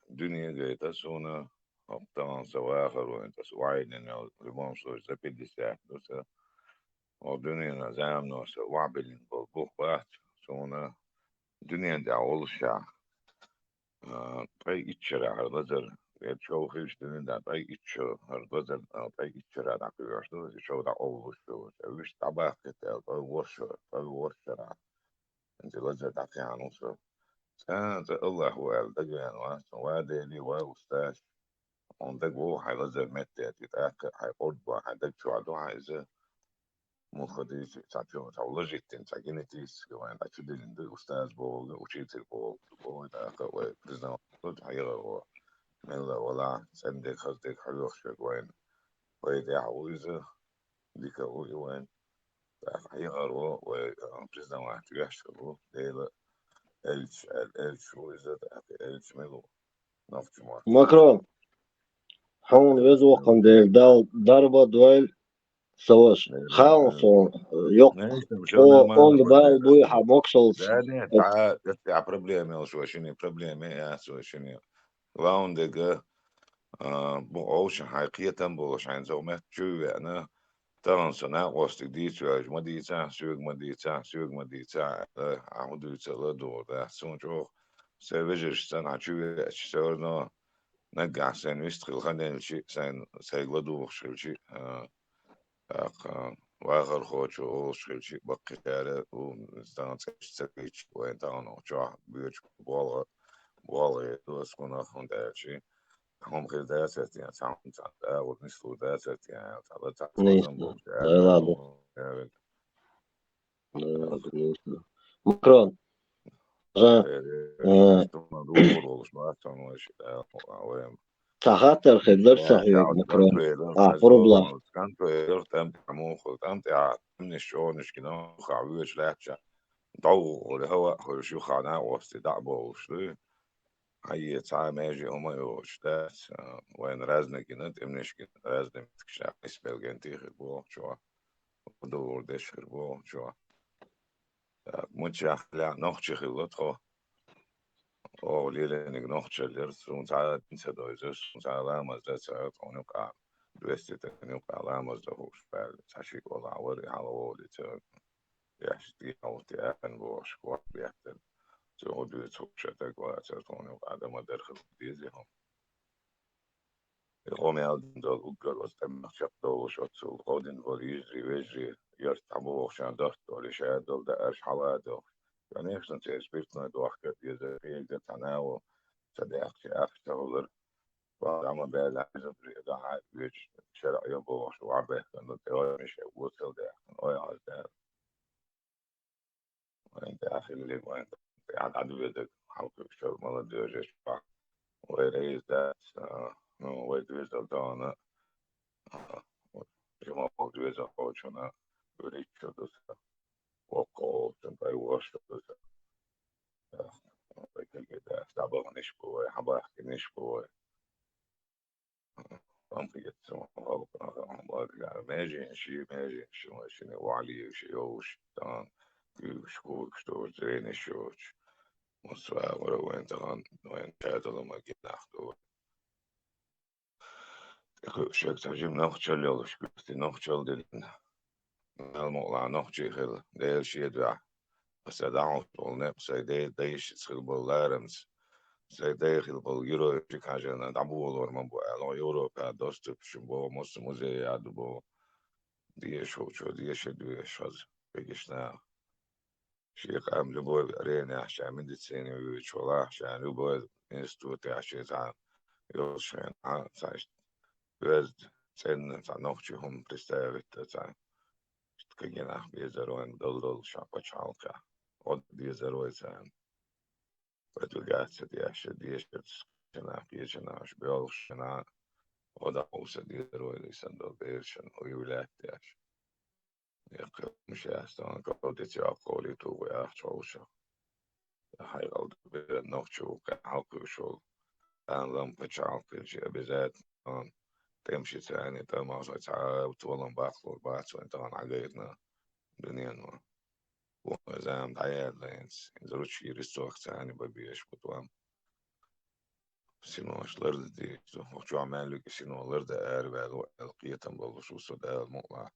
S22: dunia geita suna, optan sawager en tas wide en ribon so is 50, dus dunia na zamno so wabelin bol bucht suna dunia da olusha, bij ietsje harder, het show is dunia dat bij ietsje harder, bij ietsje dat gebeurt, dus het show dat olusha, het wist tabak het bij worst, en ze laten dat gaan also. الله هو الدجان وادي لي واستاذ عندك هو حيلزم متى تتاكل حيقول حدك شو عدو عايزه مو خديش تعرفوا تعولجت انت جينيتيس كمان تعرفوا دي استاذ بول وشيت البول بول تاكل بريزنا حيغر ملا ولا سندك خدك حلوخ شوين ويدي عاوزه ديك هو وين حيغر وبريزنا واحد يحشروا ديلا الش وإذا الش ملو نفس ما
S1: ماكرون حون وزو قنديل دال ضربة دويل سواش خاصون يق on the ball بوي حموكسلز
S22: ده تعا проблемы شو شنو проблемы يا شو شنو راوندك بو اوش حقيقة بولش عن زومة شو أنا ترى سنة وسط دي شو ما دي تا شو ما دي تا عمودي تلا دور ده سون جو سيفجش سنة شو شورنا نجح سن ويستخل خلنا شيء سن سيغلدو شيء واخر خوش او شيء بقي على وستان تسكيش وين تاعنا شو بيوش بولا دوسكونا خوندا شيء هم غير داسات يعني تعمل ونسلو داسات يعني
S1: ماكرون تخاطر خدر صحيح ماكرون بروبلا
S22: كان توير تم موخ تم تاع من الشون مش كده خاويش لاتشا ضو الهواء هو شو خانا واستدعبه وشو هي تعا ماجي هما يوشتات وين رازنا كنت امنش كنت رازنا متكشاف اسبال جنتي خربو شو ودور دش خربو شو متشاف لا نوخش خلطه او ليلة نوخش الارث وتعا تنسى دويزش وتعا لا مزدات ساعات ونقع دوستي تنقع لا مزدهوش بال تشيك والله عوري على ولي يحشتي او تيان بوش كوات بيحتل تقعدوا تشتك وتعطوني وقاعدة ما داخل ديزيهم يقوم يعدن دول وقال وستم شقدو وشوتسو القودن وليجري ويجري يرتعبو وشان دخت وليشاد دول دقاش حوادو يعني يخشن تيسبيرتنا دوحكت يزاقيق تناو تدعك أخشتغلر أما بلا زبري ده بيج شرع يبغى شو عبه كأنه تقول مش وصل ده أو هذا وأنت آخر اللي وأنت قاعد عدو بدك حاول شو ما بدي أجيش ويريز ده no way to result on جماعة دوزة خوشنا بريد شدوسا وقوت انتاي واشتوسا بكل كده استعبغ نشبوه حباح نشبوه أنطيت سمع غلط ماجي شي ماشي وعلي شي يوش تان شكوك شتوش زين شوش مصفى ولو انت غان وين شاتل ما كنا خدوه شك تجيب نخشل يلوش بس نخشل دلنا الموضوع نخشي خل ديل شي دعا بس دعوة والنب سيدي ديش تخل باللارمز سيدي خل باليورو في حاجة دعبول ورمان بو على يورو كادوست بشبو مص موزي عدبو ديش هو شو ديش دويش هذا بيجشنا شيخ أم لبو ريني عشان من دتسيني ويشولا عشان لبو إنستوتي عشان تعال يوشين عن سايش بيزد سن نخشي هم представить تعال كجنا بيزروين دول شاقة شالكا od diezeroicēm, bet vegāts tieši diešana piešanāšu bilšanā, oda usa diezeroilis un do bēršana ujuļētieši. Ja mش jāstāna kaudiet jākoli tuvu jāčauša. Ja haigaldu bija nohču, ka halkušu, ān lampa čalkiļši, ja bizēt, temši cēni, tam āsai cāu, tolam baklu, bācu, un tā nagaitnā dunienā. وزام تعياد لينس إنزلوش يرسوخ تاني ببيش بطوام سينوش لرد دي وشو عمال لك سينو لرد أربع القيتم بالشو صدا المقلع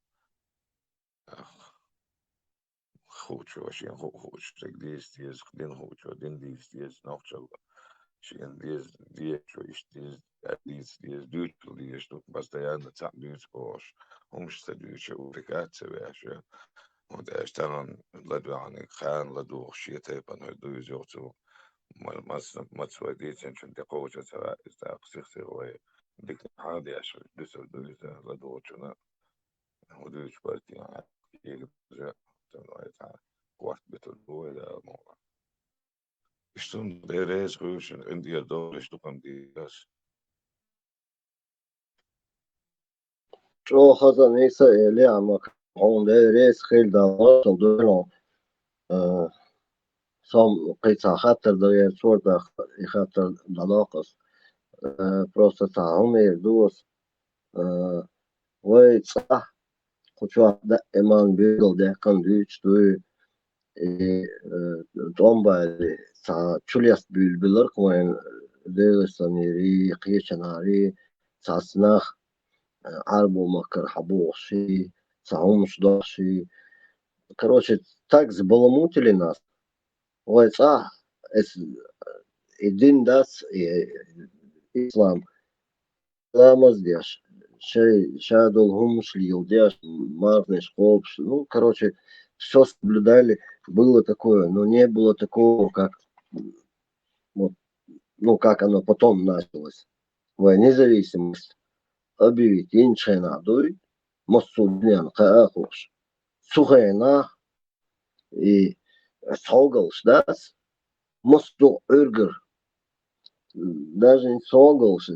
S22: خوشو وشين خوش تقديس تيز دين خوشو دين ديس تيز نوشو شين ديز شو إيش ديز دوتو ديز بس ديان تاع دوت بوش همش تدوش وركات سباشو وده اشتغل لدو يعني خان لدو خشيته بنهدو يزوجتو ما تسويديت عشان تقوش سواء استقصيختي هو ديك حادي عشان دسر دوزة لدو شنا ودوش بارتي يعني يجب تنويتها وقت بتلبوه ده الموضوع اشتون بيريز خوشن عندي دور اشتوكم دياس
S1: شو خزن نيسا إلي عمك هون ده ريس خيل دعوات دولون som قيسا خاطر ده صورة خاطر دلاقص просто تعهم يدوس ويتصح خشوع ده إيمان بيقل ده كان ديش دوي تومبا سا تشولياس بالبلرق وين ديرسانيري قيشناري سا سناخ عربو مكر حبوشي ساهمش داشي короче так сбаламутили нас ويتصح الدين داس إسلام لا مزديش شيء شادول همش льдяш марнеш хопш ну короче все соблюдали было такое но не было такого как вот, ну как оно потом началось независимость объявить инчена дуй массуднян каахуш сухена и согалш дас массу ургер даже не согалш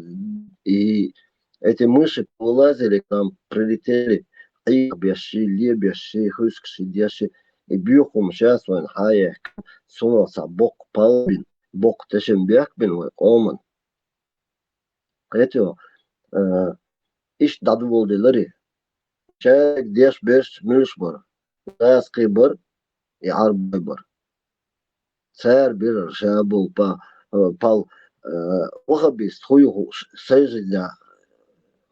S1: и эти мыши вылазили к нам, прилетели, и беши, лебеши, хускши, деши, и бьюхум сейчас вон хая, сунулся бок палбин, бок тешембекбин, оман. Этио, иш дадволдилари, чек деш беш мюшбар, заски бар, и арбай бар. Цар бир шабул пал, вахабист, хуйху, сейжиля,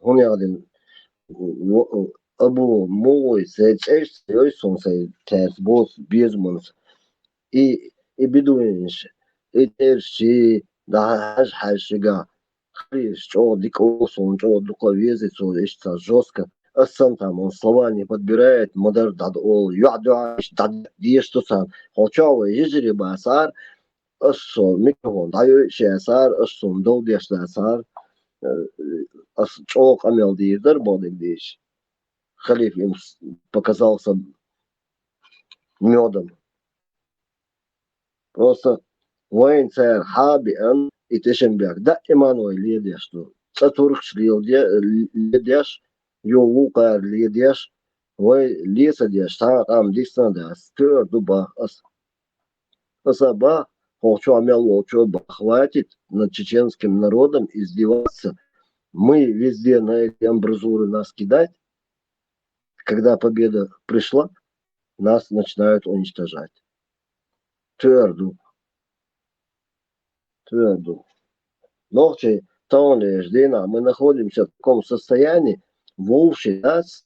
S1: هون يعني أبو موي سيتش يويسون سي تاسبوس بيزمونس إي بدوينش ترشي ده حاجة خريش شو ديك أوسون شو دوكا везет شو إيش жестко сам там он слова не подбирает модер дад ол юадуаш дад диешто сам хочава ежери басар أصل ميكروفون دايو شاسار أصل دول ديش داسار Чолок амел дирдер бодик диш. Халиф им показался медом. Просто وين صار حابئا يتشنبك دائما ويليديش تتوركش ليديش يووقع ليديش وليس ديش تاقام ديسنا داس تور دوبا أصابا хочу амел хватит над чеченским народом издеваться. Мы везде на эти амбразуры нас кидать. Когда победа пришла, нас начинают уничтожать. Твердо. Ночи тонли ждена, мы находимся в таком состоянии, волши нас,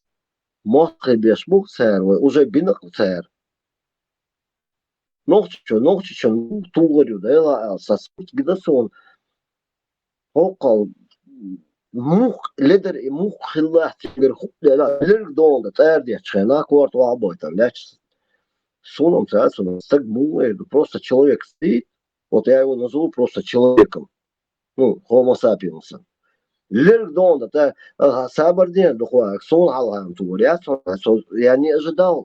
S1: мозг бешмух цер, уже бинах цер. Ночи, тугорю, да, сосуд, где сон. Окол, мух, лидер и мух хиллах, тигр хук, да, лирк дон, да, цер, да, чхена, кварт, вабойта, леч. Суном цер, стак муэ, просто человек стоит, вот я его назову просто человеком. Ну, homo sapiens. Лирк дон, да, сабардин, духуа, сон халам тугор, я не ожидал.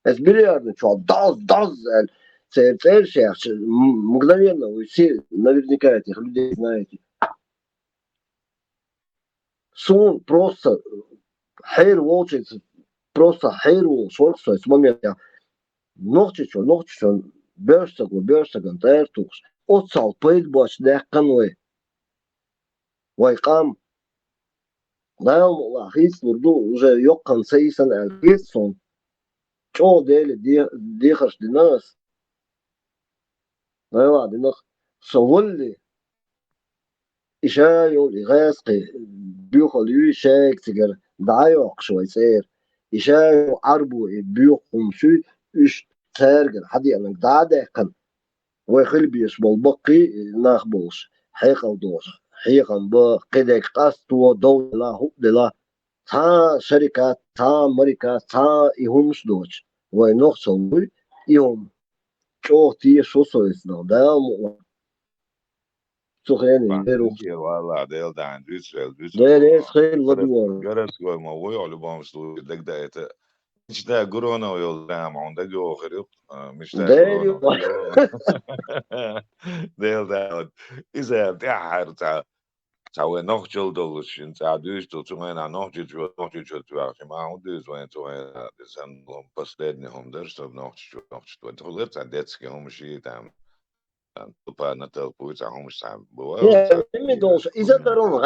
S1: Es бильярдный чувак, даз, цель сейчас, мгновенно, вы все наверняка этих людей знаете. Сон просто хейр волчица, просто хейр волчица, с момента ночью, бёрстаган, тайртукс, отсал, пейт баш, дäkkanой, вайкам, найл лахис, урду, уже ёккан сейсан әлгес сон, чо дели дихаш динас, найл динах, соволли, إشايو لغاسقي بيوخل يشاك تجر دعيوق شوي سير إشايو عربو بيوخم شو إش تارجر حدي أنك دعادة كان ويخل بيش بالبقي ناخبوش حيقا ودوش حيقا بقيدك قاستو دولة لا هو لا تا شركات تا مريكات تا إهمش دوش وينوخسو إهم شو تي شو سويسنا دام سخيني بيرو
S22: والله ديل دان دوسرel
S1: ده خير لدوار
S22: جرس كوي ما وي على بامسلو دك دايت مش ده كورونا ويل دام عندك جو خريط مش ده كورونا ديل دان إذا بتاعر تاوي نوخجل دولش انت عدوش دول تمين نوخجل تواخي ما عندوش وين توين دسن لهم последним درس نوخجل انت خلرت عدتك هم شيء تام تبقى نتل بويتا هم مش تعب
S1: يا مي دوش إذا ترون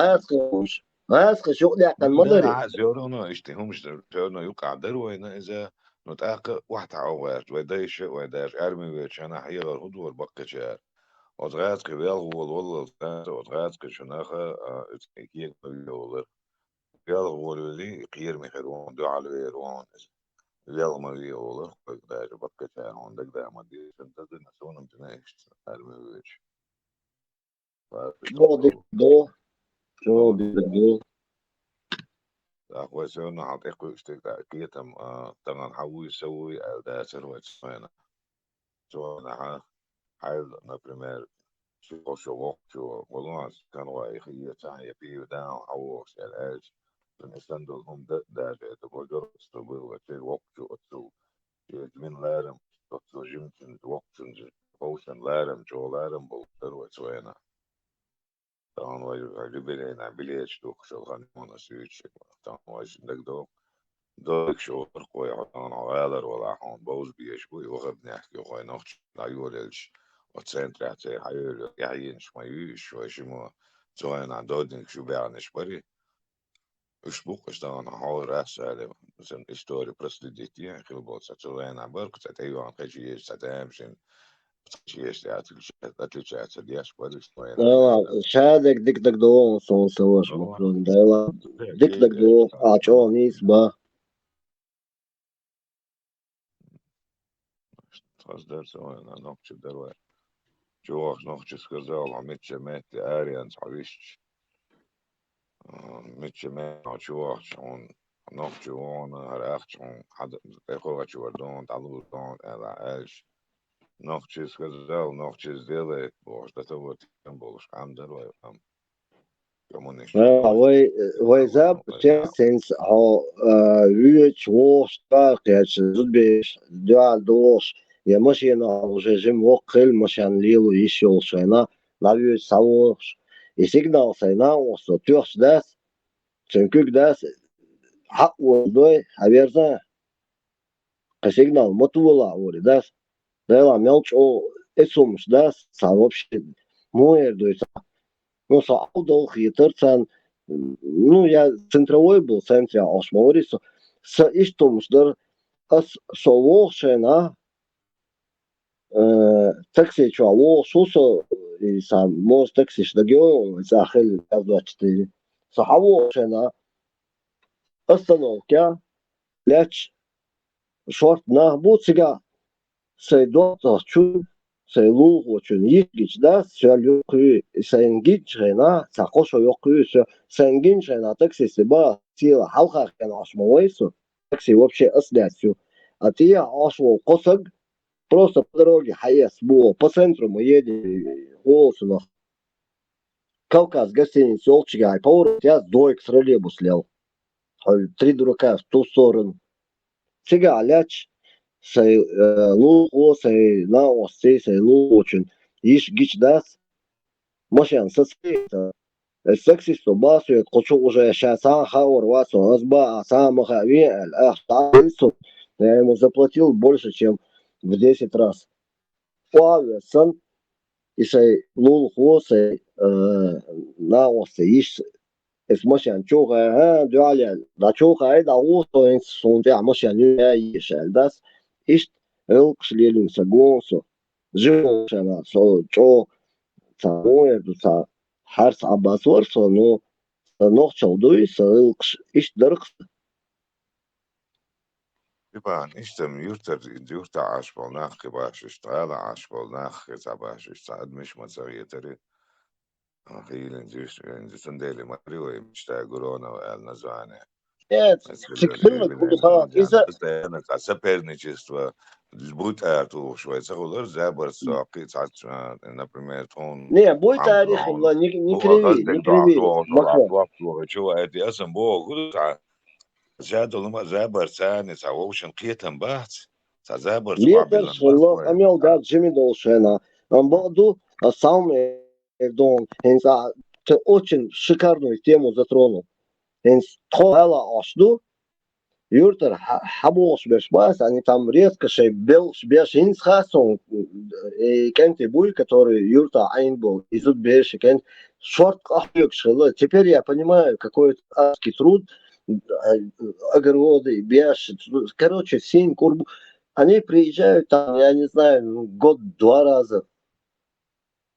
S1: غاسق شو ده كان مدري
S22: زيرونا اشتهم مش زيرونا يقع دروي إذا نتأقى واحد عوار ويدايش ويداش أرمي ويش أنا حيغ الهدو والبقى شار وتغاز قبيل هو والله وتغاز كشناخة كيك بيولر قال هو اللي قير مخيرون دو على ويرون قال ما بيولر قداش بقى شار عندك ده ما دي انت نسون متناقش أرمي ويش
S1: دو شو دو
S22: أخوي سوينا حقيقي اشتكى كيتم طبعا حوي يسوي ده سروة سوينا حاول например شو والله كانوا يخيي تاعي بيو داون حوش الأج بالنسبة لهم ده تقول جرس تقول وشي وقت شو من لارم تقول جمتن وقت فوشن لارم جو لارم بوتر وسوينا طبعا واجبين بليش دوك شو غنمونا سويتش طبعا واجب دك دوك شو قوي عطان عوالر ولا حون بوز بيش بوي وغب نحكي وغاي نوخش لا يوللش وتسنتراتي حيول يعينش ما يوش وشمو زوين عن دودنك شو بيعنش بري اش بوقش طبعا حاول راس على مثلا استوري برسلديتي خلو بوت ساتوين عن بركو تتايو عن خيشي ستامشن شيش تاتلشات دياش بري شوين
S1: شادك ديك دك دو صون سواش مفروض دايلا ديك دك دو عشو نيس با
S22: تصدر سوينا نوكش دروي جوخ نوكش سكزال عميتش مات آريانس عويش ميتش مات جوخ شون نوكش وانا هراخ شون حد اخوة شوردون تعلو دون الا ايش نوكش سكزال نوكش ديلي بوش دتوت بولش عم دروي
S1: Vai zabertjens ha uurtj woos taakjets zudbees dual doos ja machine уже жим вокхел машан лилу ишол шайна лавю савош и сигнал сайна осо тёрс дас ценкук дас хак волдой аверза сигнал мотула ори дас дела мелч о эсумш дас са вообще моер дуйца ну со аудол хитерцан ну я центровой был в центре Ашмаурису с иштумшдер ас со волшена такси чего сусо и сам мост такси шдагио захел 24 сахавошена остановка ляч шорт на буцига сейдот чу сейлу очень игич да сялюкü сенгичена сакошо ёкü сенгинчена такси ба сила халха кан Ашмаурису такси вообще ослячу а ты ашвол косаг просто по дороге Хаес было, по центру мы едем, Волосуно. Кавказ, гостиница, Олчигай, поворот, я с двоек с троллейбус лел. 3 дурака в ту сторону. Сега, ляч, сей луго, сей наос, сей лучин. Иш гич дас, машин соцсети. Сексисту басует, хочу уже сейчас хаур васу, азба, самаха, виэль, я ему заплатил больше, чем в 10 раз. Павесан, и сей лул хвосей наосе иш es машин чуга дуаля да чуга да усо инс сонде машин я ишел дас иш элкшлелин сагонсо жена со чо цаое дуса харс абасорсо но нохчал дуис элкш иш дыркс
S22: Iban, istem jurta ashbol nach gebash ishtala ashbol nach gezabash ishtad mish matzarieteri. Achilin zisundeli mario imshta gurona el nazane.
S1: Нет, цикл куда из-за
S22: постоянно соперничество будет арту швейцар улар забар саки например тон
S1: не будет тарих не криви
S22: макро чего это я сам бог زادوا لما زابر ثاني سووشن قيتن بات زابر
S1: ليتر شلون اميل دات جيمي долшена он боду сам дон хенса очень шикарную тему затронул хенс тхола ашду юртер хабош бешбас они там резко шей бел беш хенс хасон кенти буй который юрта айн был изут беш кент шорт ахюк шила теперь я понимаю какой адский труд огороды, бяши, короче, сень, курбу. Они приезжают там, я не знаю, год-два раза.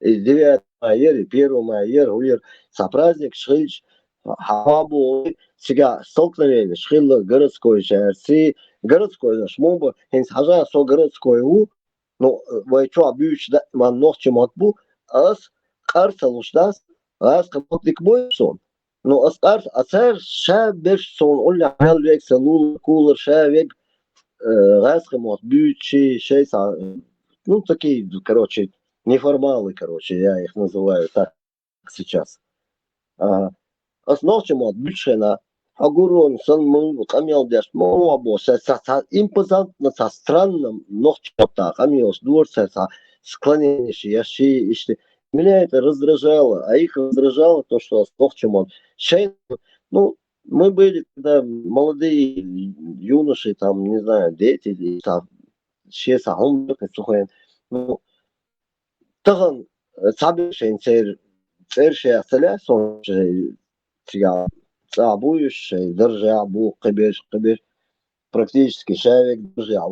S1: И 9 мая, и 1 мая, улер, со праздник, шхильч, хабу, сега столкновение, шхилла, городской шерси, городской наш моба, хенс хажа со городской у, ну, вы что, объявишь, да, ман ночь матбу, ас, карсалушдас, ас, капотник бой сон. Ну, асар шабеш сон оля халвек салул кулер шавек расхемот бючи шейса ну такие короче неформалы короче я их называю так сейчас основчем от бючена агурон сон мул камел деш мо або са импозантно со странным ногчота камел дур са склонение яши иште. Меня это раздражало, а их раздражало то, что основчем шейн, ну, мы были тогда молодые юноши, там, не знаю, дети, там, все сахом, ну, таган, саби шейн, цершая целя, сон, сега, цабуешь, держа, абу, кабеш, практически шавик, держа,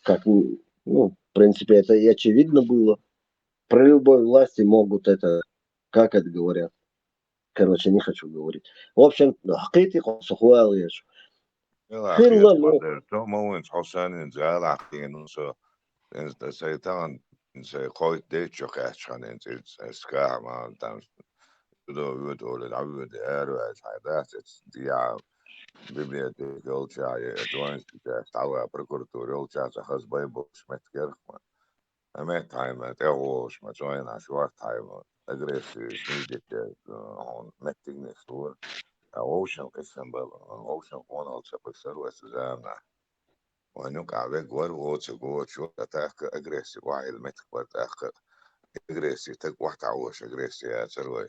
S1: как, ну, в принципе, это и очевидно было. Про любой власти могут это, как это говорят. Короче, не хочу говорить. В общем, хакити сухуал еш.
S22: Хилла, ну. То момент Хасан инзал ахтин so инста сайтан инса койт дечо качхан инса скама там до вдоль авд эру сайдас дия библиотека олча адванс стала прокуратура олча хазбай бо шметкерхман أمات تايمة تغوش ما جوينا شوار تايمة أجريسي سنيدك هون متجني سور أوشن قسم بل أوشن هون ألشق سر وسزامنا ونوك عبيك وروتش جوت شو تاك أجريسي وعي المتك وتاك أجريسي تك واحد عوش أجريسي يا سروي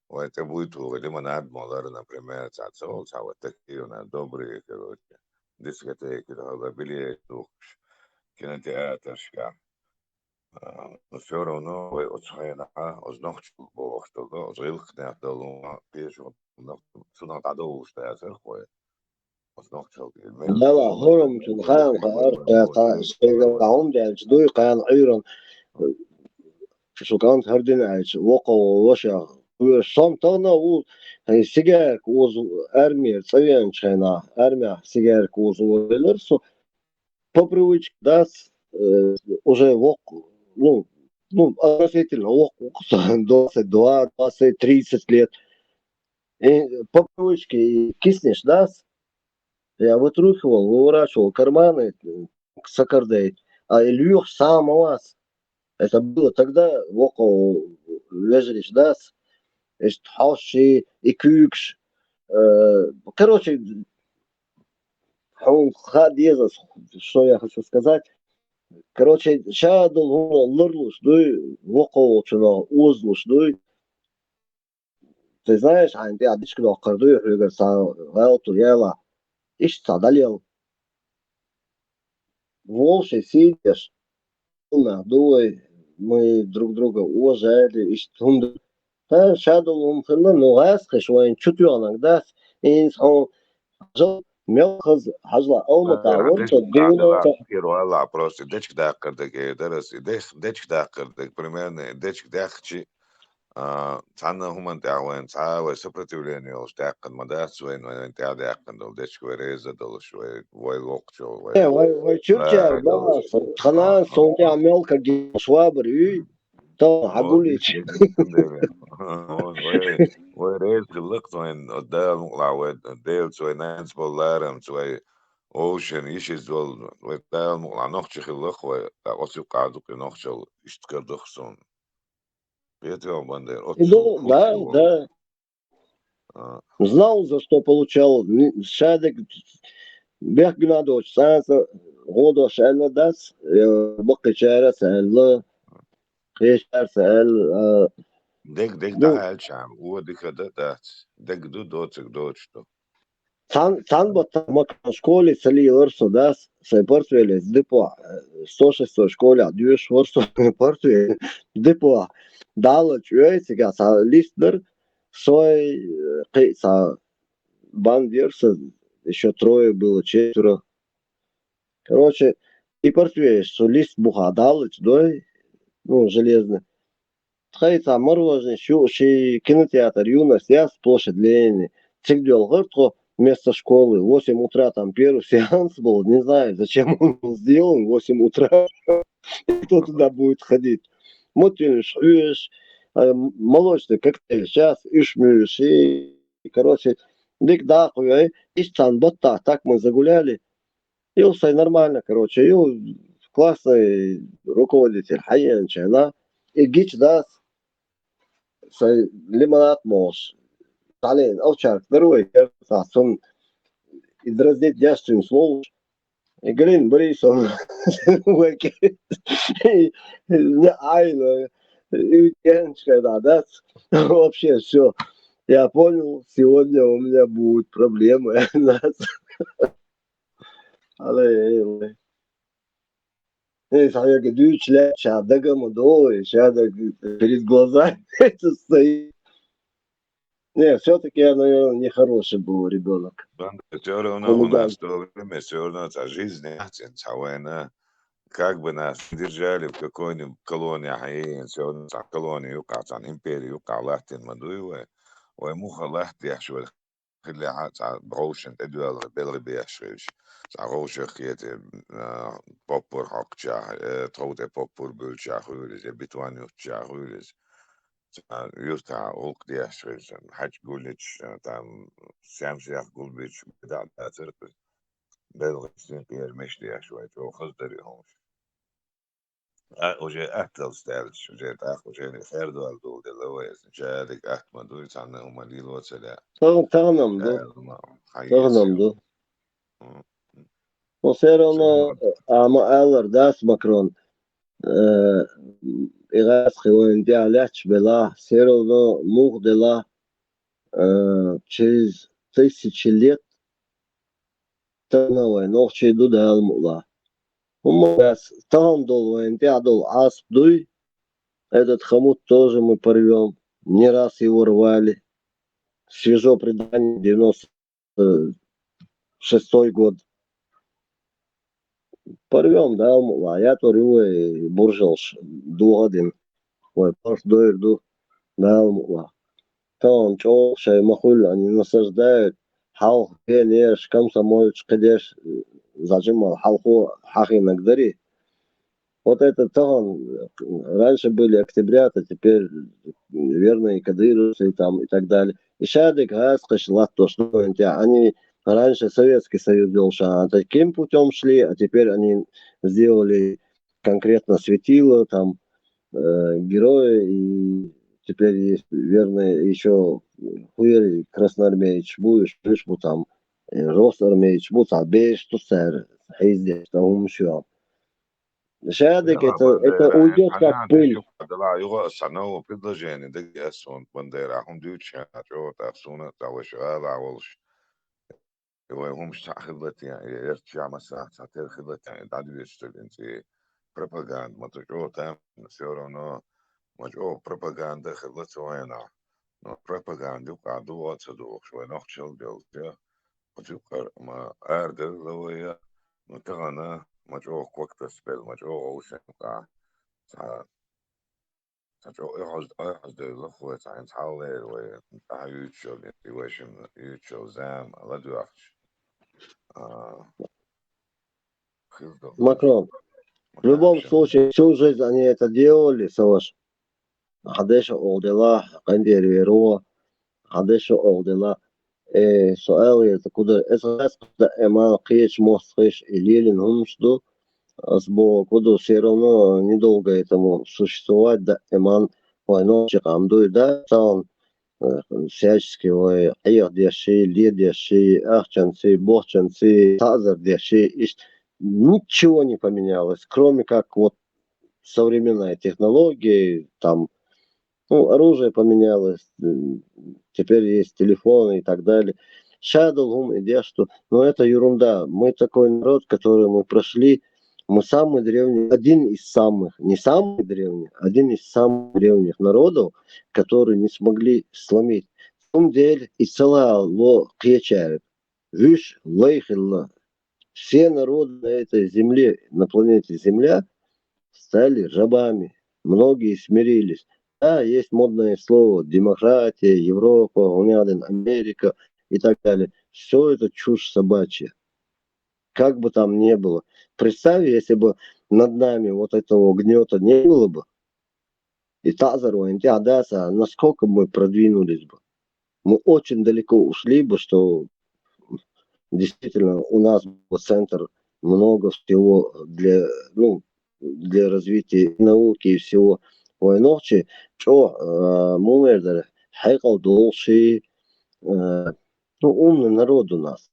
S22: وتبويتو لمناد مولارنا بريمير تاع سول تاع تكيونا دوبري كروتش ديسكتيك هذا بلي توكش كانت آتشكا Все равно отшайна ознахчул болоштого озгылхнаа долума пеш сунат адоуштаасер хой ознахчул
S1: لا هورم شن خان خار شيغاون دانش دوي قان عيرن شو كانت هردين عايش وقو وشا سام تانا و سيجار كوز армия цавян чайна армия сигар куз велер со по привычке да уже вок ну относительно вок 22 20 30 лет и по привычке киснешь да я вытрухивал выворачивал карманы сакардей а Ильюх сам у вас это было тогда около лежишь да حاشي يكوكش короче он ходил, что я хочу сказать. Короче, шадул лырлуш, дуй, вокол чуна узлуш, дуй. Ты знаешь, ань ты адичка докар, дуй, хрюгар са гауту ела. Иш садалил. Волши сидишь, дуй, мы друг друга уважали, иш тунду. Та шадул умхына, ну гасхы, шуайн чутюанак, да, инсан жил. ميخز حجلا أول ما تعورت الدولة
S22: Quiero lá просто дечк даккардык дерес дечк даккардык примерно дечк дакчи цана хуман таавен цаава сопротивление уж даккан мадас вен вен таа даккан дол дечк вереза дол шве вой локчо
S1: вой чурча ба ханан сонти амелка швабр и то агулич
S22: وي ريز gelukt وين قدام لعواد ديل شوي نانس بولارم شوي اوشن يشيز دول وقدام نوخش خلق وقصي قاعدو نوخش يشتكر دخسون بيتو бандер
S1: да знал за что получал шадек бег гнадоч санса годо шална дас бакы чара сал خيشار سأل
S22: ديك ده هالشام هو ديك ده ديك دوتك دوتشتو
S1: Цан в школе цели орсо да се портуеле депо 106 школе дюш орсо портуеле депо дало чуе сега са листер сой са бандерса еще трое было четверо короче и портуеле со лист буха дало дой ну железный Хайца мороженое ши кинотеатр юность я площадь Ленина цигдел гортко вместо школы, 8 утра там первый сеанс был, не знаю, зачем он был сделан, 8 утра, кто туда будет ходить. Мотинешь, молочный коктейль, сейчас ишмюш, и, короче, дик дахуя, ищтан бота, так мы загуляли, и усай нормально, короче, и классный руководитель, хайен, чайна, и гич даст, лимонад мож. عليه أو شارك ضروري صون يدرس جاستين سوول يقولين بريسون وكي عائلة يتكلمش كده ده вообще все я понял сегодня у меня будут проблемы صحيح قدوش لا شادقة مدوي شادق перед глазами это стоит Не, все-таки я, наверное, нехороший был ребенок.
S22: Все равно у нас в то время все равно жизнь как бы нас держали в какой-нибудь колонии, все равно колонии يقع عن империи يقع لحتين مدوي ومخ لحت يحشو خلي عاد بروشن ادوال بلغي بيحشوش روشه خيت بوبور حقجا تروت بوبور بولجا خولز بتوانيو جا خولز يوتا أوك دياشويش حاج قوليش تام سامسياخ قولبيش بدأ تركز بلغ سين قير مش دياشويش وخص دريهمش уже أهتل ستالش уже تأخ уже نخيردو الدول دلويس جالك أحمد ويتعنى هم اللي الوصلاء
S1: تغنم دو
S22: حيث
S1: دو وصيرنا أما داس مكرون إغاث خوين دي عليش بلا سيرنا موغ دلا через 1000 лет تنوى نوخشي دو دا المؤلا هم بس там дол وين дол асп дуй. Этот хомут тоже мы порвем. Не раз его рвали. Свежо предание 96-й год. Порвем, да, а я торю буржелш 2 годин. Ой, паш дойрду, да, там чё, шай махуль, они насаждают. Хал, пенеш, комсомольч, кадеш, зажимал, халху, хахи нагдари. Вот это там, раньше были октябрята, теперь верные кадыровцы там и так далее. И шадик, гаскаш, латто, что они раньше Советский Союз вел таким путем шли, а теперь они сделали конкретно светило, там герои, и теперь есть верные еще хуери, красноармеец, будешь, там, росармеец, будешь, а беш, тусер, хейздеш, там, еще. شادك это уйдет как пыль.
S22: Да, его основу предложение, да, я сон бандера, он дюча, что так суна, того что волш. Его هم خدمت يعني يرجع مساحة تعطي خدمت يعني دادو يشتغل انت propaganda ما تجو تام سيرو نو ما جو propaganda خدمت وينا نو propaganda وقعدوا واتسدوا شوي نخشل بيلتيا وتقر ما أردل لو هي نتغنى ما جو وقت سبل ما جو أوشن قا جو يحز ده لخوة عن حاله ويتشل يوشن يتشل زام لا دوخش
S1: Макрон. В любом случае, всю жизнь они это делали, Саваш. Хадеша Олдела, Кандир Верова, Хадеша Олдела. سؤال يتقدر إسرائيل إما قيش مصرش إليلين همشدو أسبوع كدو سيرونا недолго этому существовать да إمان войночек амдуй да там всячески ой аях деши лед деши ахчанцы бохчанцы тазер деши ничего не поменялось кроме как вот современная технология там ну, оружие поменялось, теперь есть телефоны и так далее. Шадулгум идея, что, ну это ерунда. Мы такой народ, который мы прошли, мы самый древний, один из самых, не самый древний, один из самых древних народов, которые не смогли сломить. В том деле, и целая ло кечает. Виш лейхилла. Все народы на этой земле, на планете Земля, стали рабами. Многие смирились. Да, есть модное слово демократия, Европа, Униан, Америка и так далее. Все это чушь собачья. Как бы там ни было. Представь, если бы над нами вот этого гнета не было бы, и Тазару, и Адаса, насколько мы продвинулись бы. Мы очень далеко ушли бы, что действительно у нас был центр, много всего для развития науки и всего. ونوخشي شو مو مردر حقيقة долши ну умный народ у нас.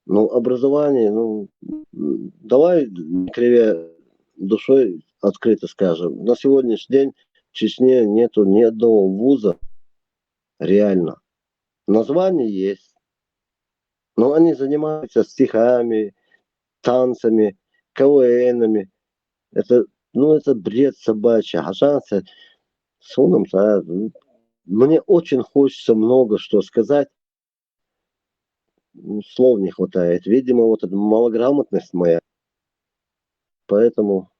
S1: Ну образование, ну давай кривя душой открыто скажем, на сегодняшний день в Чечне нету ни одного вуза реально. Название есть, но они занимаются стихами, танцами, КВНами. Это бред собачий. Хашанцы с уном, мне очень хочется много что сказать. Слов не хватает. Видимо, вот эта малограмотность моя. Поэтому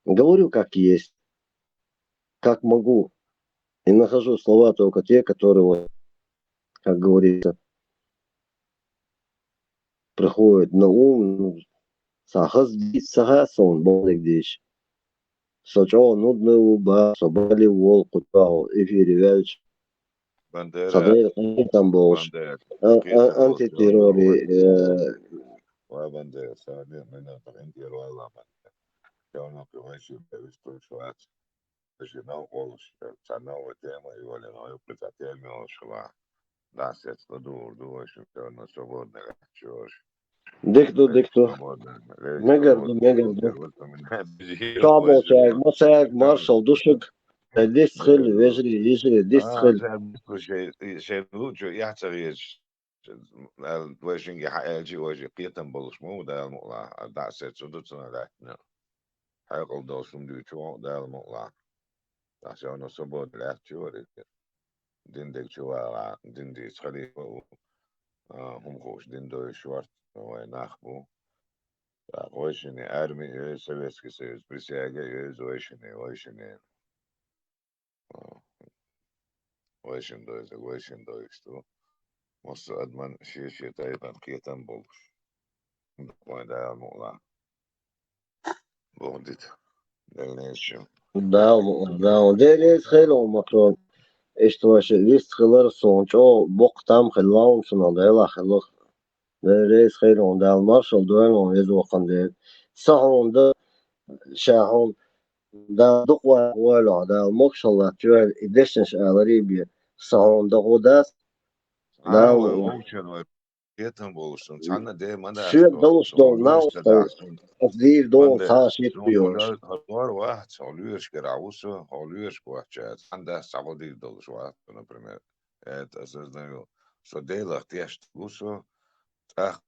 S1: говорю как есть, как могу. И нахожу слова только те, которые, вот, как говорится, приходят на ум. Сахаз бит сахасон, болик диш. Сочо нудный уба, собрали волку, эфире вяльч. Садыр, там был антитерроре.
S22: Ono que vai se visto švác. Takže nav volus, tā nova tēma, jo no pēc tā tēma švā. Nāsiet došu, tev no svobodne čoši.
S1: Diktu. Negardu. Kabelčēk, mosēk, maršal, dušuk. Distkhil, vežri, distkhil.
S22: شيء لوجو يحتاج وجهي حاجي وجه قيتم بالشمو ده المقلا ده سيت صدتنا ده حيقل دوسم دي شو ده المقلا ده شو أنا صبود الأكتوري دين ديك شو دين دي سخلي هم خوش دين دو شوارت وناخبو ويشني أرمي سويسكي سويس بريسياجي ويشني ويشن دويستو مصر أدمن شيء تايبان قيتم بولش وين ده المقلا بونديت دلنيشو
S1: Da, dēļ khilo makron. Estoši distkhil sončo, boktam khilvam suna dēlā khilo. Dēļ khilo un dēl maršal dueno yezoqan dēļ. Sahon da شاحون دا دقوا ولا دا مكشلا تجوال إدشنش أغريبية صهون دا غوداس دا
S22: ووشن قيتم بولش سنة ده ما ده
S1: شو دوش دول ناوستو أفدير دول خاشيت بيوش
S22: هدوار واحد هوليوش كراوسو هوليوش كوحشات عنده سعودي دولش واحد например это осознаю что делах тешь гусо так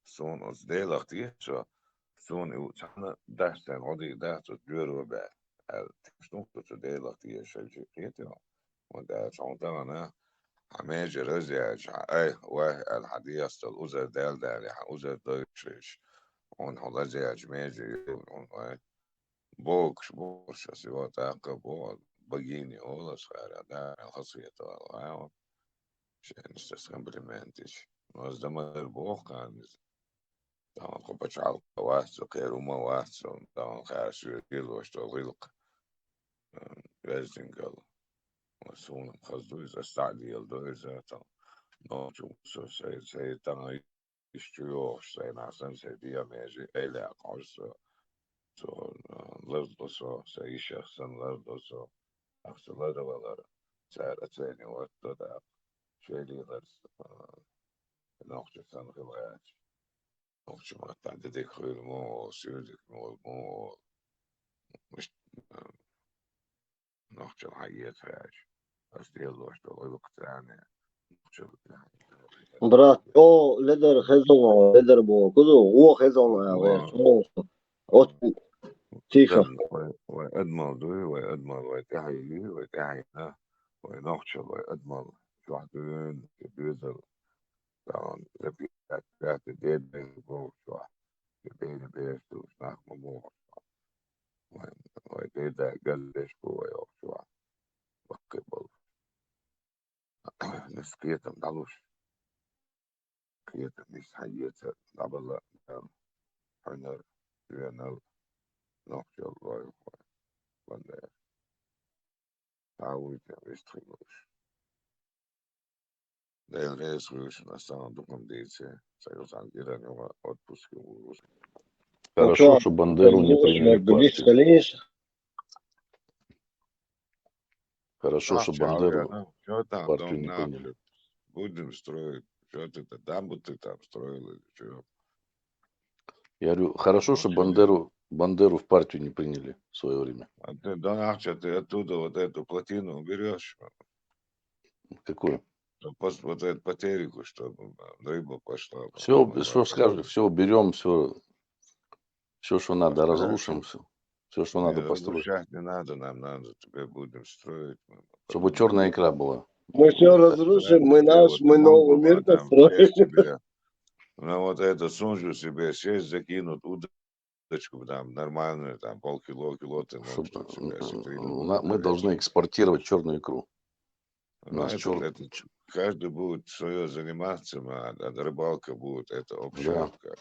S22: сон os делах тешь сон и сана дастен ходи даст дюро ба что что делах тешь шельчието وده شونتنا أنا حماج رزع أي واحد الحديث الأوزر دال أوزر دويش on holađe među on bogš asivo tako bo bogini olas da hasiyet Allah šenis tas komplimentiš nos damar bohkan tamam kopachal vasto keruma vasto tamam khasu dilo što vilk rezingal وسون خزوز استعدي الدوز نوچو سو سي تناي istiyor sen aslında sevdiği mezi ele karşı so lezdoso se işahsan lezdoso aksalar var seyreteni ortada da şeyler noktadan rivayet noktadan dedik hırmo söyledik mo مش نقطة حياة فاش أصدقائي الله اشتغل وقت يعني
S1: برات أو لدر خزون لدر بو كذو هو خزون أو تيكا
S22: وأدمر دوي وأدمر وتحيي وتحيينا ونقشة وأدمر شوحدين بيزر طبعا لبيات الدين بيزر شوح بين بيشتو شناخ مموع وإذا قلش بو شوح وقبل نسكيتم دعوش كيتم مش حياتها دعبلا حنر ينال نقشة الله ولا تعويض يستخدموش ده الرئيس روش نستان دكم ديتي سيوصل إيران يوم отпуск
S7: Хорошо, что Бандеру не приняли партию. Хорошо, что Бандеру партию не приняли.
S22: Будем строить. Что ты дамбу ты там строил или что?
S7: Я говорю, хорошо, что Бандеру в партию не приняли в свое время.
S22: А ты, да, ты оттуда вот эту плотину уберешь.
S7: Какую?
S22: Вот эту потерику, чтобы рыба пошла.
S7: Все, что скажешь, все уберем, все, что надо, разрушим, все, что надо построить.
S22: Не надо, нам надо, тебе будем строить.
S7: Чтобы черная икра была.
S1: Мы все разрушим, мы новый мир построим.
S22: Ну вот это сунжу себе, сесть, закинут удочку, там нормальную, там полкило, ты можешь
S7: мы должны экспортировать черную икру.
S22: Каждый будет свое заниматься, а рыбалка будет, это общая.
S7: Да.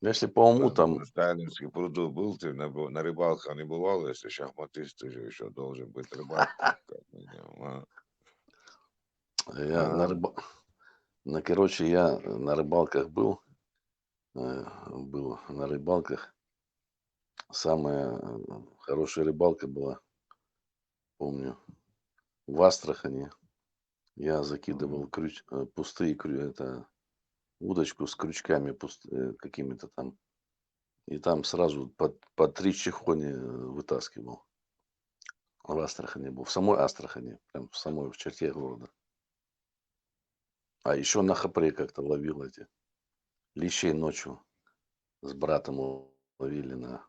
S7: Если по уму там...
S22: На Сталинский пруду был, ты на рыбалках не бывал, если шахматист, ты же еще должен быть рыбалкой.
S7: Короче, я на рыбалках был на рыбалках. Самая хорошая рыбалка была, помню, в Астрахани. Я закидывал пустые это удочку с крючками какими-то там. И там сразу по 3 чехони вытаскивал. В Астрахани был. В самой Астрахани. Прям в черте города. А еще на Хапре как-то ловил эти лещей ночью. С братом ловили на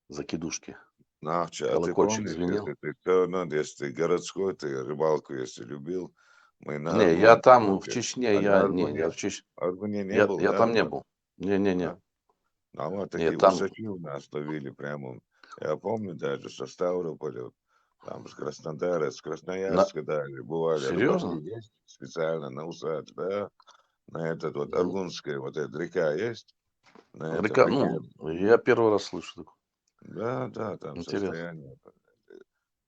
S7: закидушке.
S22: Нахча, а ты
S7: Колокольчик
S22: помнишь,
S7: звенел.
S22: если ты городской, ты рыбалку, если любил, мы на
S7: Не, я
S22: Аргун
S7: там в
S22: ходили.
S7: Чечне,
S22: А на
S7: я в Чечне.
S22: Аргуне не был,
S7: Я
S22: да,
S7: там не
S22: брат?
S7: был. Не.
S22: А вот
S7: Нет,
S22: такие
S7: там,
S22: усачи у нас ловили прямо. Я помню даже со Ставрополя, там с Краснодара, с Красноярска даже бывали рыбаки,
S7: серьезно?
S22: есть специально на усач, да, на этот вот Аргунская, вот эта река есть, на этом
S7: Река,
S22: реке.
S7: я первый раз слышу такое.
S22: Да, там
S7: Интересно.
S22: состояние,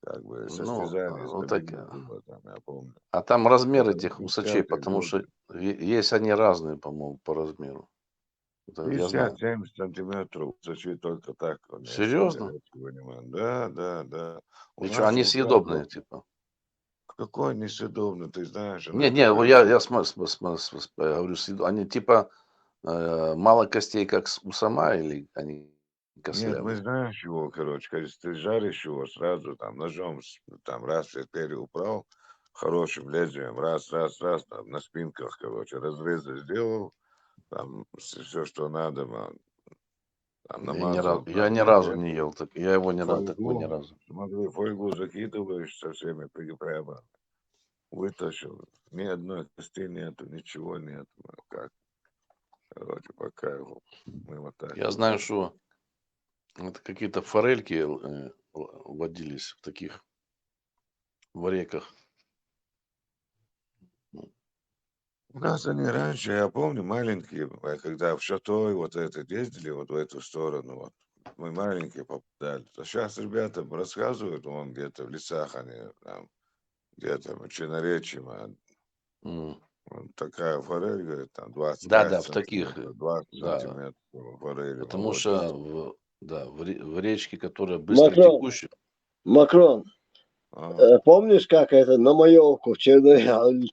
S22: как бы
S7: Ну,
S22: состязание с
S7: вот так,
S22: рыбой было там, я помню.
S7: а там размер
S22: Это
S7: этих усачей,
S22: 50-е
S7: потому что
S22: годы.
S7: есть они разные, по-моему, по размеру. Это я знаю.
S22: 50-70 сантиметров, усачи только так, он есть,
S7: Серьезно?
S22: да. У
S7: И что, они
S22: нашего брата,
S7: съедобные, типа?
S22: какой несъедобный, ты знаешь,
S7: Не,
S22: это
S7: я
S22: прямо...
S7: говорю, они типа мало костей, как у сама, или они
S22: Нет, мы
S7: костлявые?
S22: знаешь его, короче, если ты жаришь его сразу, там, ножом, там, раз переуправил, хорошим лезвием, раз, там, на спинках, короче, разрезы сделал, там, все, что надо, там, намазал,
S7: Я
S22: там,
S7: ни разу не ел, я его такой ни
S22: фольгу,
S7: разу.
S22: смотри, фольгу закидываешь со всеми прямо, вытащил, ни одной кости нету, ничего нету, как, короче, по кайфу, мы вот так.
S7: Я знаю, что это какие-то форельки водились в таких в реках.
S22: У нас они раньше, я помню, маленькие, когда в Шатой вот это ездили, вот в эту сторону, вот, мы маленькие попадали. А сейчас ребята рассказывают, он где-то в лесах, они там, где-то в Черноречье, вот такая форель, говорит, там 25
S7: Да, в таких,
S22: сантиметров, 20
S7: да,
S22: сантиметров форели.
S7: потому
S22: Вот,
S7: что в речке, которая быстро текущая.
S1: Макрон, помнишь, как это на маевку в Чернове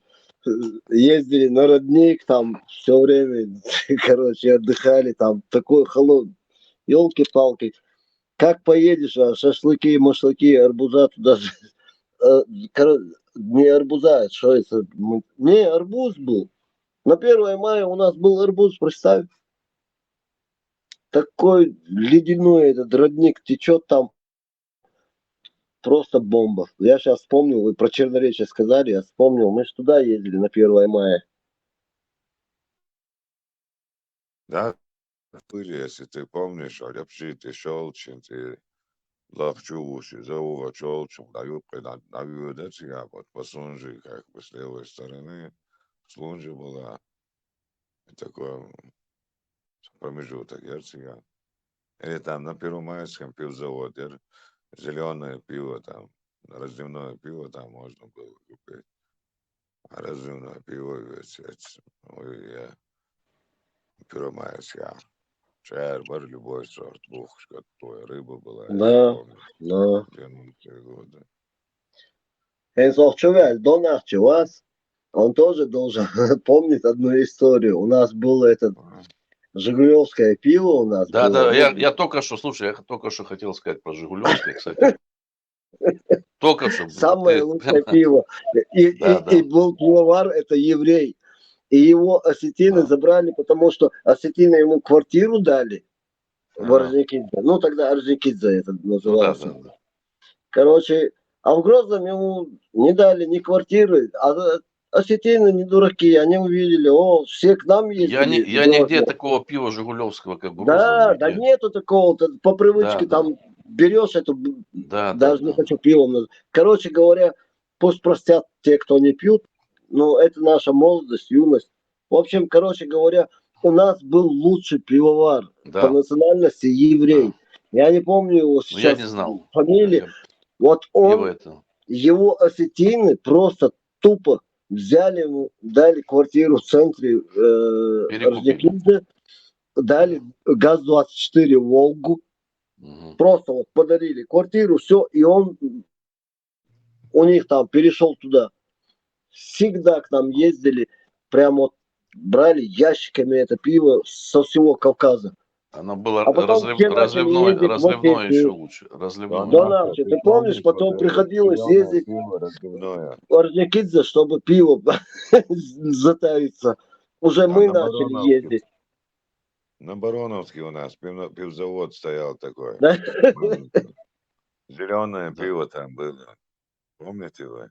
S1: ездили на родник, там все время, короче, отдыхали, там такой холод, елки-палки. Как поедешь, а шашлыки, машлыки, арбуза туда же. Не арбуза, что это? Не, арбуз был. На 1 мая у нас был арбуз, представь. Такой ледяной этот родник течет там. Просто бомба. Я сейчас вспомнил, вы про Черноречье сказали, я вспомнил. Мы же туда ездили на 1 мая.
S22: да, были, если ты помнишь, Алепшит и Шолчин, ты Лахчуши, Заува Чолчум, дают наведать, вот по Сунжи, как бы с левой стороны, Сунжи была такой промежуток, Герцега. Или там на Первомайском пивзаводе, зеленое пиво там, разливное пиво там можно было купить. А разливное пиво, ведь, я Первомайская. Чай, бар, любой сорт, бухушка, рыба была, если
S1: Да,
S22: помнишь,
S1: да.
S22: 90-е годы.
S1: Энсовчевель, Донахче, вас, он тоже должен помнить одну историю. У нас было этот жигулевское пиво у нас
S7: Да,
S1: было.
S7: я только что, слушай, я только что хотел сказать про жигулевское, кстати. Только что.
S1: Самое лучшее пиво. И был пивовар, это еврей. И его осетины забрали, потому что осетины ему квартиру дали в Орджоникидзе. Ну, тогда Орджоникидзе это назывался. Короче, а в Грозном ему не дали ни квартиры, а осетины не дураки, они увидели, все к нам ездили.
S7: Я нигде такого пива жигулевского, как Грозного,
S1: Да, нету такого, по привычке там берешь эту, даже не хочу пивом назвать. Короче говоря, пусть простят те, кто не пьют, но это наша молодость, юность. В общем, короче говоря, у нас был лучший пивовар по национальности еврей. Я не помню его сейчас фамилии. Вот он, его осетины просто тупо взяли ему, дали квартиру в центре Орджоникидзе, дали ГАЗ-24 «Волгу», Просто вот подарили квартиру, все, и он у них там перешел туда. Всегда к нам ездили, прям вот брали ящиками это пиво со всего Кавказа.
S7: Оно было
S1: А потом все начали ездить в
S7: разливное еще
S1: Осетию.
S7: лучше. Разливное.
S1: Да, Навчи, ты помнишь, потом приходилось ездить в Орджоникидзе, чтобы пиво затариться. Уже мы начали ездить.
S22: На Бароновске у нас пивзавод стоял такой.
S1: Да?
S22: Зеленое пиво там было. Помните вы?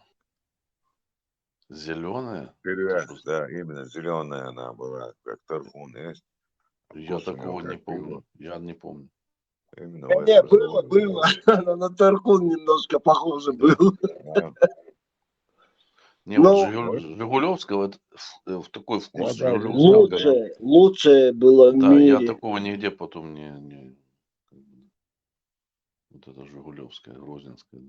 S7: Зеленое?
S22: Перевяз, да, именно зеленая она была, как тархун есть.
S7: Я
S22: Вкус у
S7: такого
S22: него
S7: не
S22: как
S7: помню.
S22: пиво.
S7: Я не помню.
S22: Именно
S1: Да
S22: в
S1: не,
S22: этом
S1: было.
S22: заводе.
S1: Оно на тархун немножко похоже
S22: Да,
S1: было.
S22: да.
S7: Не, вот
S1: Ну,
S7: Жигулевского, в такой вкус
S22: Да,
S7: Жигулевского.
S1: лучшее было в
S7: Да, я
S1: мире.
S7: такого нигде потом не... Вот это Жигулевская, Грозненская.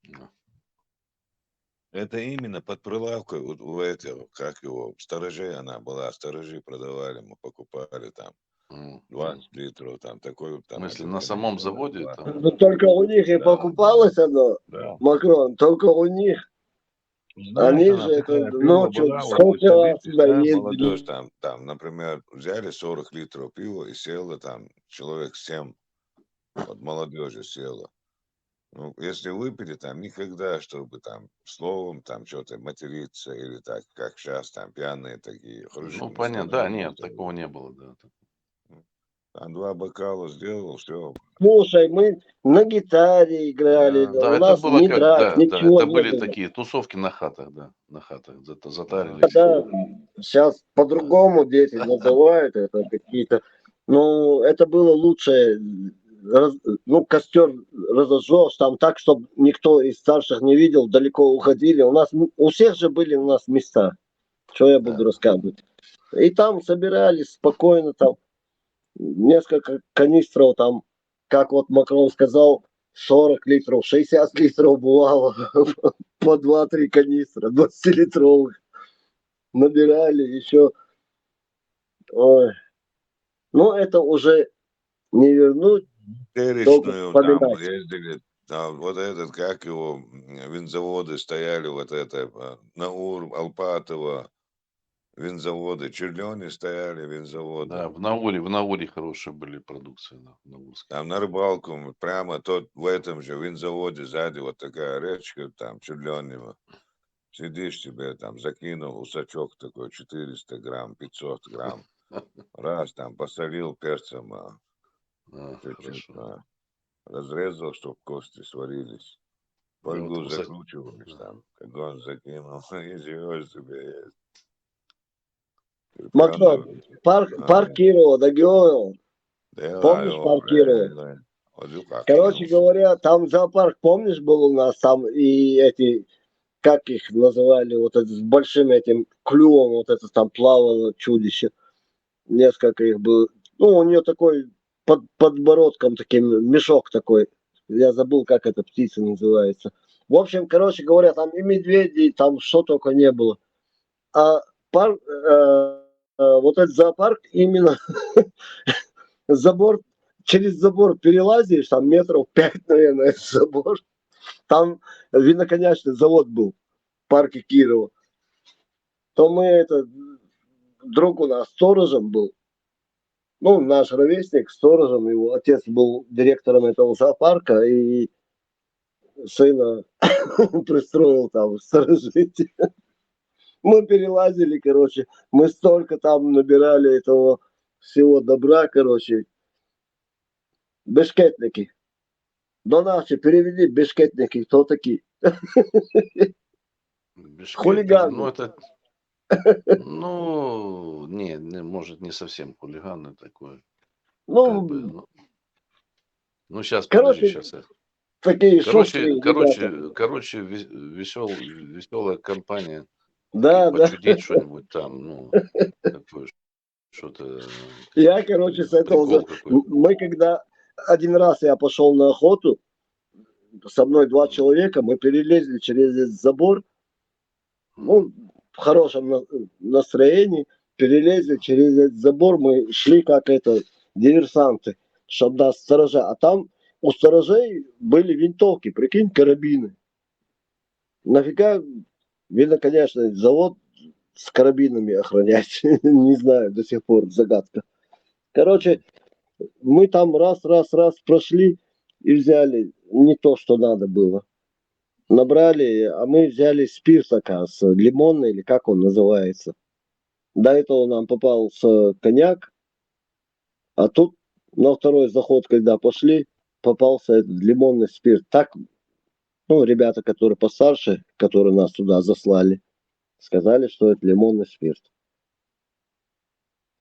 S7: Да.
S22: Это именно под прилавкой у этого, как его, сторожей она была, сторожи продавали, мы покупали там 20 литров, там такой, там.
S7: В смысле, на самом заводе там?
S1: Ну, только у них и покупалось оно,
S22: Да.
S1: Макрон, только у них.
S22: Знаешь,
S1: Они
S22: она
S1: же это
S22: такая пиво
S1: ночью
S22: была, вот
S1: сколько раз
S22: представьте,
S1: туда
S22: да,
S1: ездили.
S22: молодежь там, например, взяли 40 литров пива и село там человек 7, вот молодежи село. Ну, если выпили, там никогда, чтобы там словом там что-то материться или так, как сейчас, там пьяные такие, хорошие
S7: Ну, понятно, да,
S22: настроения.
S7: нет, такого не было, да.
S22: Там 2 бокала сделал, все.
S1: Слушай, мы на гитаре играли,
S22: Да.
S7: Да,
S1: у
S7: это
S1: нас
S7: было
S1: ни
S7: как,
S1: драк,
S7: да,
S1: ничего
S7: это
S1: не
S7: были
S1: было.
S7: такие тусовки на хатах, да, на хатах, затарились.
S1: Да, сейчас по-другому дети называют это какие-то. Ну, это было лучше. Ну, костер разожжешь там так, чтобы никто из старших не видел, далеко уходили. У всех же были у нас места. Что я буду рассказывать? И там собирались спокойно, там несколько канистров, там, как вот Макрон сказал, 40 литров, 60 литров бывало, по 2-3 канистра, 20-литровых. Набирали еще. Ой. Ну, это уже не вернуть, только
S22: Перечную там
S1: вспоминать.
S22: ездили, там вот этот, как его, винзаводы стояли, вот это, Наур, Алпатово, винзаводы, Черлёне стояли, винзаводы.
S7: Да, в Науре хорошие были продукции, да, в Наурске.
S22: Там на рыбалку, прямо тот в этом же винзаводе сзади вот такая речка, там, Черлёнево. Сидишь себе, там, закинул усачок такой, 400 грамм, 500 грамм. Раз, там, посолил перцем, чуть-чуть, разрезал, чтобы кости сварились. Фольгу закручиваешь там, как он закинул, и живешь себе есть.
S1: Макрон, парк Кирова, договорил. Помнишь парк Кирова? Короче говоря, там зоопарк, помнишь, был у нас там и эти, как их называли, вот это с большим этим клювом, вот это там плавало чудище. Несколько их было. Ну, у нее такой под подбородком таким мешок такой. Я забыл, как эта птица называется. В общем, короче говоря, там и медведи, там что только не было. А вот этот зоопарк именно через забор перелазишь, там метров 5, наверное, этот забор. Там виноконячный завод был в парке Кирова. То мы друг у нас сторожем был. Ну, наш ровесник, сторожем, его отец был директором этого зоопарка, и сына пристроил там сторожить. Мы перелазили, короче, мы столько там набирали этого всего добра, короче. Бешкетники. До наши переведи бешкетники, кто такие? Хулиганы.
S7: Ну, это... Ну, не, может, не совсем хулиганы такое.
S1: Ну,
S7: сейчас,
S1: короче,
S7: подожди, сейчас.
S1: Такие шустрые
S7: Короче, веселая компания.
S1: Да,
S7: почудить что-нибудь там, ну, такое, что-то...
S1: Я, короче, с этого... Мы когда один раз я пошел на охоту, со мной 2 человека, мы перелезли через этот забор, ну, в хорошем настроении, перелезли через этот забор, мы шли как это, диверсанты, чтобы нас сторожа. А там у сторожей были винтовки, прикинь, карабины. Нафига, видно, конечно, завод с карабинами охранять. Не знаю, до сих пор загадка. Короче, мы там раз прошли и взяли не то, что надо было. Набрали, а мы взяли спирт, оказывается, лимонный, или как он называется. До этого нам попался коньяк, а тут на второй заход, когда пошли, попался этот лимонный спирт. Так, ну, ребята, которые постарше, которые нас туда заслали, сказали, что это лимонный спирт.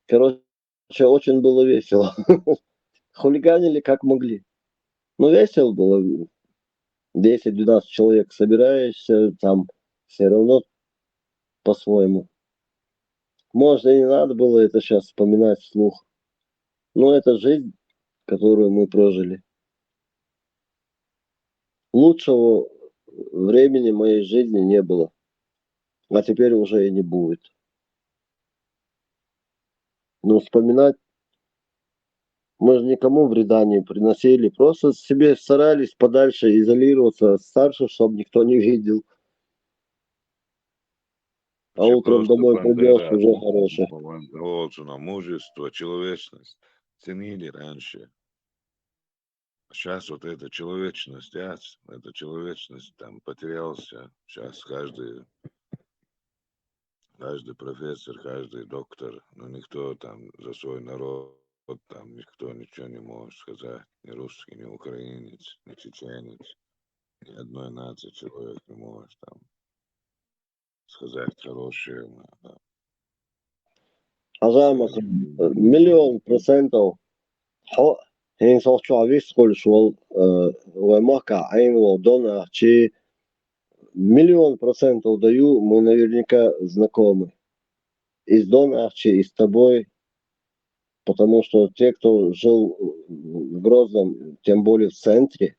S1: Короче, очень было весело. Хулиганили как могли. Ну, весело было. 10-12 человек собираешься, там все равно по-своему. Может, и не надо было это сейчас вспоминать вслух. Но это жизнь, которую мы прожили. Лучшего времени моей жизни не было. А теперь уже и не будет. Но вспоминать мы же никому вреда не приносили. Просто себе старались подальше изолироваться от старших, чтобы никто не видел. А
S22: Вообще
S1: утром
S22: просто
S1: домой придешь,
S22: Бандера,
S1: уже хороший.
S22: на мужество, человечность ценили раньше. Сейчас вот эта человечность, эта человечность там потерялся. Сейчас каждый профессор, каждый доктор, но никто там за свой народ, там никто ничего не может сказать. Ни русский, ни украинец, ни чеченец, ни одной нации человек не может там сказать хорошее. Да.
S1: Азамат, 1,000,000%. Hen sochua visqul shwal ваймака айнвал дона чи 1,000,000% даю, мы наверняка знакомы. И с Донахчи, и с тобой, потому что те, кто жил в Грозном, тем более в центре,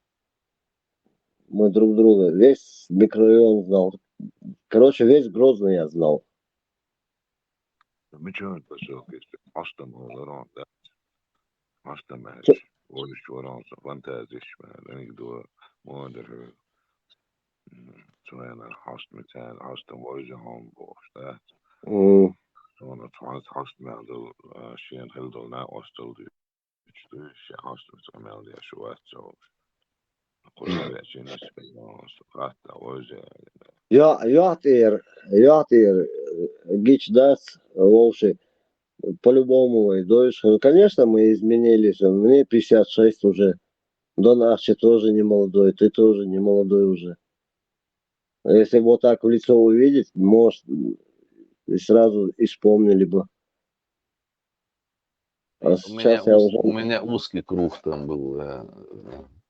S1: мы друг друга, весь микрорайон знал. Короче, весь Грозный я знал.
S22: Miçön poseukis astamollaron da astamäs vuodissuoron fantasisma anekdo moder såna hastmetän hastan voisin bosta såna trans hastmel do shen hildol na ostel du she hastmet mel dia shuat so قلنا عشان نسبة صفاتنا وجه
S1: Ятир, гич даст, волши, по-любому войдешь. Ну, конечно, мы изменились. Мне 56 уже. Донахчи тоже не молодой, ты тоже не молодой уже. А если вот так в лицо увидеть, может, и сразу и вспомнили бы. А сейчас я уже...
S7: У меня узкий круг там был,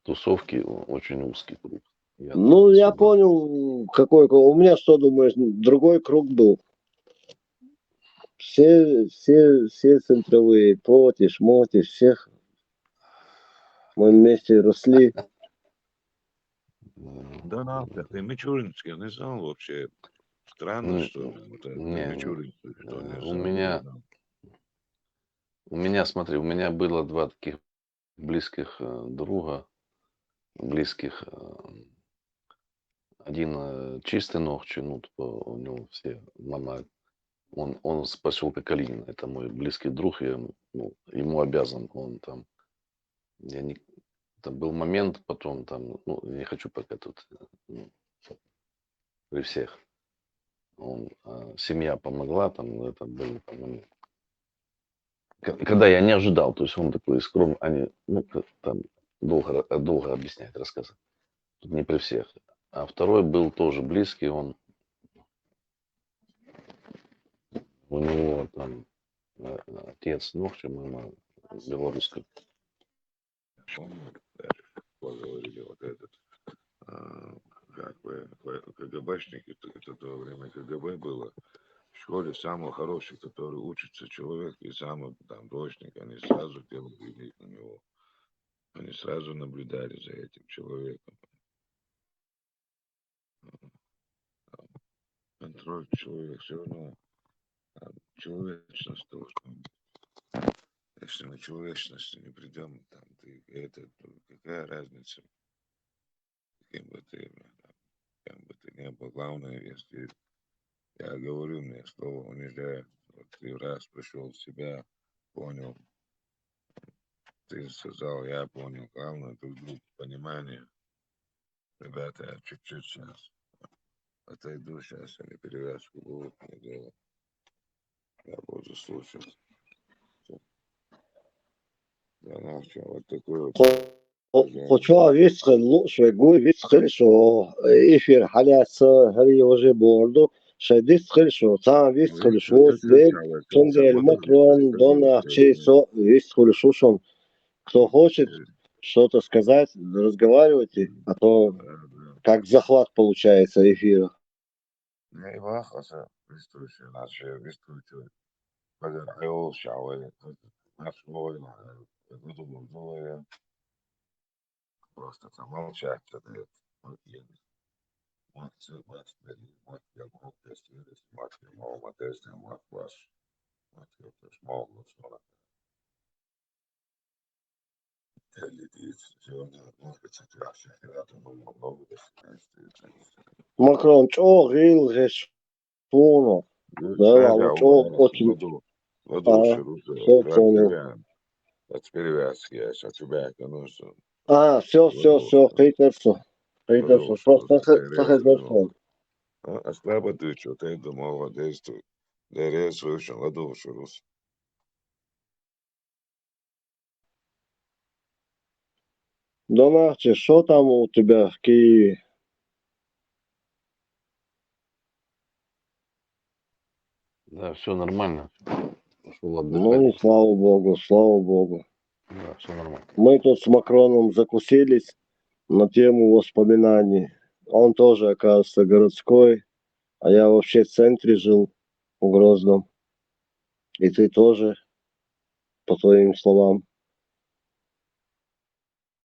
S7: тусовки, очень узкий круг.
S1: Ну, я понял, какой круг. У меня, что думаешь, другой круг был. Все центровые, Потиш, Мотиш, всех мы вместе росли.
S22: Да, нахуй, ты Мичуринский не знал вообще. Странно, что вот это Мичуринский, что не знал.
S7: У меня, смотри, у меня было два таких близких друга, близких. Один чистый ногчи, ну, у него все, мама, он с поселка Калинина, это мой близкий друг, я ему обязан, он там, там был момент, потом там, ну, не хочу пока тут при всех, семья помогла, там, это был момент. Когда я не ожидал, то есть он такой скромный, они, ну, там, долго объяснять, рассказывать, тут не при всех. А второй был тоже близкий, у него там отец ногчи, мама белорусская.
S22: Поговорили вот этот, как бы, КГБшники, это то время КГБ было, в школе самый хороший, который учится человек, и самый там дочник, они сразу делали на него. Они сразу наблюдали за этим человеком. Контроль человека все равно человечность должна быть. Если мы человечности не придем, там, ты, это, какая разница, кем бы ты, кем бы ты не был. Главное, если я говорю, мне слово унижает. Вот ты раз пришел в себя, понял, ты сказал, я понял. Главное, друг друга понимание. Ребята, я чуть-чуть сейчас отойду, сейчас они перевязку будут мне делать. Я буду слушать. Да, нахер, вот такой вот.
S1: Koçua visxil şeguy visxil şu efir halyası hali oje bordu şedisxil şu ta visxil şu след Шенгель Макрон Донах Чейсо visxil şu шон. Кто хочет что-то сказать, разговаривайте, а то как захват получается эфира.
S22: Не, вахаса, вистующий, наши вистующий. Погар, айол шауэ, наш новый, выдумал новое. Просто там молчать, это вот я. Мать, мать, я мог, если мать, я мог, мать, если мать, ваш. Мать, я тоже мог, но что.
S1: Макрон чё гил гешфуно. Да, чё очень. Все понял. Все, хейтерство. Хейтерство. Просто хейтерство.
S22: Asla dicho, te думал, действует. Дерез слышал, ладу шурус.
S1: Донахче, что там у тебя в Киеве?
S7: Да, все нормально. Пошел отдыхать.
S1: Ну, слава богу, слава богу.
S7: Да, все нормально.
S1: Мы тут с Макроном закусились на тему воспоминаний. Он тоже, оказывается, городской, а я вообще в центре жил, в Грозном. И ты тоже, по твоим словам.